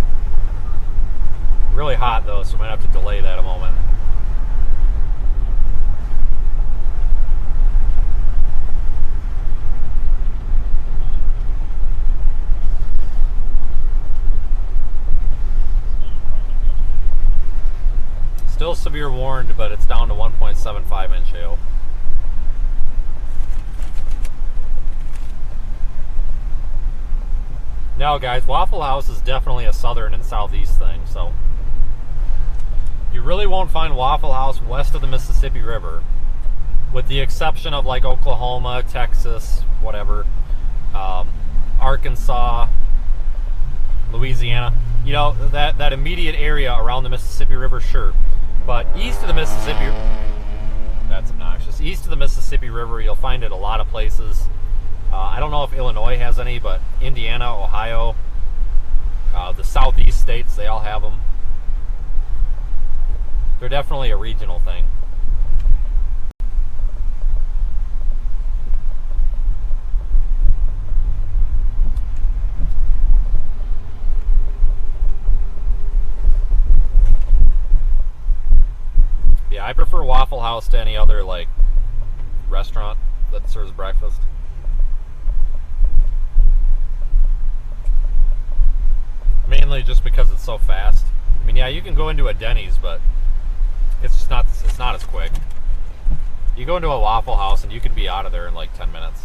Really hot though, so I might have to delay that a moment. Still severe warned, but it's down to 1.75 inch hail. Now guys, Waffle House is definitely a southern and southeast thing, so you really won't find Waffle House west of the Mississippi River, with the exception of like Oklahoma, Texas, whatever, Arkansas, Louisiana. You know, that immediate area around the Mississippi River, sure. But east of the Mississippi, that's obnoxious. East of the Mississippi River, you'll find it a lot of places. I don't know if Illinois has any, but Indiana, Ohio, the southeast states, they all have them. They're definitely a regional thing. Yeah, I prefer Waffle House to any other, like, restaurant that serves breakfast. Mainly just because it's so fast. I mean, yeah, you can go into a Denny's, but it's just not, it's not as quick. You go into a Waffle House and you can be out of there in like 10 minutes.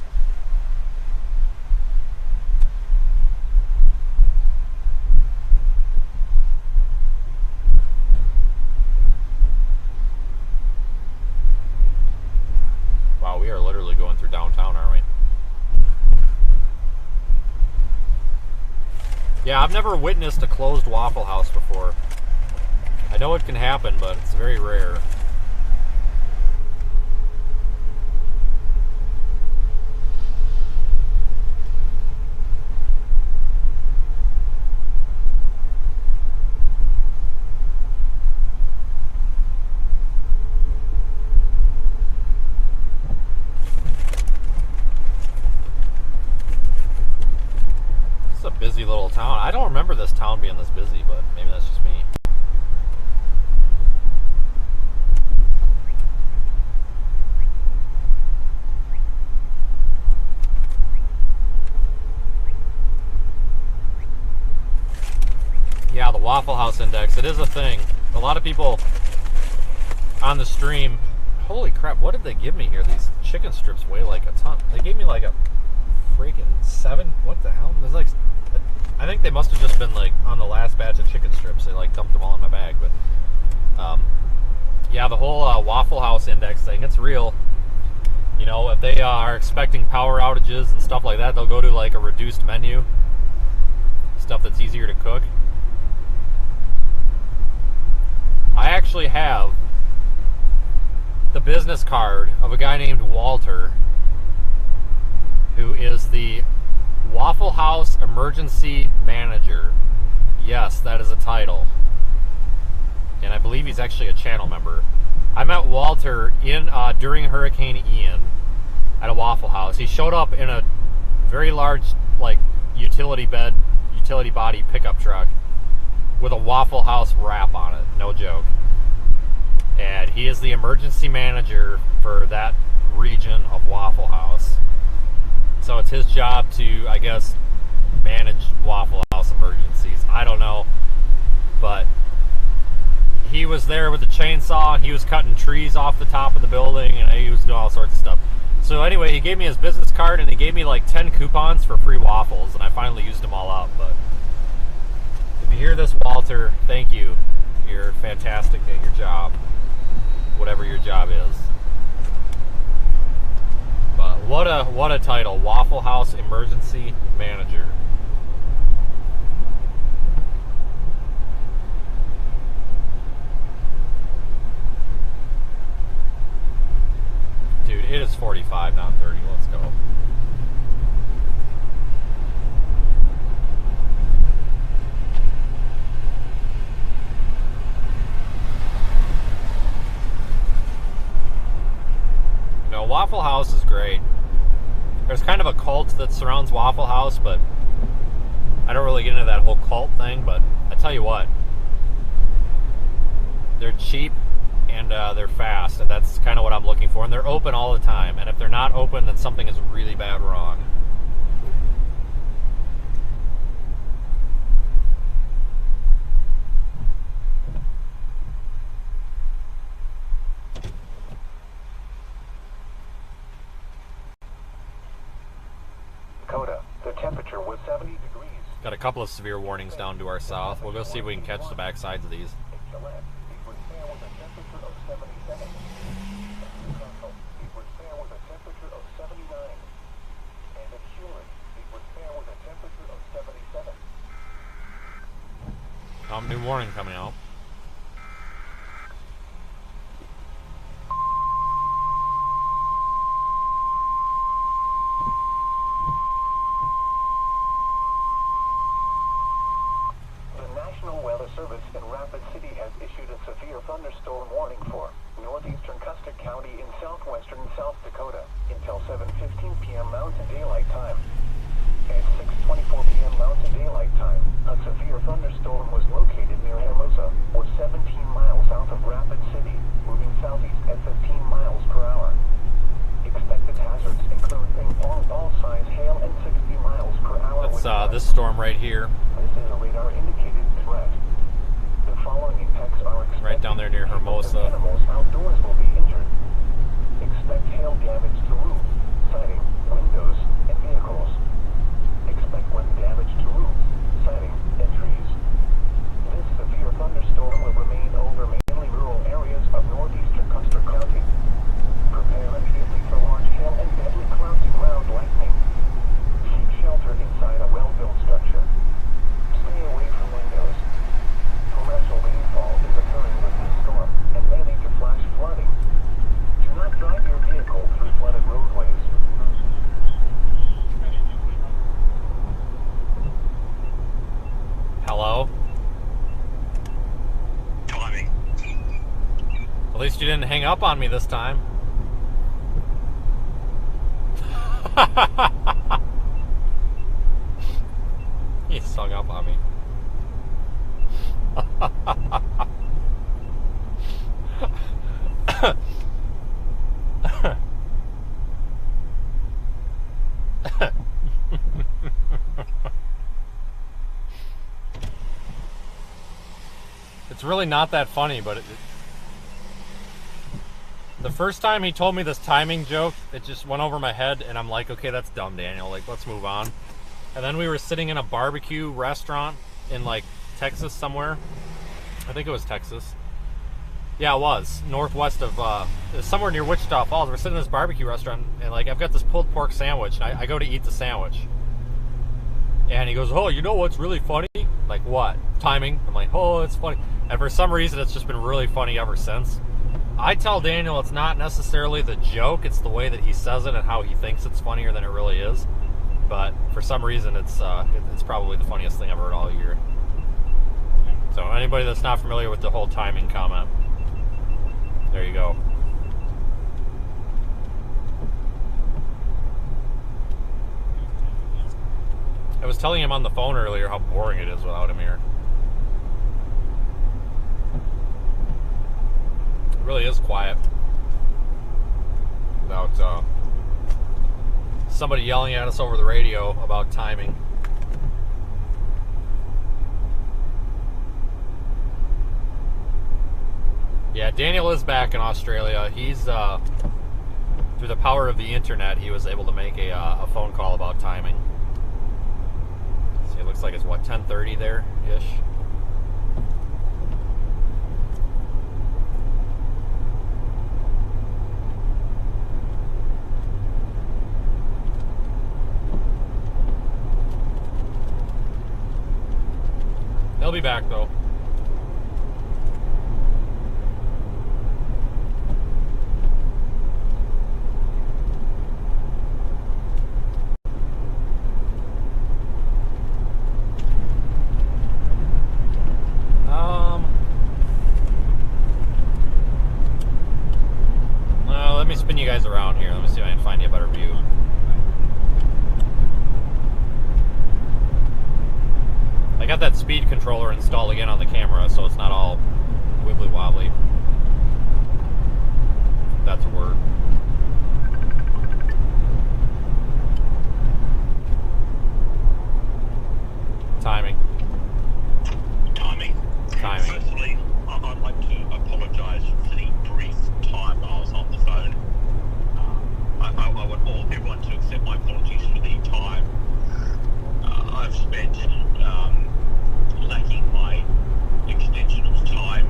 Wow, we are literally going through downtown, aren't we? Yeah, I've never witnessed a closed Waffle House before. I know it can happen, but it's very rare. It's a busy little town. I don't remember this town being this busy, but maybe that's just me. Yeah, the Waffle House Index, it is a thing. A lot of people on the stream, holy crap, what did they give me here? These chicken strips weigh like a ton. They gave me like a freaking 7, what the hell? There's like, I think they must have just been like on the last batch of chicken strips. They like dumped them all in my bag, but yeah, the whole Waffle House Index thing, it's real. You know, if they are expecting power outages and stuff like that, they'll go to like a reduced menu, stuff that's easier to cook. I actually have the business card of a guy named Walter, who is the Waffle House Emergency Manager. Yes, that is a title. And I believe he's actually a channel member. I met Walter in during Hurricane Ian at a Waffle House. He showed up in a very large, like, utility body pickup truck with a Waffle House wrap on it. No joke. And he is the emergency manager for that region of Waffle House. So it's his job to, I guess, manage Waffle House emergencies. I don't know. But he was there with the chainsaw, and he was cutting trees off the top of the building, and he was doing all sorts of stuff. So anyway, he gave me his business card, and he gave me like 10 coupons for free waffles, and I finally used them all up. But if you hear this, Walter, thank you. You're fantastic at your job, whatever your job is. But what a title, Waffle House Emergency Manager. 45, not 30. Let's go. No, Waffle House is great. There's kind of a cult that surrounds Waffle House, but I don't really get into that whole cult thing. But I tell you what, they're cheap and they're fast, and that's kind of what I'm looking for. And they're open all the time, and if they're not open, then something is really bad wrong. Dakota, the temperature was 70 degrees. Got a couple of severe warnings down to our south. We'll go see if we can catch the back sides of these. In Gillette, it was fair with a temperature of 77. At Newcastle, it was fair with a temperature of 79. And at Hewlett, it was fair with a temperature of 77. New warning coming out. Service in Rapid City has issued a severe thunderstorm warning for northeastern Custer County in southwestern South Dakota until 7:15 p.m. Mountain Daylight Time. At 6:24 p.m. Mountain Daylight Time, a severe thunderstorm was located near Hermosa, or 17 miles south of Rapid City, moving southeast at 15 miles per hour. Expected hazards include ping-pong ball size hail and 60 miles per hour. That's this storm right here. This is a radar indicated threat. The following impacts are expected. Right down there near Hermosa. Animals outdoors will be injured. Expect hail damage to roofs, siding, windows, and vehicles. Expect wind damage to roofs, siding, and trees. This severe thunderstorm will remain over mainly rural areas of northeastern Custer County. Prepare immediately for large hail and deadly clouds and ground lightning. Seek shelter inside a well-built structure. Stay away from windows. Torrential rainfall is occurring with this storm and may lead to flash flooding. Do not drive your vehicle through flooded roadways. Hello? Timing. At least you didn't hang up on me this time. He hung up on me. It's really not that funny, but the first time he told me this timing joke, it just went over my head, and I'm like, okay, that's dumb, Daniel. Like, let's move on. And then we were sitting in a barbecue restaurant in, like, Texas somewhere. I think it was Texas. Yeah, it was. Northwest of, it was somewhere near Wichita Falls. We're sitting in this barbecue restaurant, and, like, I've got this pulled pork sandwich, and I go to eat the sandwich. And he goes, oh, you know what's really funny? Like, what? Timing. I'm like, oh, it's funny. And for some reason, it's just been really funny ever since. I tell Daniel it's not necessarily the joke, it's the way that he says it and how he thinks it's funnier than it really is. But for some reason, it's probably the funniest thing I've heard all year. So anybody that's not familiar with the whole timing comment, there you go. I was telling him on the phone earlier how boring it is without him here. It really is quiet without somebody yelling at us over the radio about timing. Yeah, Daniel is back in Australia. He's through the power of the internet, he was able to make a phone call about timing. See, it looks like it's what, 10:30 there ish. They'll be back though. around here. Let me see if I can find you a better view. I got that speed controller installed again on the camera, so it's not all wibbly wobbly. That's a word. Timing. Timing. Firstly, I'd like to apologise for the brief time I was on the phone. I want everyone to accept my apologies for the time I've spent lacking my extension of time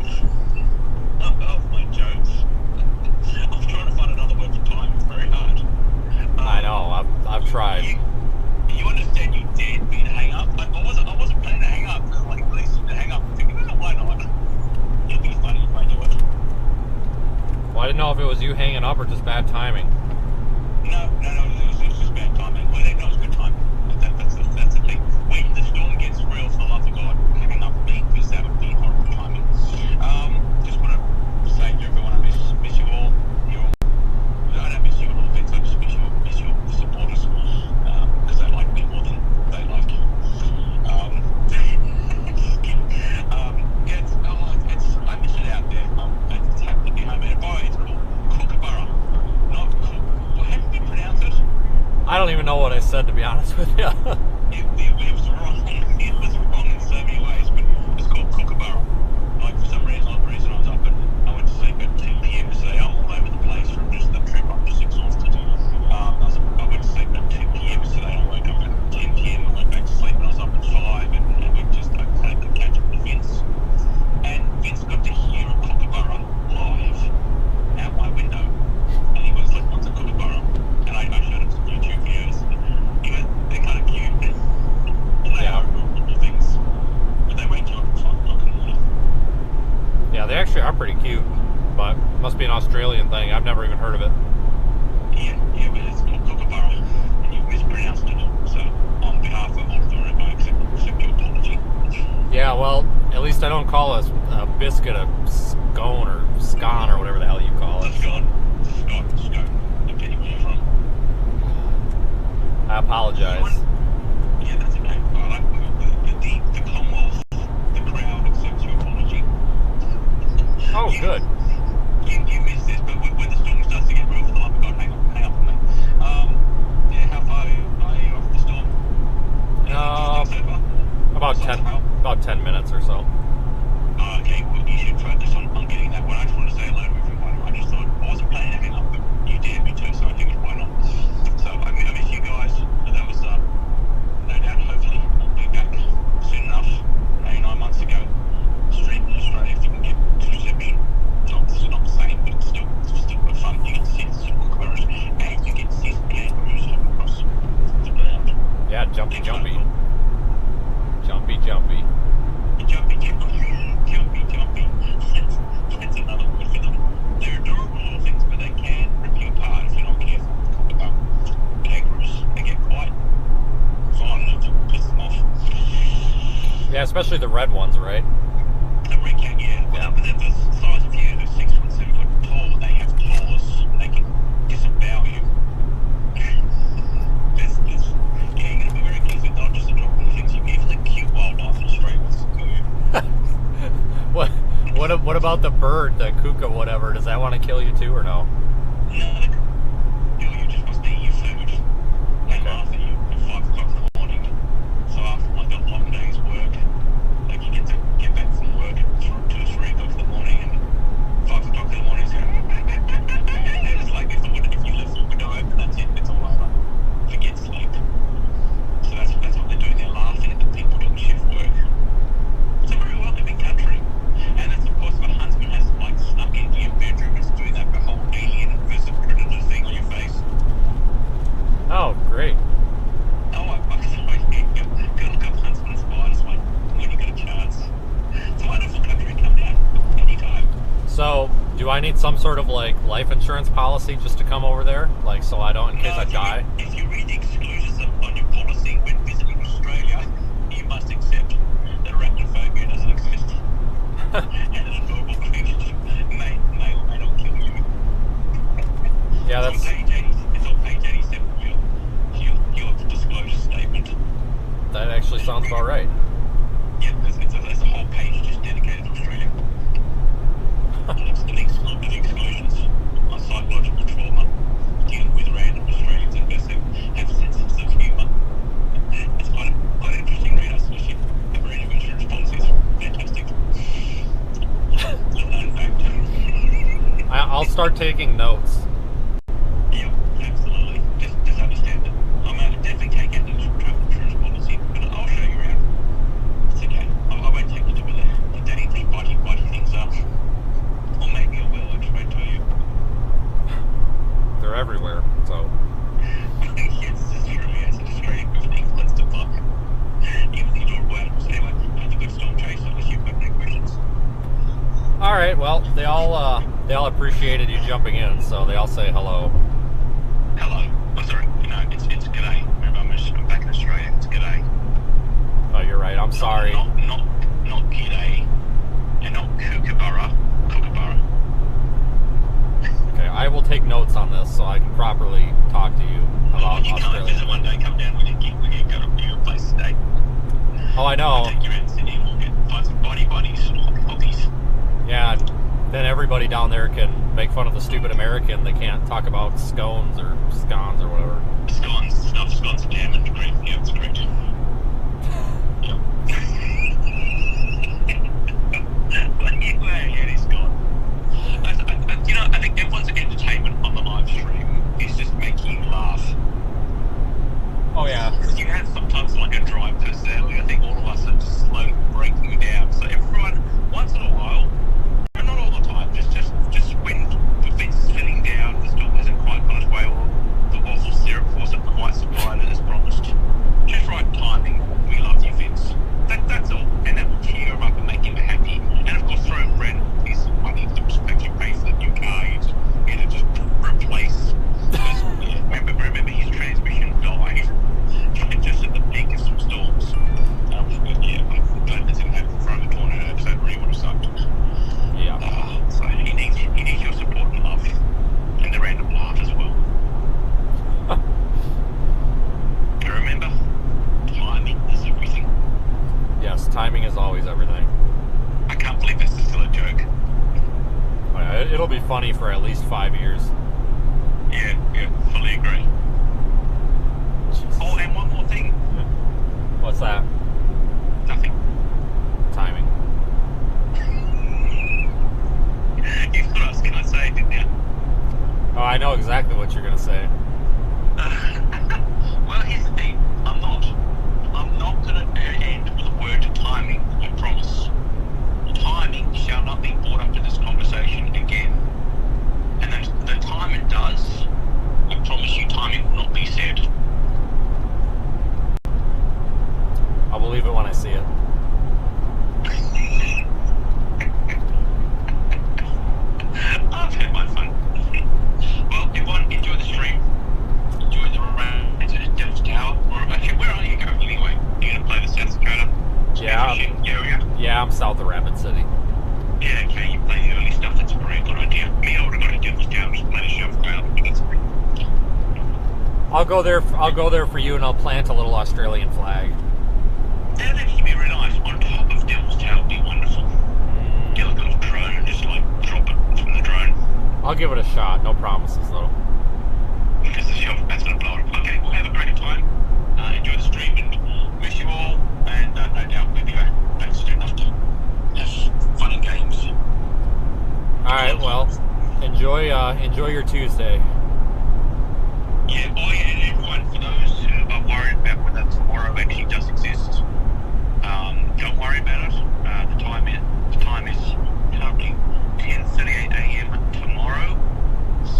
of my jokes. I'm trying to find another word for time. It's very hard. I know. I've tried. You understand? You dared me to hang up. I wasn't planning to hang up. Like, at least to hang up. I'm thinking, oh, why not? It'll be funny if I do it. Well, I didn't know if it was you hanging up or just bad timing. No, it was just bad timing. Well, no, it was good timing. That's the thing. When the storm gets real, for the love of God, hanging up with me, because that would be horrible timing. Just want to say to everyone, I miss you all. I don't miss you at all, Vince. I just miss your supporters, because they like me more than they like you. I miss it out there. It's happy to be home. And boy, it's called Kookaburra, not Cook. Well, how do you pronounce it? I don't even know what I said, to be honest with you. It was wrong. It was wrong in so many ways, but it's called Kookaburra. Like, for some reason, I was up and I went to sleep at 2 p.m. yesterday. I'm all over the place from just the trip. I'm just exhausted. I went to sleep at 2 p.m. yesterday. I woke up at 10 p.m. I went back to sleep and I was up at 5 and we just had a good catch up with Vince. And Vince got to hear a Kookaburra live out my window. And he was like, what's a Kookaburra? And I showed him some YouTube videos. He went, they're kind of cute. And they are little things. But they wake you up at 5 o'clock in the morning. Yeah, they actually are pretty cute, but must be an Australian thing. I've never even heard of it. Yeah, but it's called Kookaburra. And you've mispronounced it. So, on behalf of Oliver, I accept your apology. Yeah, well, at least I don't call a biscuit a scone or scone or whatever the hell you call it. Scone, depending where you're from. I apologize. Yeah, that's okay. The Commonwealth, the crowd accepts your apology. Oh, good. You missed this, but when the storm starts to get real, for the love of God, hang up on me. Yeah, how far are you off the storm? About 10 minutes or so. Okay, well, you should focus on getting that one. I just want to say hello to everyone. I just thought, I wasn't planning to hang up, but you dared me to, so I figured why not. So, I miss you guys. That was, no doubt, hopefully, I'll be back soon enough. 9 months ago, stream in Australia, if you can get to reception. It's not the same, but it's still good fun. You get to see the kookaburras, and you get to see the kangaroos hop across the ground. Yeah, jumpy. Jumpy. That's another word for them. They're adorable little things, but they can rip you apart if you're not careful. Kangaroos, they get quite violent to piss them off. Yeah, especially the red ones, right? The red cat, yeah. Well, they're the size of you, they're 6 foot, 7 foot tall. They have claws. They can disavow you. You're going to be very careful, not just adorable things. You're careful and cute wildlife in Australia wants to kill you. What about the bird, the kuka, whatever? Does that want to kill you too, or no? No, you just must eat your food. They laugh at you at 5 o'clock in the morning. So after like a long day's work, like you get back from work at 2 or 3 o'clock in the morning, and 5 o'clock in the morning, it's like if you left the window open, that's it, it's all over. Forget sleep. So that's what they're doing. They're laughing at the people doing shift work. It's a very welcoming country. And that's, of course, if a huntsman has like snuck into your bedroom, it's doing that whole alien versus predator thing on your face. Oh, great. Oh, go look up huntsman spiders when you get a chance. It's a wonderful country. Come down anytime. So, do I need some sort of like life insurance policy just to come over there? Like, so I don't, in case I die? If you read the exclusions on your policy when visiting Australia, you must accept that arachnophobia doesn't exist. And an adorable creature may or may not kill you. Yeah, that's... From AJ taking notes. Yeah, absolutely. Just understand that. I'm definitely take out the travel insurance policy, but I'll show you around. It's okay. I won't take you to where the dangerous body things are. Or maybe I will, I just won't tell you. They're everywhere, so. Yes, it's true, yes. It's very good things. Let's depart. Even the adorable animals. Anyway, have a good storm chaser unless you've got no questions. All right. Well, they all appreciated you jumping in, so they all say hello. Hello. Oh, sorry. No, it's g'day. Remember, I'm back in Australia. It's g'day. Oh, you're right. I'm sorry. Not g'day, and not kookaburra. Kookaburra. Okay, I will take notes on this so I can properly talk to you about You can't Australia. visit one day. Come down. We can go to your place today. Oh, I know. Take you around Sydney. We'll find some buddies, hobbies. Yeah, and then everybody down there can make fun of the stupid American. They can't talk about scones or scones or whatever. Scones, jam, and cream. Yeah, that's correct. Yep. Anyway, it is gone. I think everyone's entertainment on the live stream is just making you laugh. Oh, yeah. Because you have sometimes like a dry personality. I think all of us are just slowly breaking down. So everyone, once in a while, not all the time, just when the fence is filling down, the storm hasn't quite gone its way, or the waffle syrup wasn't quite supplied as promised. Just right timing. We love you, Vince. That's all. And that will cheer him up and make him happy. And of course, throw a brand new piece of money to actually pay for the new car. It'll just replace. Yeah, remember his transmission died just at the peak of some storms. Yeah, I'm glad that's in that front of the tornado episode where he would have sucked. Yeah. So he needs your support and love. And the random laugh as well. And remember, timing is everything. Yes, timing is always everything. I can't believe this is still a joke. Oh, yeah, it'll be funny for at least 5 years. Yeah, fully agree. Oh, and one more thing. What's that? Nothing. Timing. You thought I was going to say, didn't you? Oh, I know exactly what you're going to say. Well, here's the thing. I'm not going to end with a word to timing, I promise. Timing shall not be brought up in this conversation again. And the time it does, I promise you, timing will not be said. I'll believe it when I see it. I've had my fun. Well, everyone, enjoy the stream. Enjoy the run to the Devil's Tower. Actually, where are you going anyway? You're going to play the South Dakota? Yeah. Area? Yeah, I'm south of Rapid City. Yeah, okay, you play the early stuff. That's a very good idea. Me, I would have gone to Devil's Tower and just play the South Dakota. I'll go there for you, and I'll plant a little Australian flag. That'd actually be really nice. On top of Devil's Tower would be wonderful. Get like a little drone and just like drop it from the drone. I'll give it a shot. No promises, though. Because the shelf, that's going to blow it up. Okay, we'll have a great time. Enjoy the stream and miss you all. And no doubt we'll be back soon enough to have fun and games. All right. Well, enjoy your Tuesday. Yeah. Oh yeah, and everyone, for those who are worried about whether tomorrow actually does exist, don't worry about it. The time is currently 10:38 a.m. tomorrow.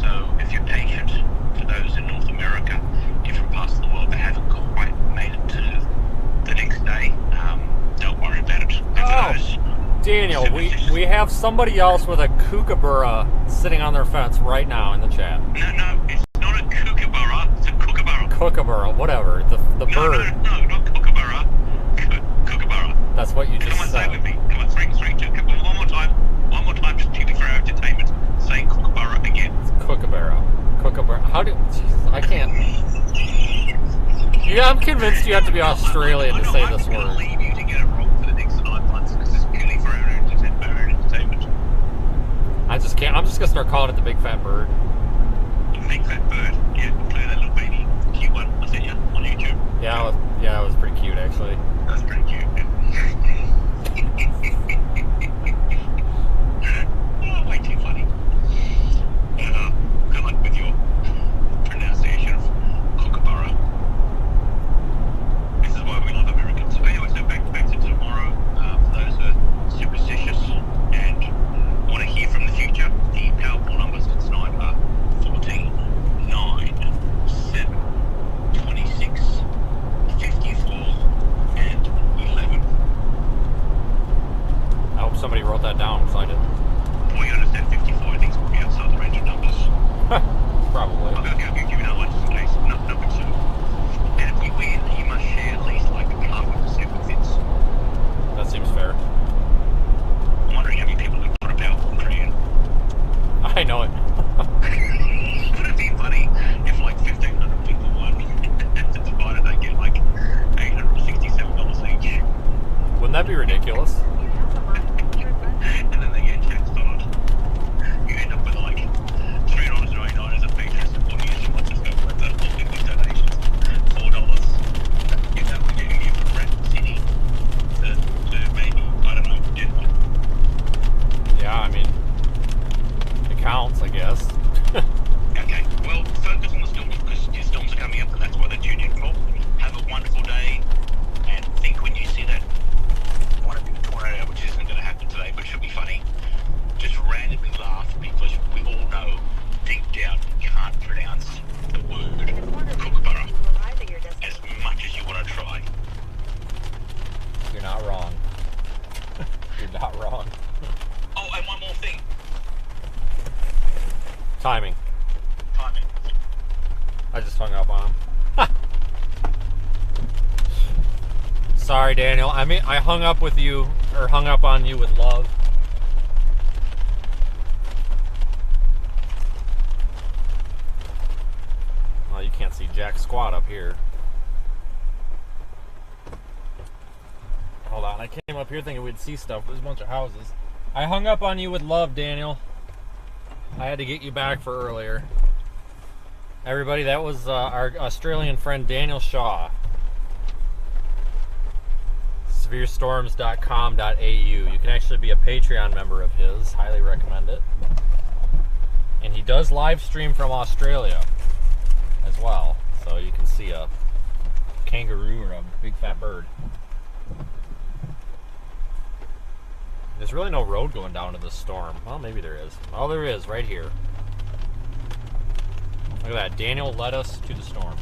So if you're patient, for those in North America, different parts of the world that haven't quite made it to the next day, don't worry about it. Daniel, we have somebody else with a kookaburra sitting on their fence right now in the chat. No, it's not a kookaburra. It's a kookaburra. Kookaburra, whatever. The bird. No, not kookaburra. Kookaburra. That's what you just Come on, said. say it with me. Come on, 3, 2. One more time, just purely for our entertainment. Say kookaburra again. It's kookaburra. Kookaburra. Jesus, I can't. Yeah, I'm convinced you have to be Australian to say this I'm word. going to leave you to get it wrong for the next 9 months. This is purely for our entertainment. I just can't. I'm just gonna start calling it the big fat bird. Big fat bird. Yeah, play that little baby. Cute one. I sent you on YouTube. Yeah, it was pretty cute actually. That's pretty cute. Oh, way too funny. I just hung up on him. Sorry, Daniel. I mean, I hung up with you, or hung up on you with love. Oh, you can't see jack squat up here. Hold on, I came up here thinking we'd see stuff. There's a bunch of houses. I hung up on you with love, Daniel. I had to get you back for earlier. Everybody, that was our Australian friend Daniel Shaw. severestorms.com.au. You can actually be a Patreon member of his. Highly recommend it. And he does live stream from Australia as well. So you can see a kangaroo or a big fat bird. There's really no road going down to this storm. Well, maybe there is. Oh, there is, right here. Look at that. Daniel led us to the storm.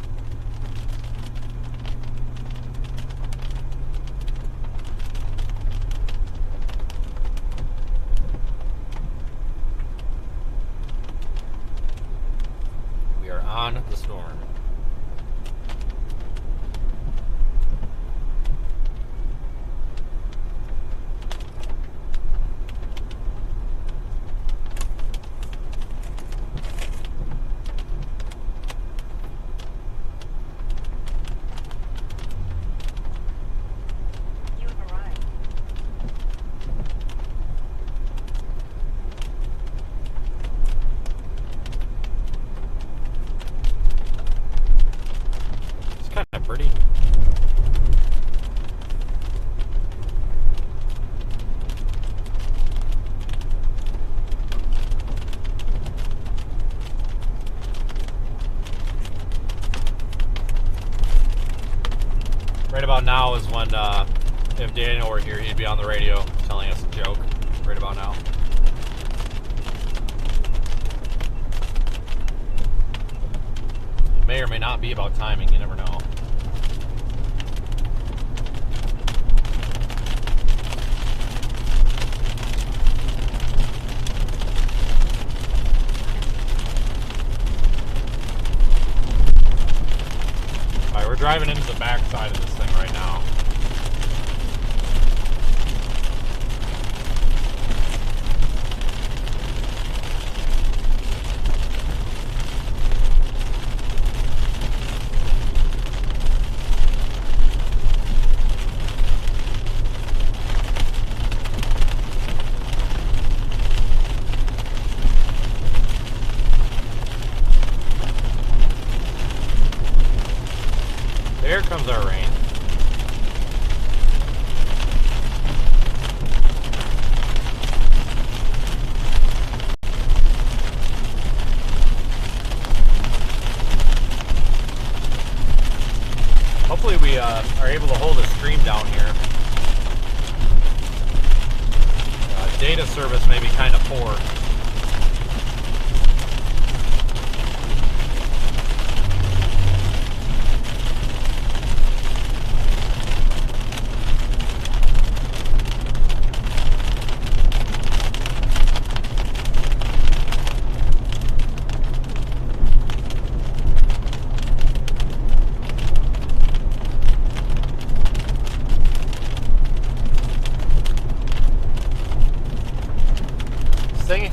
We are on the storm. Pretty. Right about now is when, if Daniel were here, he'd be on the radio telling us a joke. Right about now. It may or may not be about timing, you never know. We're driving into the back side of this thing right now. There comes our rain. Hopefully we are able to hold the stream down here. Data service may be kind of poor.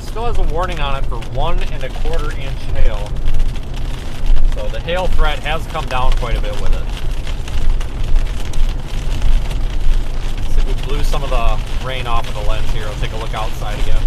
Still has a warning on it for 1 1/4 inch hail. So the hail threat has come down quite a bit with it. See if we blew some of the rain off of the lens here. I'll take a look outside again.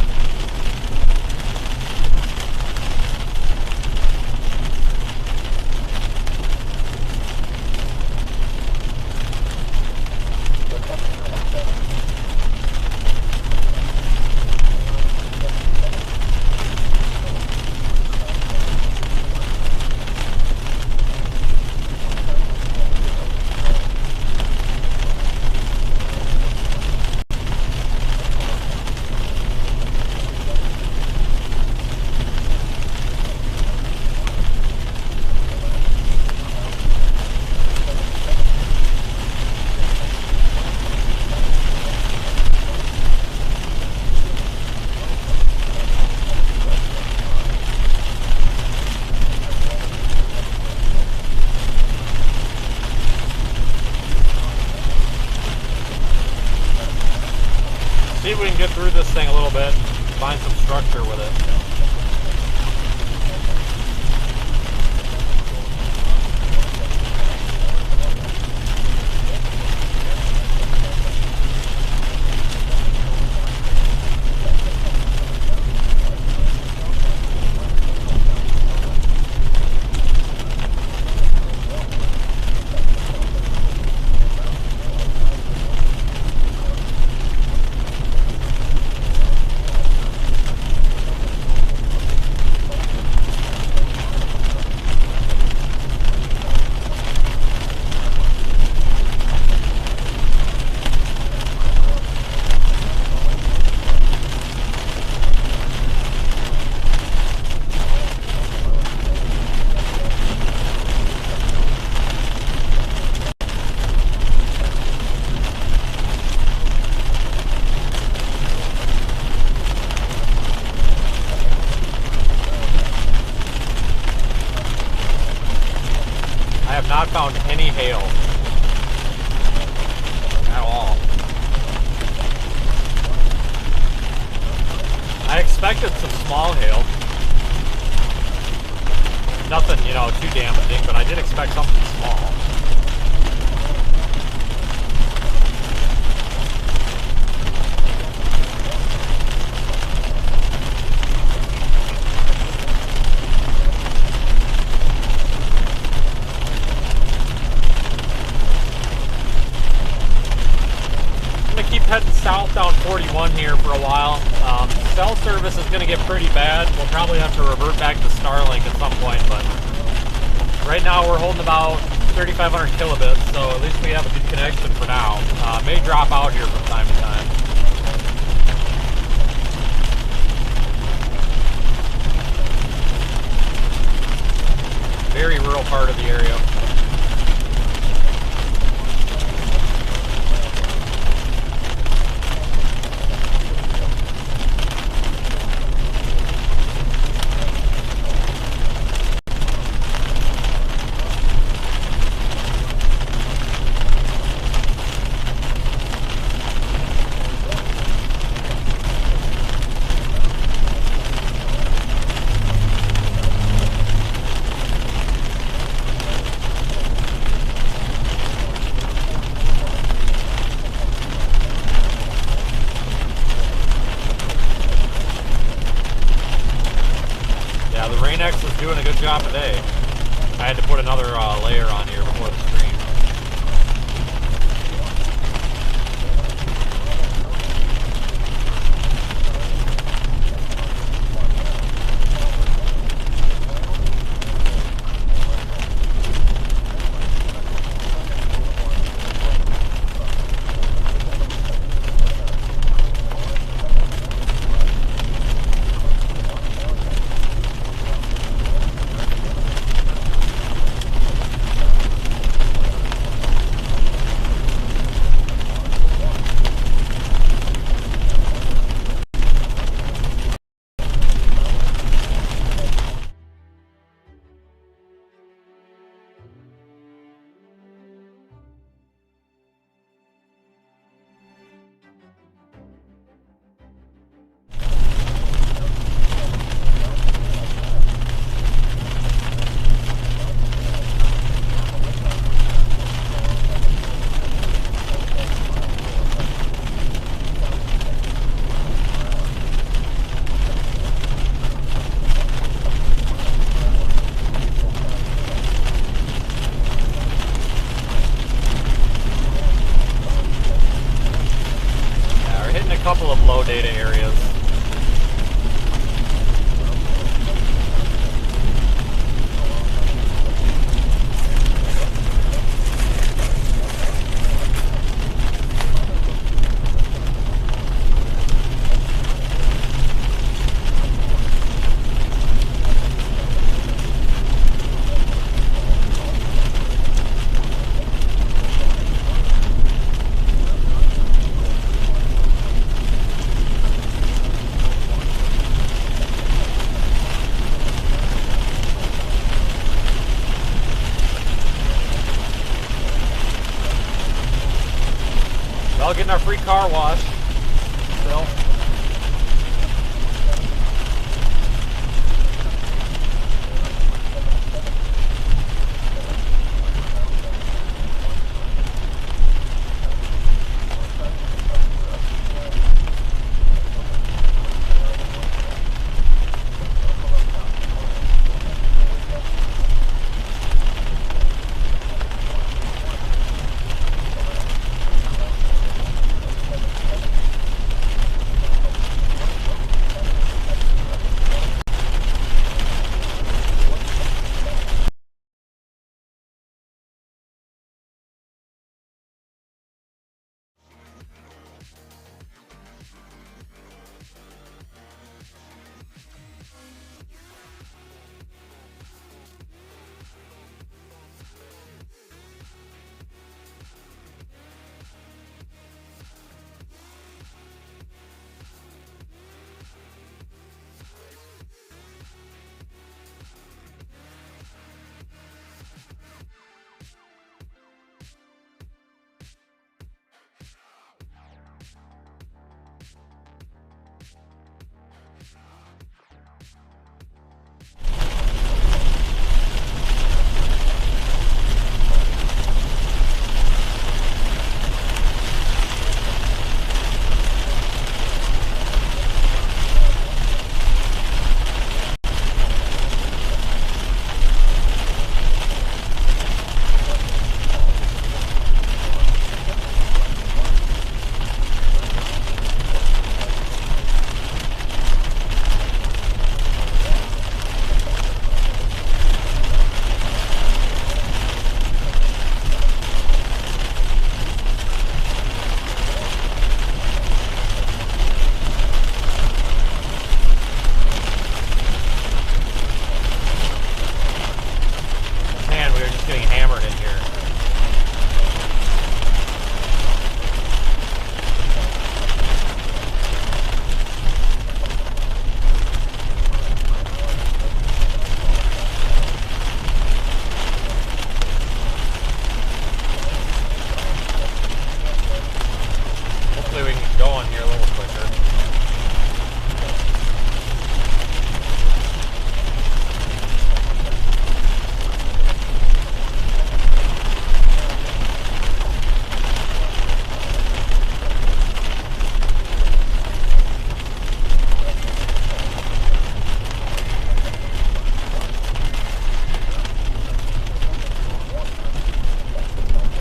we can get through this thing a little bit, find some structure with it. Not found any hail at all. I expected some small hail. Nothing, you know, too damaging, but I did expect something small. Heading south down 41 here for a while. Cell service is going to get pretty bad. We'll probably have to revert back to Starlink at some point, but right now we're holding about 3,500 kilobits, so at least we have a good connection for now. May drop out here from time to time. Very rural part of the area. Doing a good job today. I had to put another layer on here before the stream. Couple of low data areas. Well, getting our free car wash still.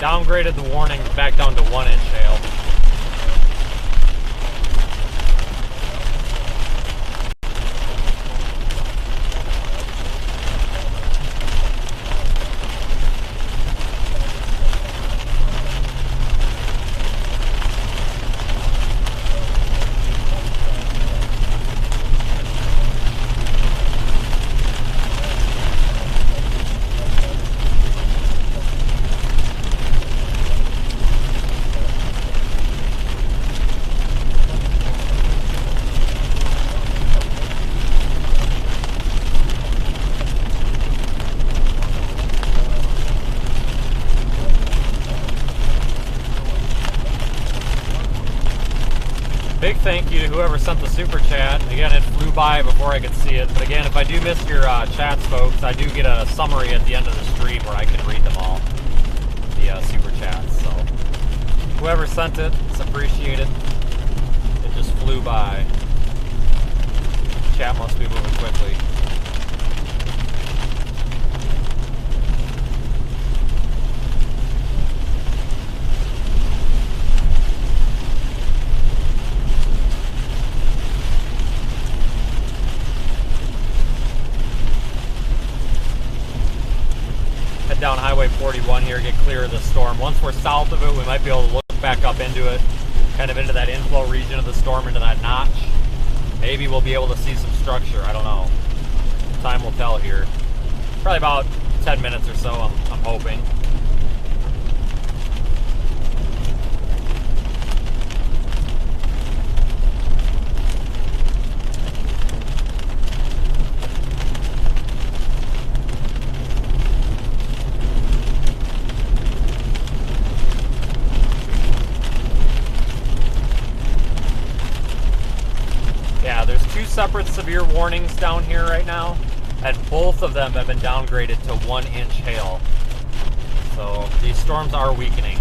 Downgraded the warning back down to 1 inch hail. Big thank you to whoever sent the super chat. Again, it flew by before I could see it. But again, if I do miss your chats, folks, I do get a summary at the end of the stream where I can read them all. The super chats. So whoever sent it, it's appreciated. It just flew by. Chat must be moving quickly. Down Highway 41 here, get clear of the storm. Once we're south of it, we might be able to look back up into it, kind of into that inflow region of the storm, into that notch. Maybe we'll be able to see some structure. I don't know. Time will tell here. Probably about 10 minutes or so, I'm hoping. Separate severe warnings down here right now, and both of them have been downgraded to 1 inch hail. So these storms are weakening,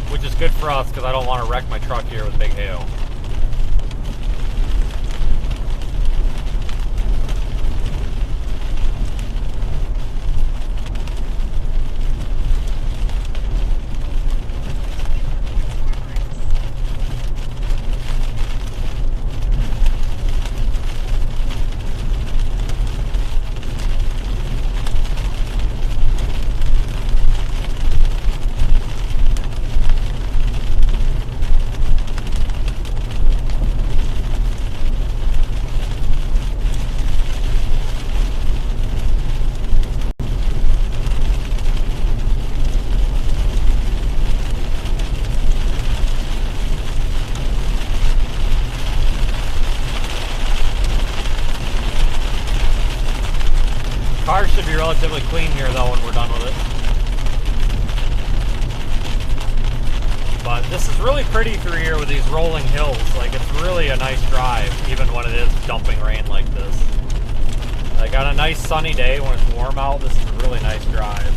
which is good for us because I don't want to wreck my truck here with big hail. Should be relatively clean here though when we're done with it. But this is really pretty through here with these rolling hills. Like, it's really a nice drive even when it is dumping rain like this. Like on a nice sunny day when it's warm out, this is a really nice drive.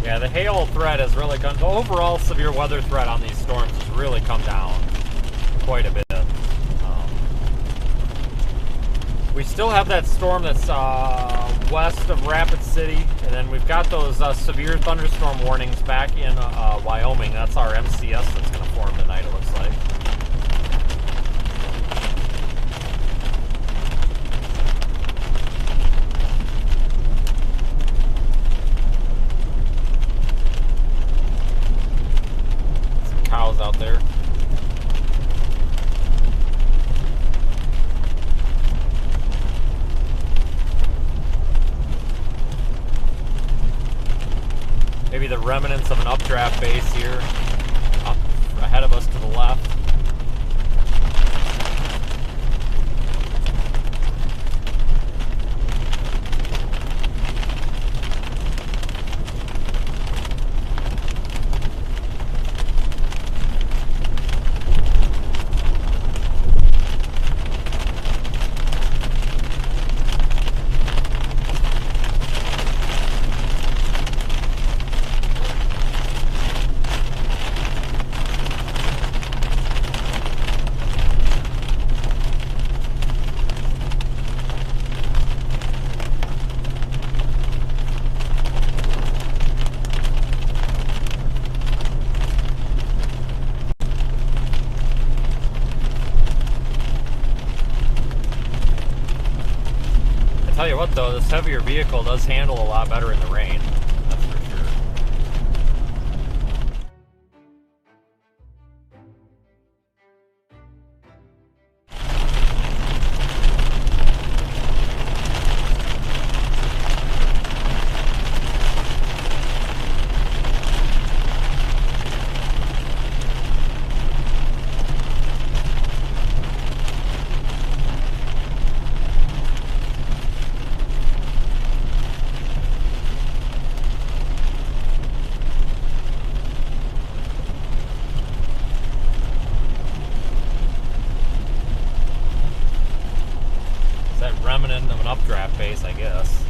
Yeah, the hail threat has really come, the overall severe weather threat on these storms has really come down quite a bit. We still have that storm that's west of Rapid City, and then we've got those severe thunderstorm warnings back in Wyoming. That's our MCS that's going to form tonight, it looks like. Out there. Maybe the remnants of an updraft base here, up ahead of us to the left. Tell you what though, this heavier vehicle does handle a lot better in the rain. That's for sure. Remnant of an updraft base, I guess.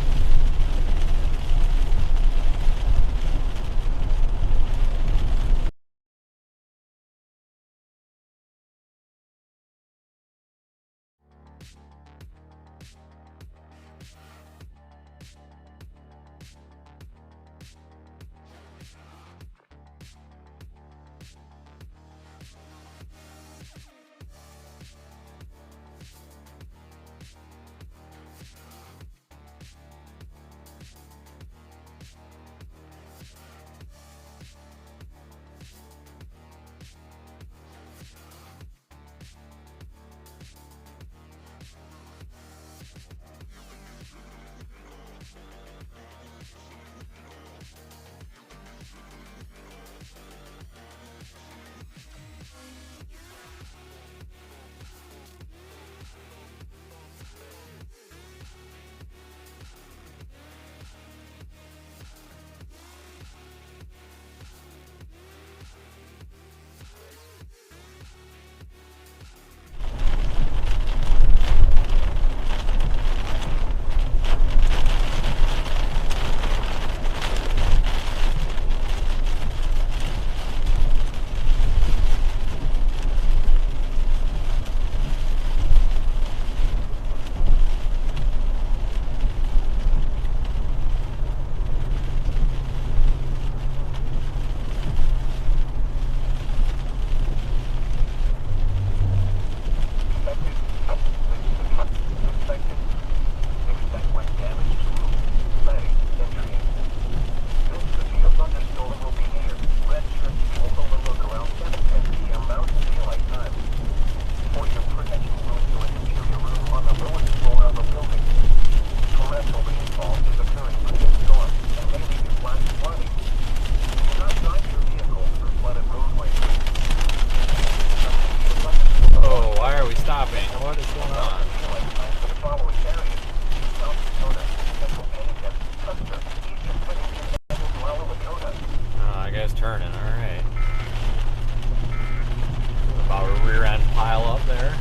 Turning, alright. About a rear end pile up there.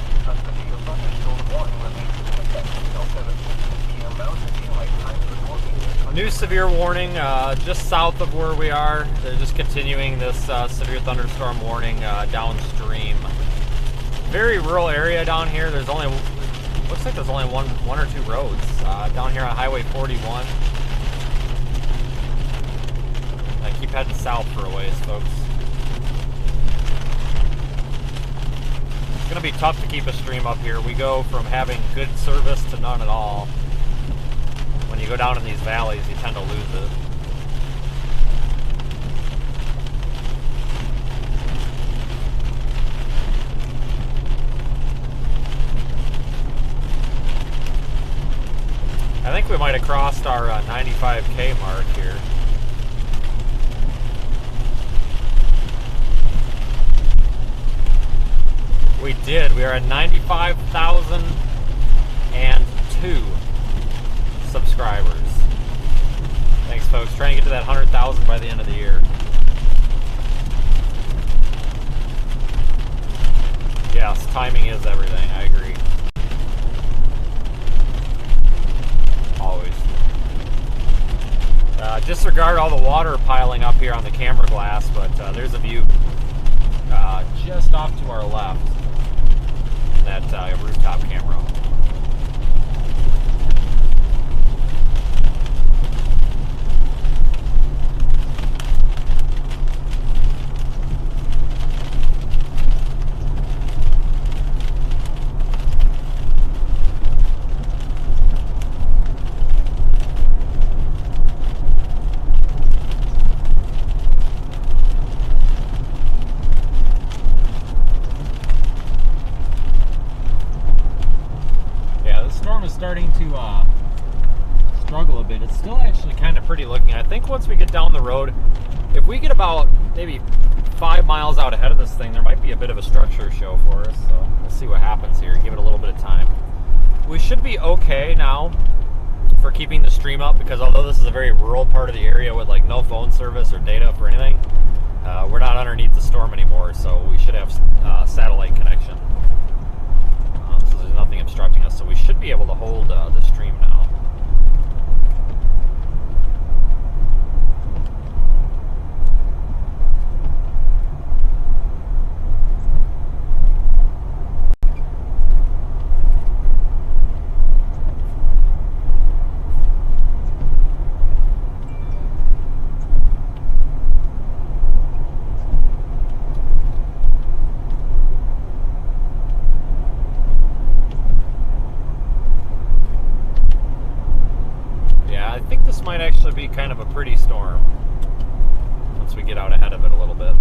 New severe warning just south of where we are. They're just continuing this severe thunderstorm warning downstream. Very rural area down here. There's only, looks like there's only one or two roads down here on Highway 41. Keep heading south for a ways, folks. It's going to be tough to keep a stream up here. We go from having good service to none at all. When you go down in these valleys, you tend to lose it. I think we might have crossed our 95K mark here. did. We are at 95,002 subscribers. Thanks, folks. Trying to get to that 100,000 by the end of the year. Yes, timing is everything. I agree. Always. Disregard all the water piling up here on the camera glass, but there's a view just off to our left. That rooftop camera. Starting to struggle a bit. It's still actually kind of pretty looking. I think once we get down the road, if we get about maybe 5 miles out ahead of this thing, there might be a bit of a structure show for us. So we'll see what happens here. Give it a little bit of time. We should be okay now for keeping the stream up, because although this is a very rural part of the area with like no phone service or data for anything, we're not underneath the storm anymore, so we should have satellite connection. So there's nothing obstructing us, so we should be able to hold the stream now. Might actually be kind of a pretty storm once we get out ahead of it a little bit.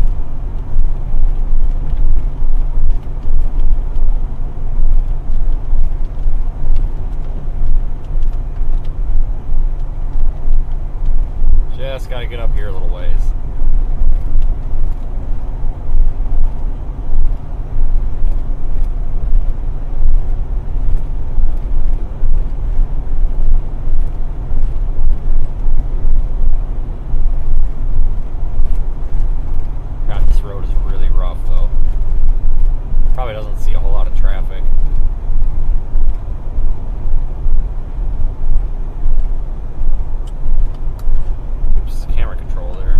Just got to get up here a little ways. Probably doesn't see a whole lot of traffic. Just a camera control there.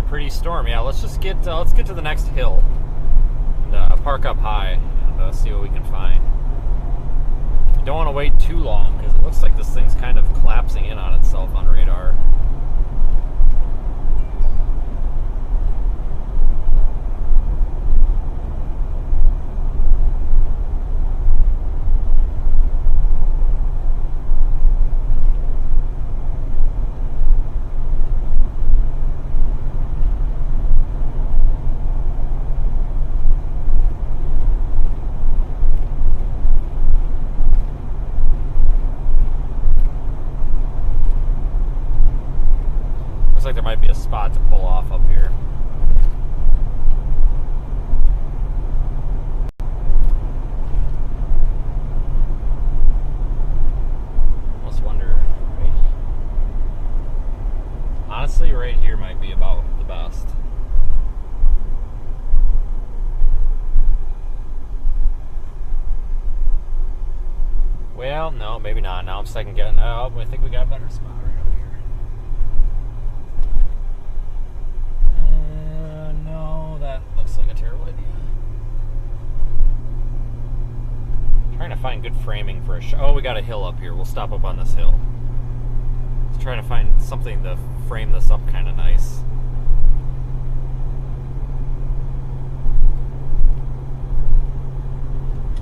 Pretty storm. Yeah, let's just get to the next hill and park up high and see what we can find. We don't want to wait too long because it looks like this thing's kind of collapsing in on itself on radar. Looks like there might be a spot to pull off up here. Almost wonder, right? Honestly, right here might be about the best. Well, no, maybe not. Now I'm second guessing. Oh, I think we got a better spot right up here. Trying to find good framing for a shot. Oh, we got a hill up here. We'll stop up on this hill. Just trying to find something to frame this up kind of nice.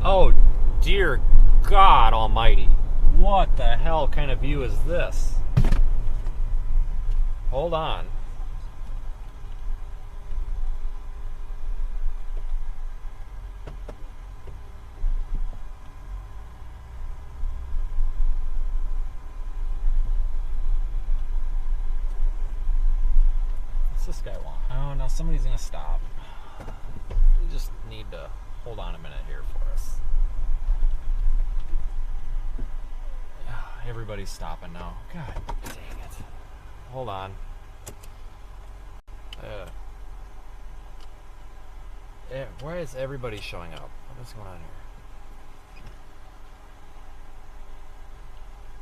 Oh, dear God almighty. What the hell kind of view is this? Hold on. What's this guy want? Oh, now somebody's gonna stop. We just need to hold on a minute here for us. Everybody's stopping now. God dang it. Hold on. Why is everybody showing up? What is going on here?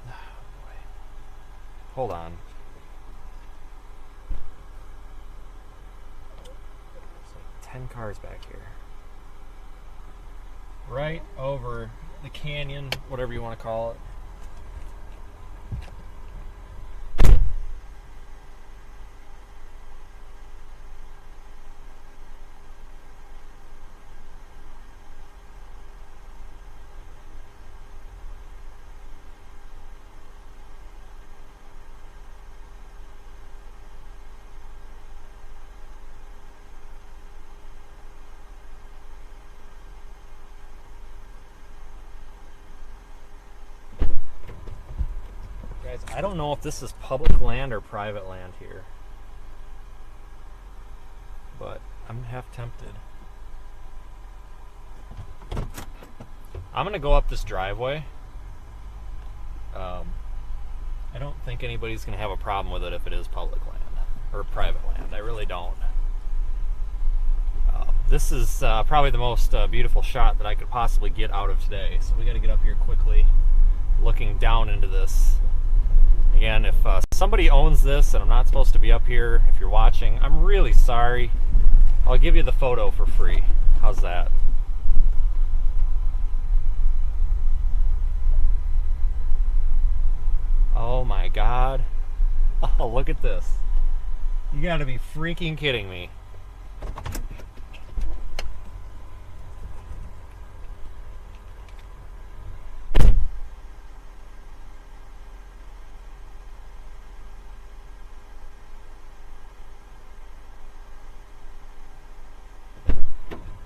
Oh, boy. Hold on. There's like 10 cars back here. Right over the canyon, whatever you want to call it. Guys, I don't know if this is public land or private land here, but I'm half tempted. I'm gonna go up this driveway. I don't think anybody's gonna have a problem with it if it is public land or private land. I really don't. This is probably the most beautiful shot that I could possibly get out of today, so we gotta get up here quickly, looking down into this. Again, if somebody owns this and I'm not supposed to be up here, if you're watching, I'm really sorry. I'll give you the photo for free. How's that? Oh my God. Oh, look at this. You gotta be freaking kidding me.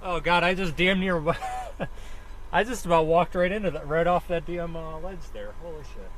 Oh God, I just damn near, I just about walked right into that, right off that damn ledge there. Holy shit.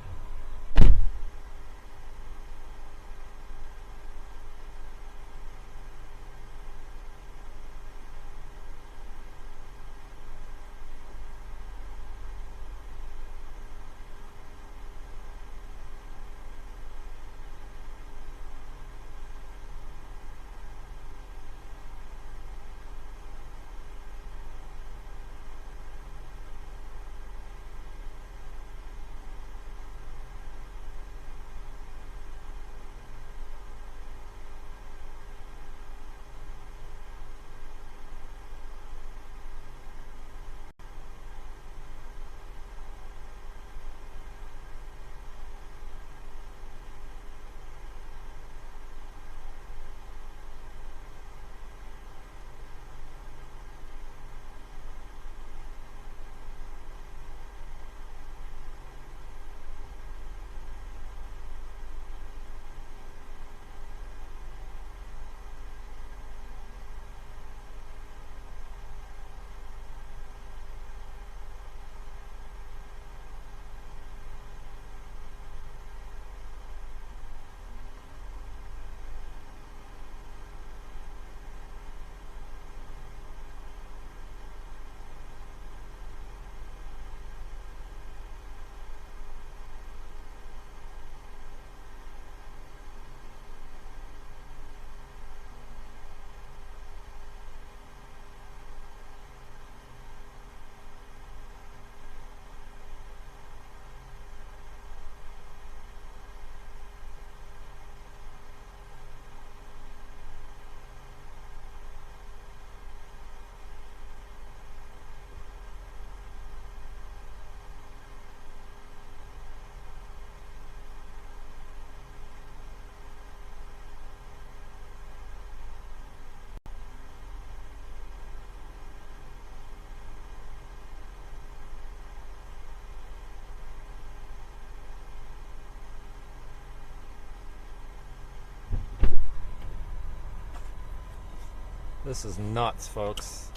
This is nuts, folks.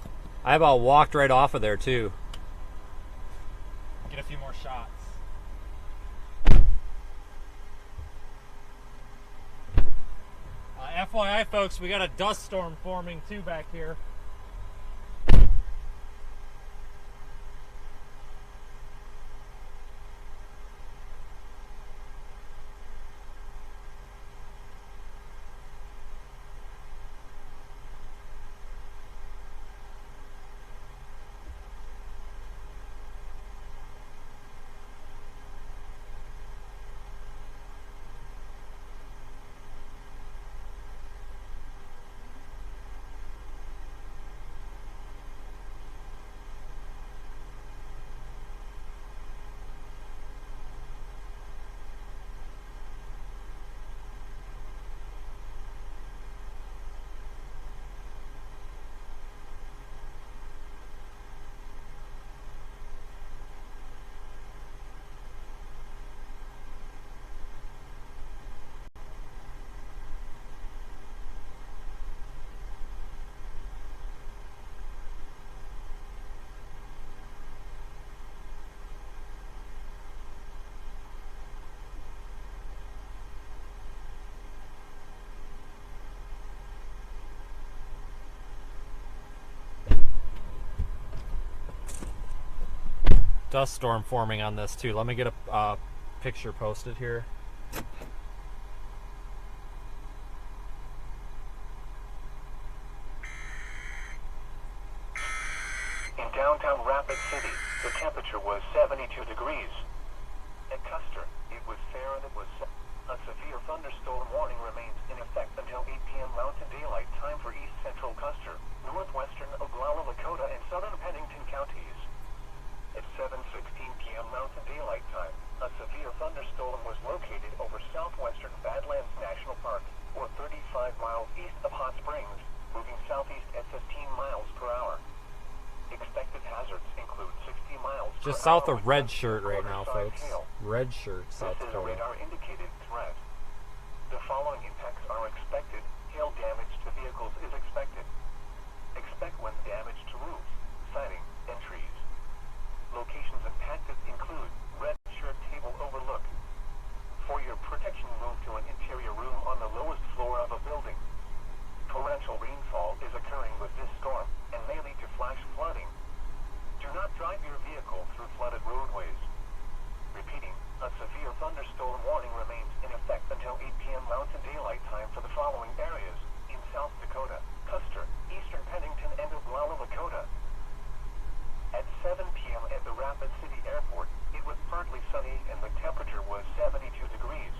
I about walked right off of there too. Get a few more shots. FYI, folks, we got a dust storm forming too back here. Dust storm forming on this too. Let me get a picture posted here. In downtown Rapid City, the temperature was 72 degrees. At Custer, it was fair and it was a severe thunderstorm warning remains in effect until 8 p.m. Mountain Daylight Time for East Central Custer, northwestern Oglala, Lakota, and southern Pennington counties. At 7:16 p.m. Mountain Daylight Time, a severe thunderstorm was located over southwestern Badlands National Park, or 35 miles east of Hot Springs, moving southeast at 15 miles per hour. Expected hazards include 60 miles per Just south hour of with Red Shirt right now, quarter-size folks. hail. Red Shirt, South This is a Dakota. radar-indicated threat. The following impacts are expected. Hail damage to vehicles is expected. Expect wind damage to roofs, siding, and trees. Locations impacted include Red Shirt Table Overlook. For your protection, move to an interior room on the lowest floor of a building. Torrential rainfall is occurring with this storm and may lead to flash flooding. Do not drive your vehicle through flooded roadways. Repeating, a severe thunderstorm warning remains in effect until 8 p.m. Mountain Daylight Time for the following areas in South Dakota, Custer, eastern Pennington, and Oglala, Lakota. At 7 p.m. at the Rapid City Airport, it was partly sunny and the temperature was 72 degrees.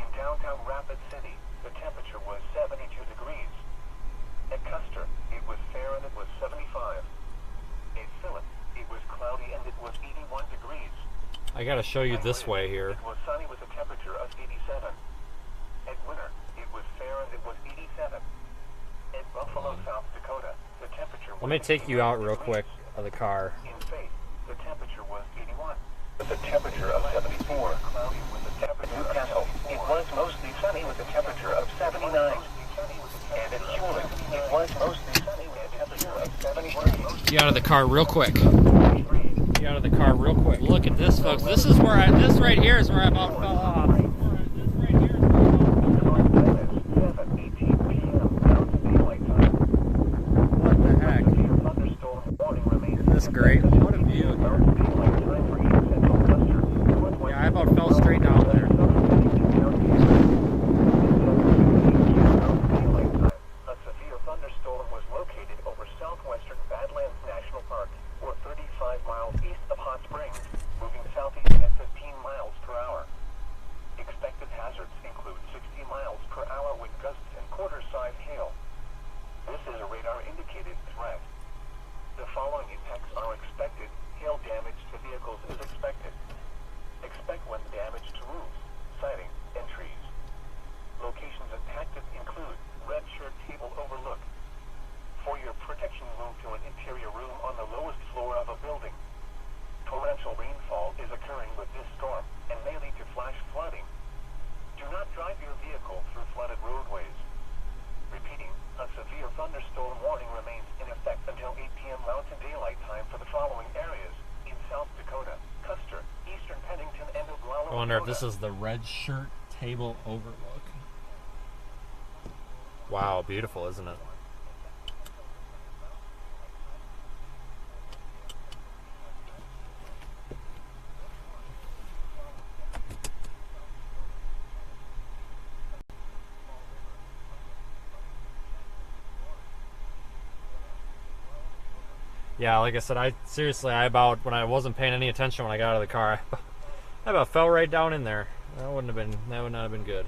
In downtown Rapid City, the temperature was 72 degrees. At Custer, it was fair and it was 75. At Phillips, it was cloudy and it was 81 degrees. I gotta show you this way here. It was sunny with a temperature of 87. At Winter, it was fair and it was 87. At Buffalo, South Dakota, the temperature was Let me take you out real 82 quick degrees. of the car. In Faith, the temperature was 81. With a temperature of 74. Cloudy with a temperature of Newcastle, it was mostly sunny with a temperature of 79. And at Hewlett, it was mostly sunny with a temperature of 73. Get out of the car real quick. Get out of the car real quick. Look at this, folks. This is where this right here is where I about fell off. What the heck? Isn't this great? What a view here. Yeah, I about fell straight down there. A severe thunderstorm was located over southwestern Badlands National Park, or 35 miles east of Hot Springs, moving southeast at 15 miles per hour. I wonder if this is the red shirt table overlook. Wow, beautiful, isn't it? Yeah, like I said, I about, when I wasn't paying any attention when I got out of the car, I about fell right down in there. That would not have been good.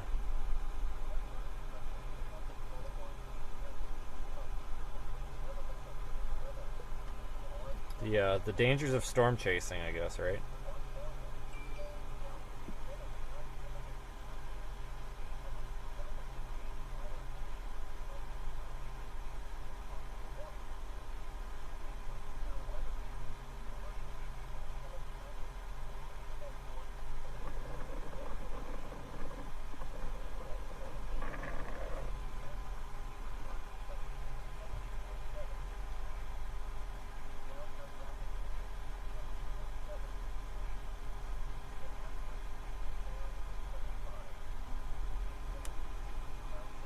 The dangers of storm chasing, I guess, right?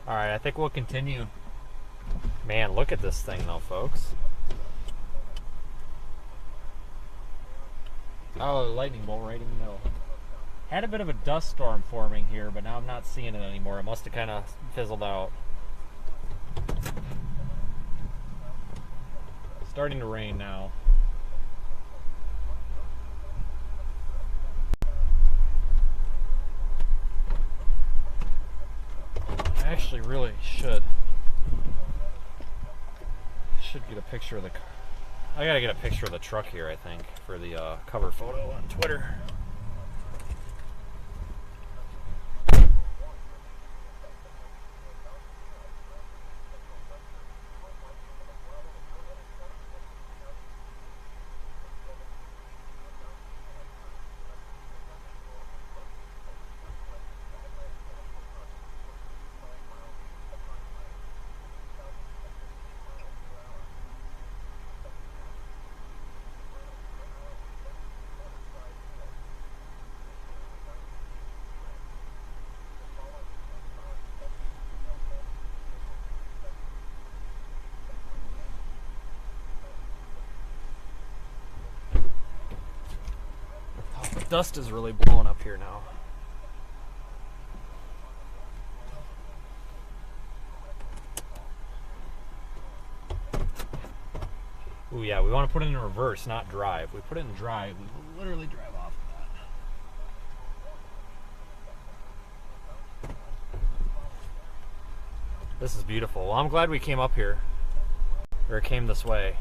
Alright, I think we'll continue. Man, look at this thing though, folks. Oh, lightning bolt right in the middle. Had a bit of a dust storm forming here, but now I'm not seeing it anymore. It must have kind of fizzled out. Starting to rain now. I actually really should get a picture of the car. I gotta get a picture of the truck here, I think, for the cover photo on Twitter. Dust is really blowing up here now. Ooh, yeah, we want to put it in reverse, not drive. We put it in drive, we will literally drive off of that. This is beautiful. Well, I'm glad we came up here, or came this way.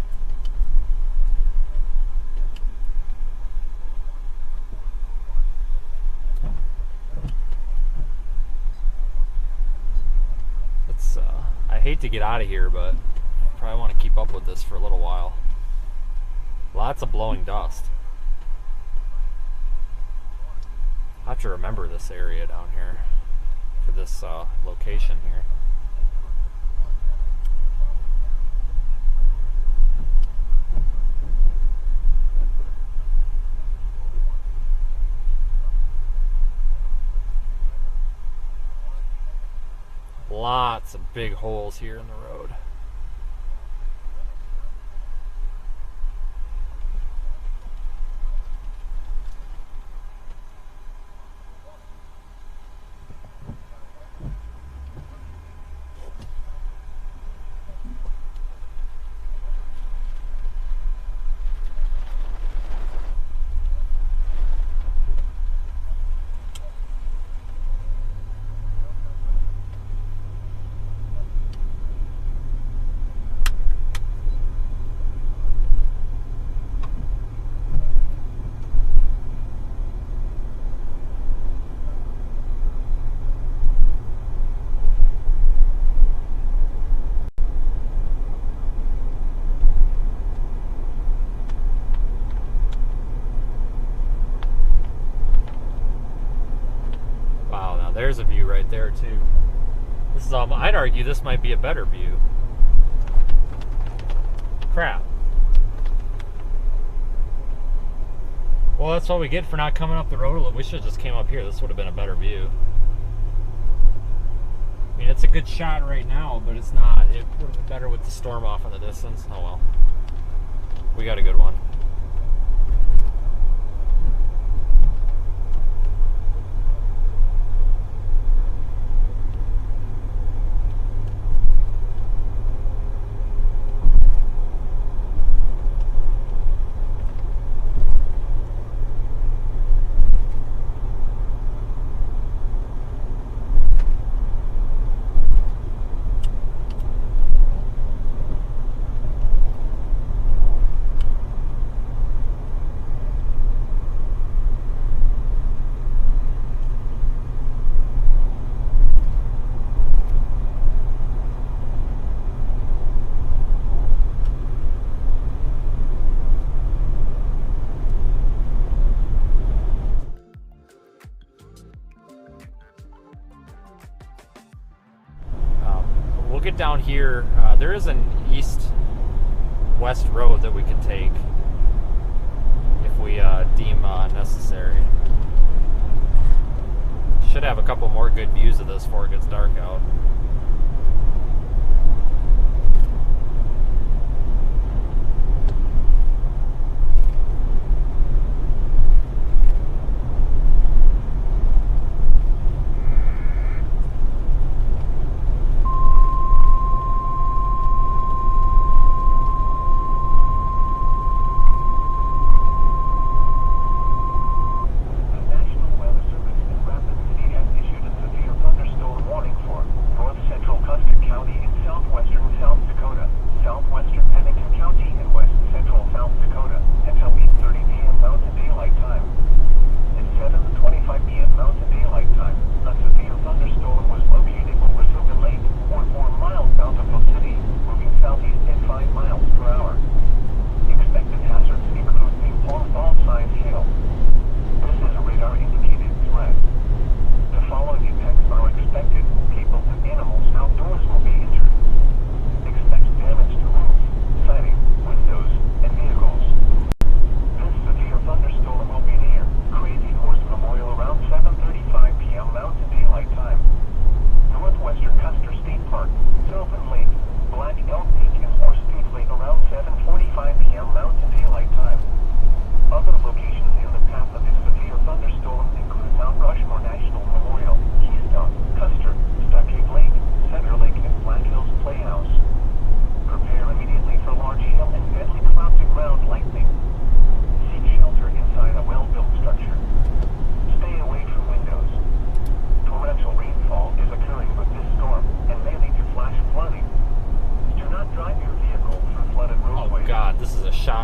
I hate to get out of here, but I probably want to keep up with this for a little while. Lots of blowing dust. I have to remember this area down here for this location here. Lots of big holes here in the road. There's a view right there too. This is I'd argue this might be a better view. Crap. Well, that's what we get for not coming up the road. We should have just came up here. This would have been a better view. I mean, it's a good shot right now, but it's not. It would have been better with the storm off in the distance. Oh well. We got a good one. We'll get down here. There is an east-west road that we can take if we deem necessary. Should have a couple more good views of this before it gets dark out.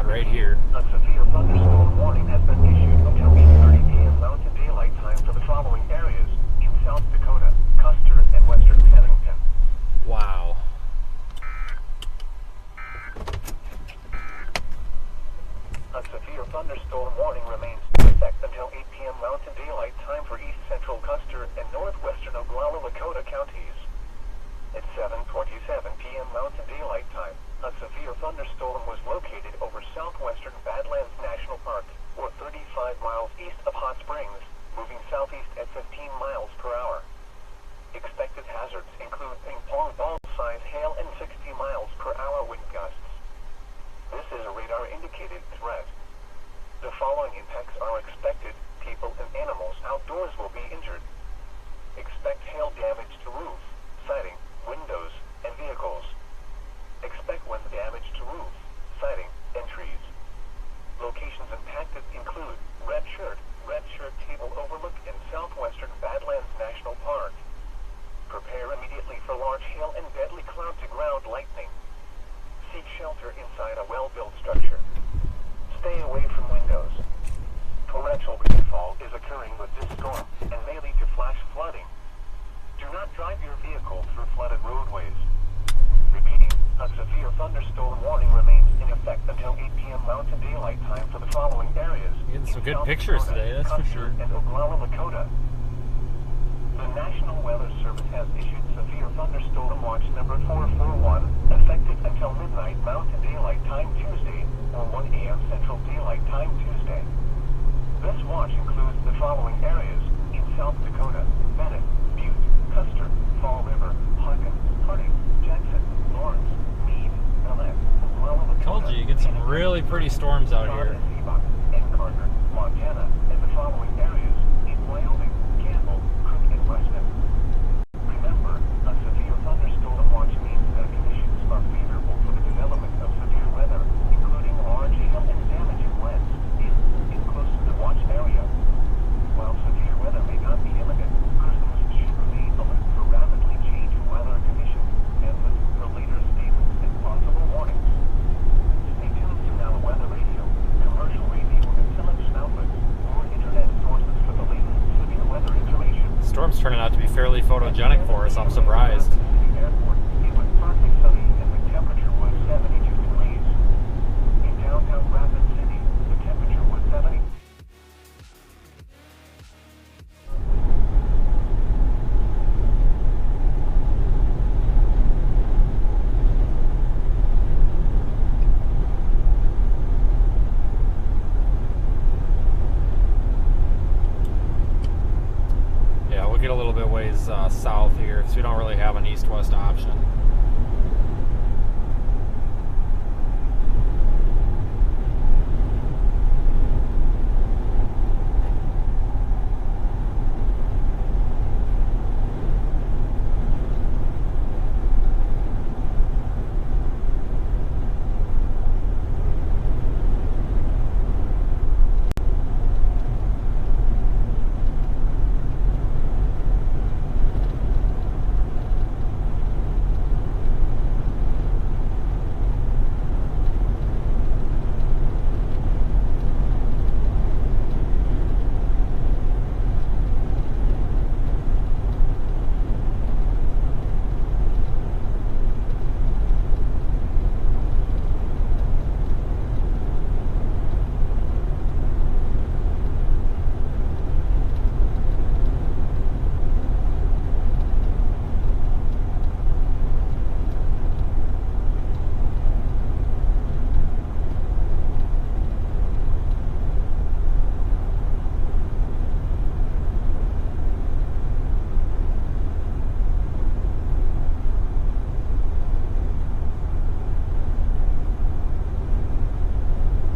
Right here. A severe thunderstorm warning has been issued until 8:30 p.m. Mountain Daylight Time for the following areas in South Dakota, Custer, and western Pennington. Wow. A severe thunderstorm warning remains in effect until 8 p.m. Mountain Daylight Time for east central Custer and northwestern Oglala Lakota counties. At 7:27 p.m. Mountain Daylight Time, a severe thunderstorm was located over southwestern Badlands National Park, or 35 miles east of Hot Springs, moving southeast at 15 miles per hour. Expected hazards include ping-pong ball-size hail and 60 miles per hour wind gusts. This is a radar-indicated threat. The following impacts are expected. People and animals outdoors will be injured. Expect hail damage to roof, siding, windows, and vehicles. Expect wind damage to roof, siding, and trees. Locations impacted include Red Shirt Table Overlook in southwestern Badlands National Park. Prepare immediately for large hail and deadly cloud-to-ground lightning. Seek shelter inside a well-built structure. Stay away from windows. Torrential rainfall is occurring with this storm and may lead to flash flooding. Do not drive your vehicle through flooded roadways. Repeating, a severe thunderstorm warning remains in effect until 8 p.m. Mountain Daylight Time for the following areas. Getting some good South pictures Dakota, today, that's for Custer, sure. and Oglala Lakota. The National Weather Service has issued severe thunderstorm watch number 441, effective until midnight Mountain Daylight Time Tuesday, or 1 a.m. Central Daylight Time Tuesday. This watch includes the following areas in South Dakota: Bennett, Butte, Custer, Fall River, Hardin, Harding, Jackson, Lawrence, Meade, Gillette, Oklahoma, Told you, you get some really pretty storms out here. and Carter, Montana, and the following areas in Wyoming, Campbell, Crook, and Weston. Remember, a severe thunderstorm watch means that conditions are favorable for the development of severe weather, including large hail and damaging winds in close to the watch area. While severe weather may not be imminent, persons should remain alert for rapidly changing weather conditions and listen for later statements and possible warnings. Stay tuned to our weather radio, commercial radio, and television outlets, or internet sources for the latest severe weather information. Storm's turning out to be fairly photogenic for us. I'm surprised. Airport, it was partly sunny and the temperature was 72 degrees. In downtown Rapid City, the temperature was 70. Yeah, we'll get a little bit ways south here, so we don't really have an east-west option.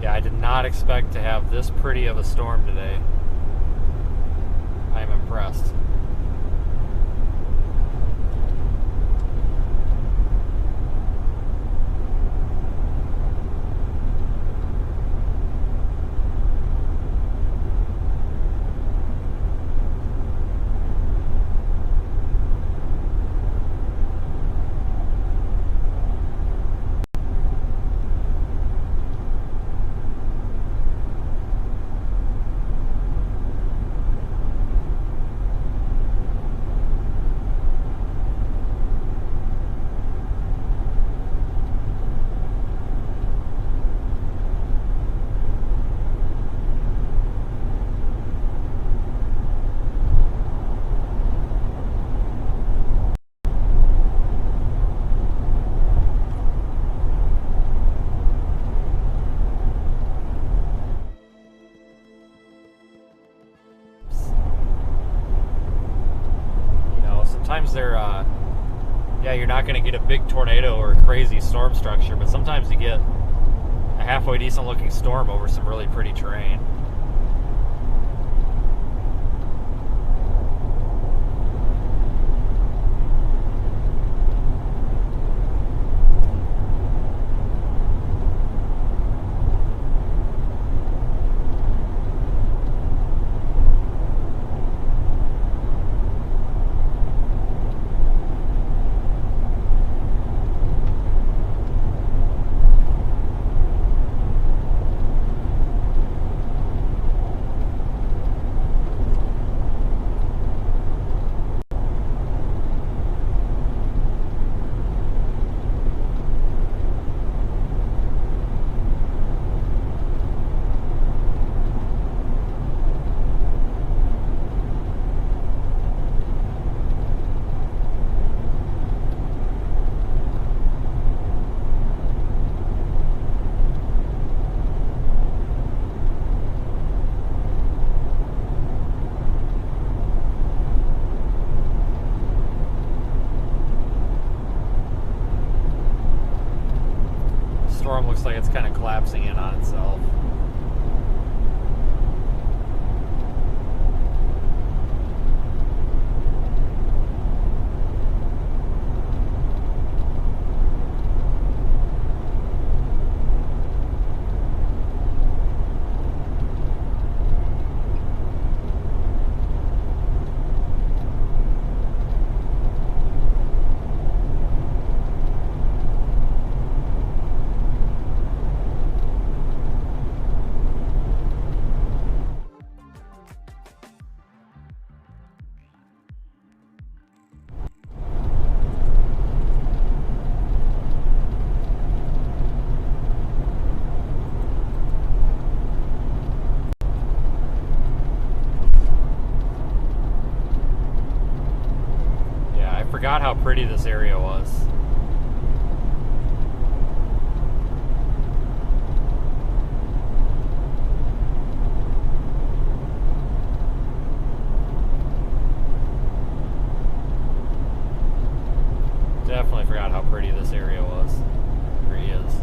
I did not expect to have this pretty of a storm today. I am impressed. Sometimes they're, yeah, you're not going to get a big tornado or a crazy storm structure, but sometimes you get a halfway decent looking storm over some really pretty terrain. collapsing in on itself. Forgot how pretty this area was. Definitely forgot how pretty this area was. It really is.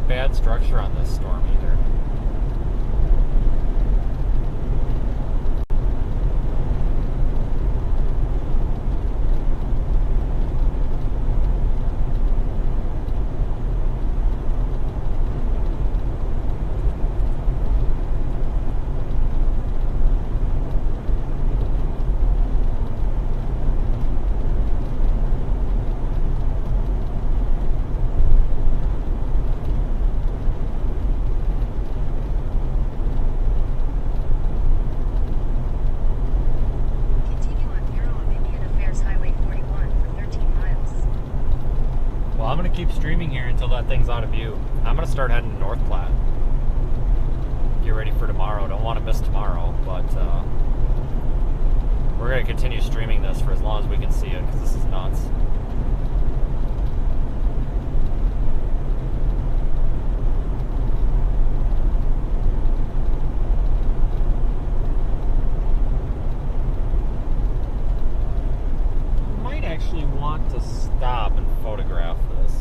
Bad structure on this storm either. Keep streaming here until that thing's out of view. I'm gonna start heading to North Platte. Get ready for tomorrow. Don't want to miss tomorrow, but we're gonna continue streaming this for as long as we can see it because this is nuts. Might actually want to stop and photograph this.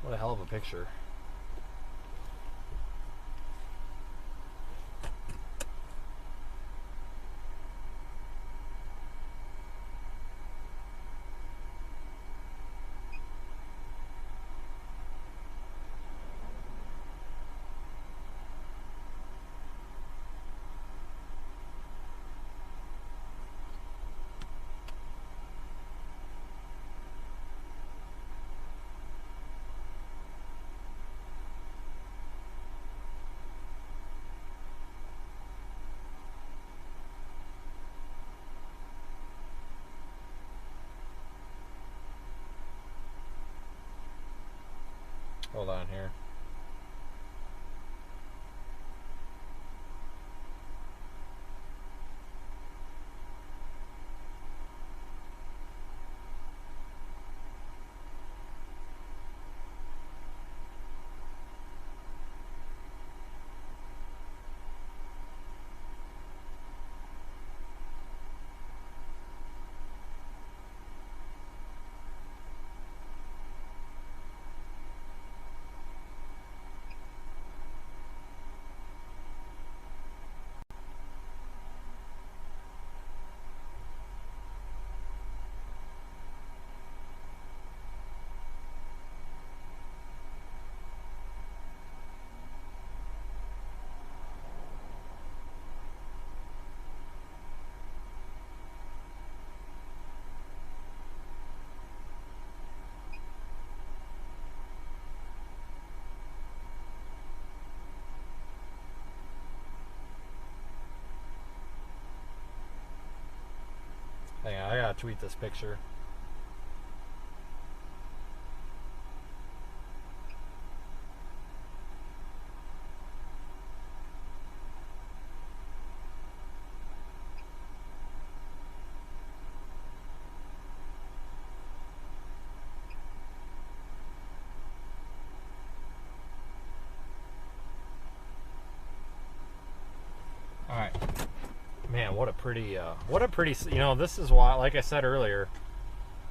What a hell of a picture. Hold on here. Hang on, I gotta tweet this picture. All right. Man, what a pretty, you know, this is why, like I said earlier,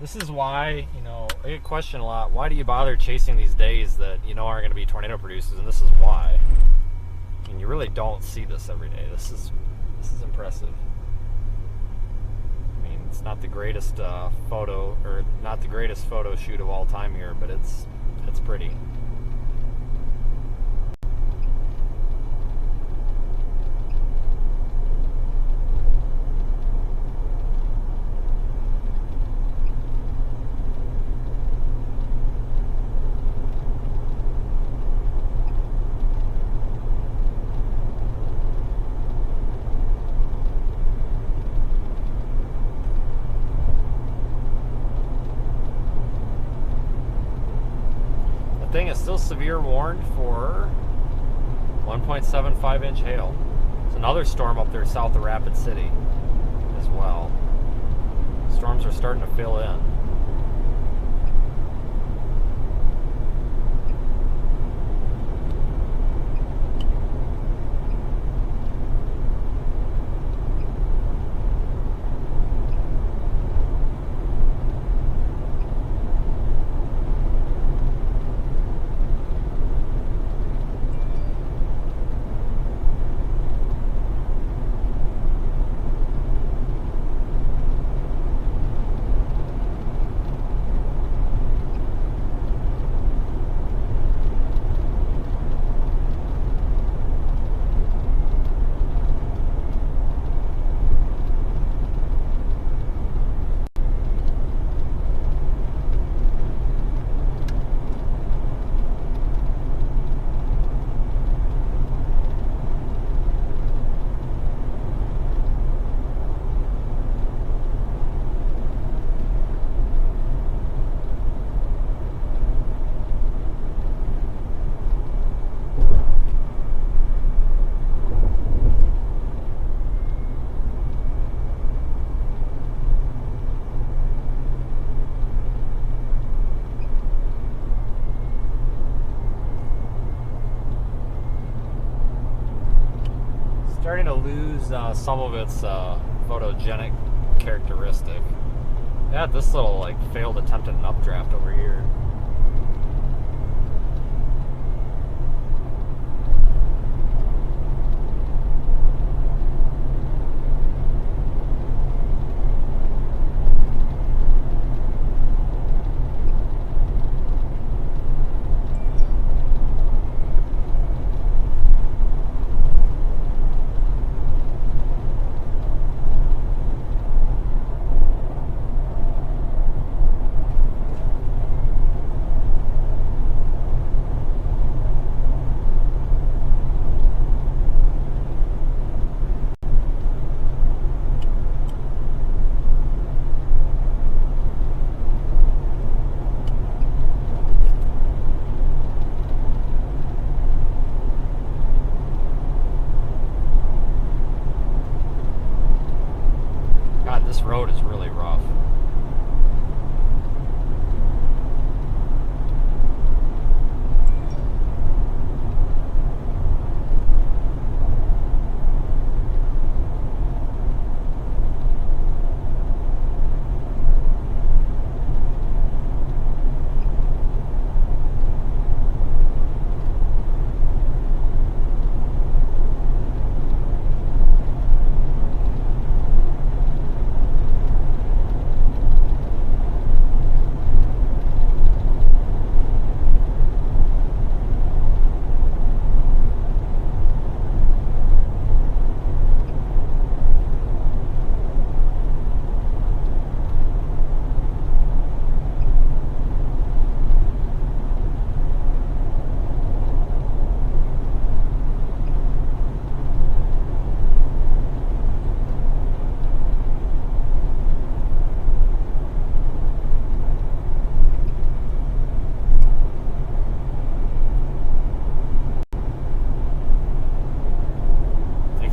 this is why, you know, I get questioned a lot, why do you bother chasing these days that you know are going to be tornado producers, and this is why. I mean, you really don't see this every day. This is impressive. I mean, it's not the greatest photo, or not the greatest photo shoot of all time here, but it's pretty. Thing is still severe warned for 1.75 inch hail. There's another storm up there south of Rapid City as well. Storms are starting to fill in. Starting to lose some of its photogenic characteristic. Yeah, this little like failed attempt at an updraft over here. road is really rough.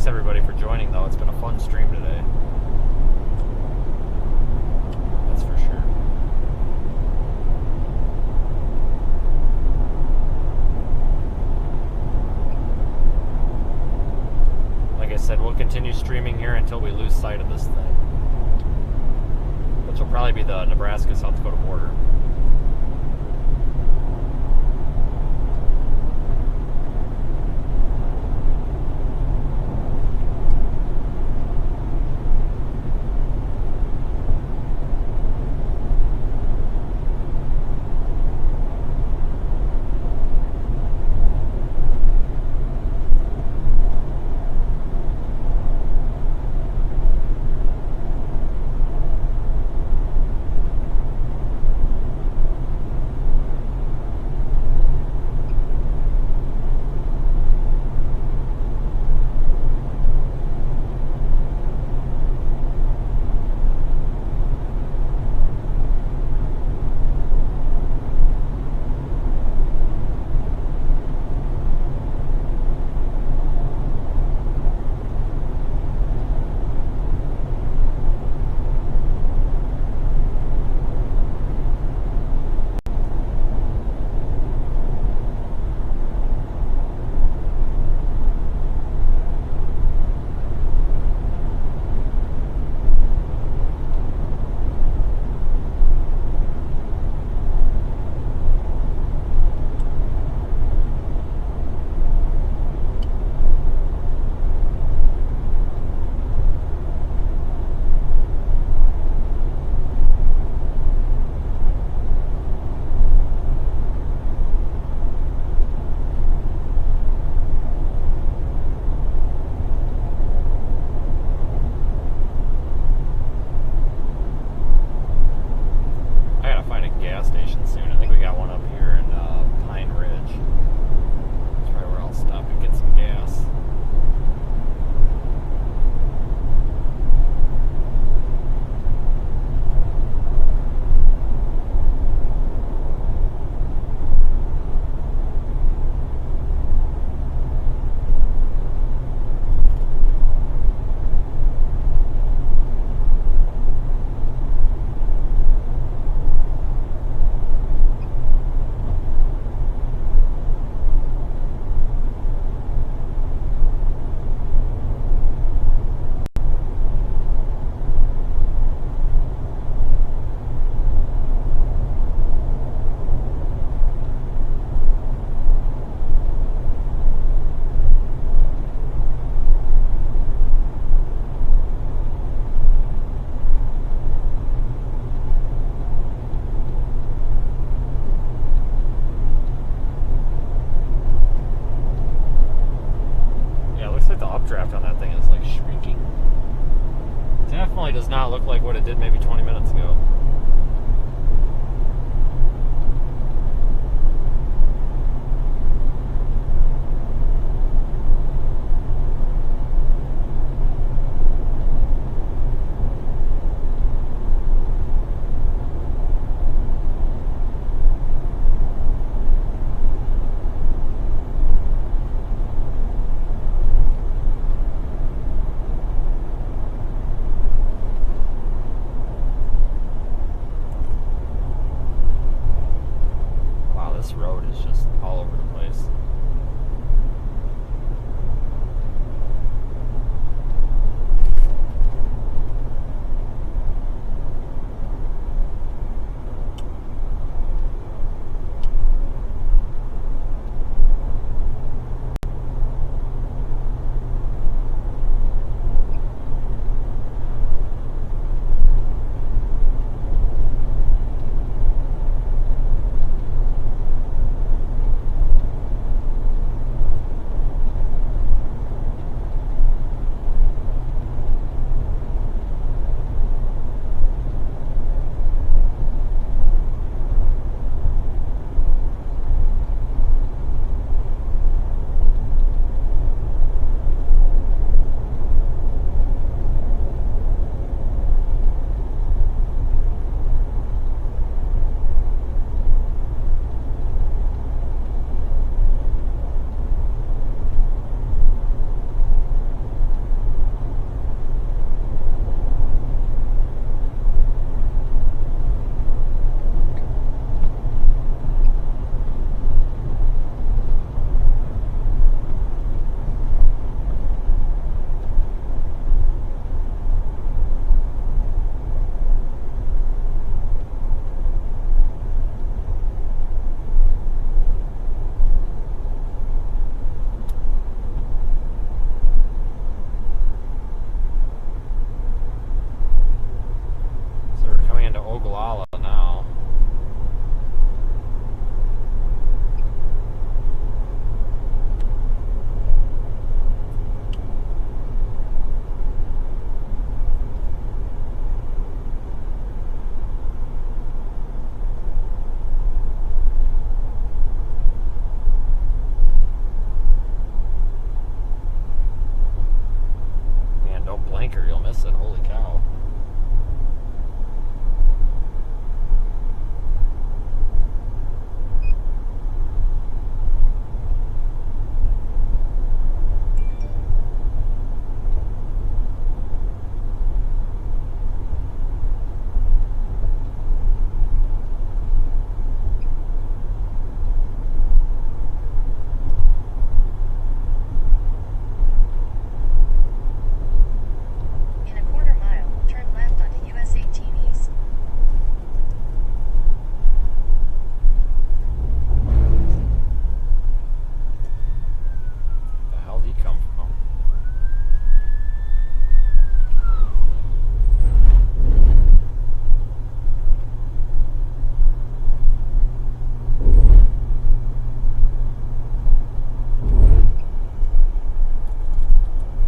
Thanks everybody for joining though. It's been a fun stream today. That's for sure. Like I said, we'll continue streaming here until we lose sight of this thing. Which will probably be the Nebraska-South Dakota border. updraft on that thing is like shrinking. Definitely does not look like what it did maybe 20 minutes ago. this road is just all over the place. Blinker, you'll miss it. Holy cow. In a quarter mile, turn left onto US 18 East. The hell did he come from?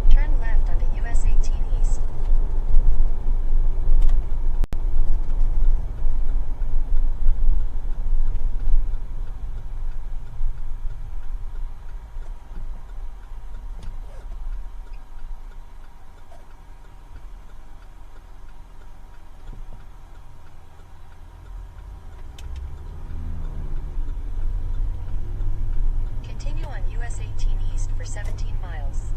Turn left onto US 18 East. Continue on US 18 East for 17 miles.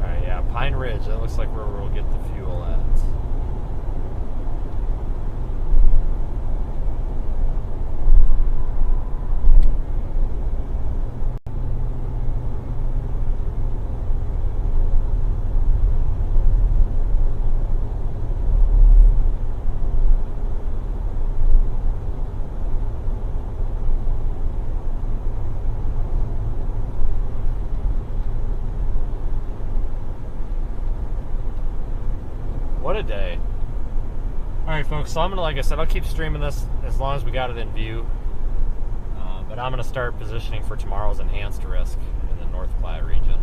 Alright, yeah, Pine Ridge. That looks like where we'll get the fuel at. What a day. Alright folks, so I'm gonna, like I said, I'll keep streaming this as long as we got it in view. But I'm gonna start positioning for tomorrow's enhanced risk in the North Platte region.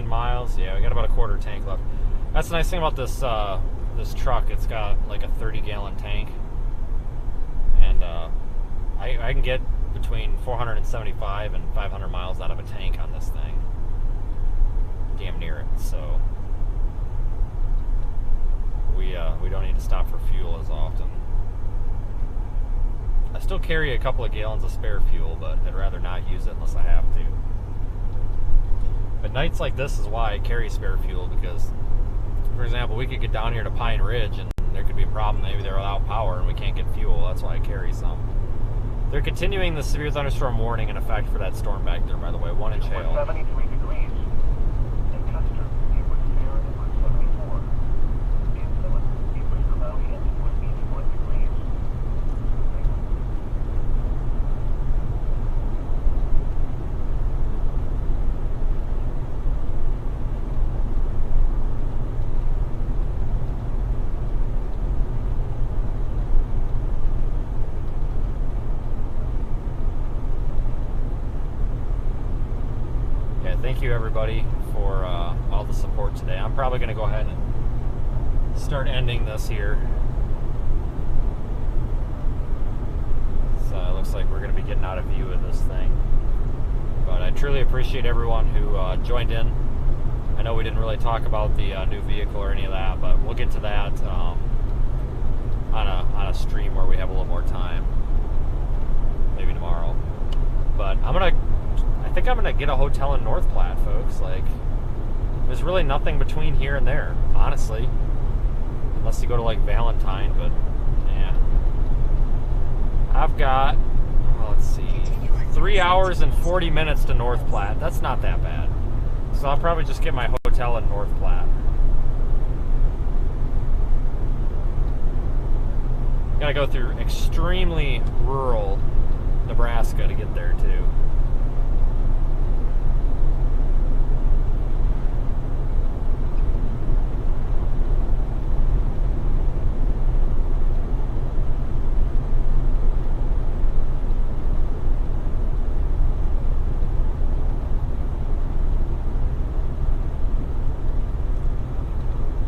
Miles, yeah, we got about a quarter tank left. That's the nice thing about this this truck. It's got like a 30-gallon tank, and I can get between 475 and 500 miles out of a tank on this thing. Damn near it. So we don't need to stop for fuel as often. I still carry a couple of gallons of spare fuel, but I'd rather not use it unless I have to. But nights like this is why I carry spare fuel, because, for example, we could get down here to Pine Ridge and there could be a problem. Maybe they're without power and we can't get fuel. That's why I carry some. They're continuing the severe thunderstorm warning in effect for that storm back there, by the way. 1-inch hail. 73 degrees. In Custer, it was fair and it was 74. In Phillips, it was cloudy and it was 81 degrees. Thank you everybody for all the support today. I'm probably going to go ahead and start ending this here. So it looks like we're going to be getting out of view of this thing. But I truly appreciate everyone who joined in. I know we didn't really talk about the new vehicle or any of that, but we'll get to that on a stream where we have a little more time. Maybe tomorrow. But I think I'm gonna get a hotel in North Platte, folks. Like, there's really nothing between here and there, honestly, unless you go to like Valentine. But yeah, I've got, well, let's see, 3 hours and 40 minutes to North Platte. That's not that bad. So I'll probably just get my hotel in North Platte. Gotta go through extremely rural Nebraska to get there too.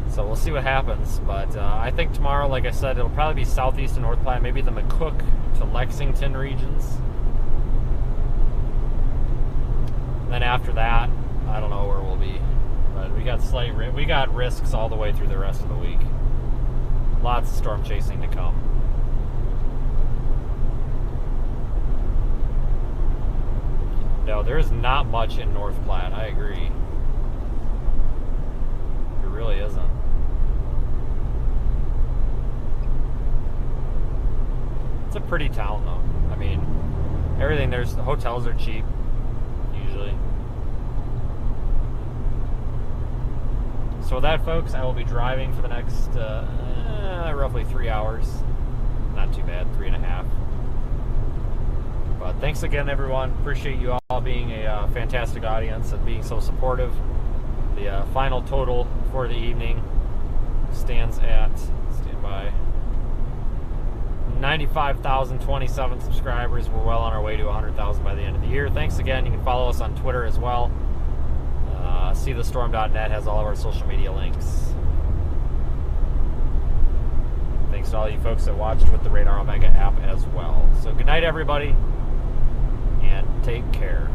So we'll see what happens, but I think tomorrow, like I said, it'll probably be southeast of North Platte, maybe the McCook to Lexington regions. And then after that, I don't know where we'll be, but we got risks all the way through the rest of the week. Lots of storm chasing to come. No, there is not much in North Platte. I agree. There really isn't. It's a pretty town, though. I mean, everything, the hotels are cheap, usually. So with that, folks, I will be driving for the next roughly 3 hours. Not too bad, 3.5. But thanks again, everyone. Appreciate you all being a fantastic audience and being so supportive. The final total for the evening stands at, stand by, 95,027 subscribers. We're well on our way to 100,000 by the end of the year. Thanks again. You can follow us on Twitter as well. SeeTheStorm.net has all of our social media links. Thanks to all you folks that watched with the Radar Omega app as well. So good night, everybody, and take care.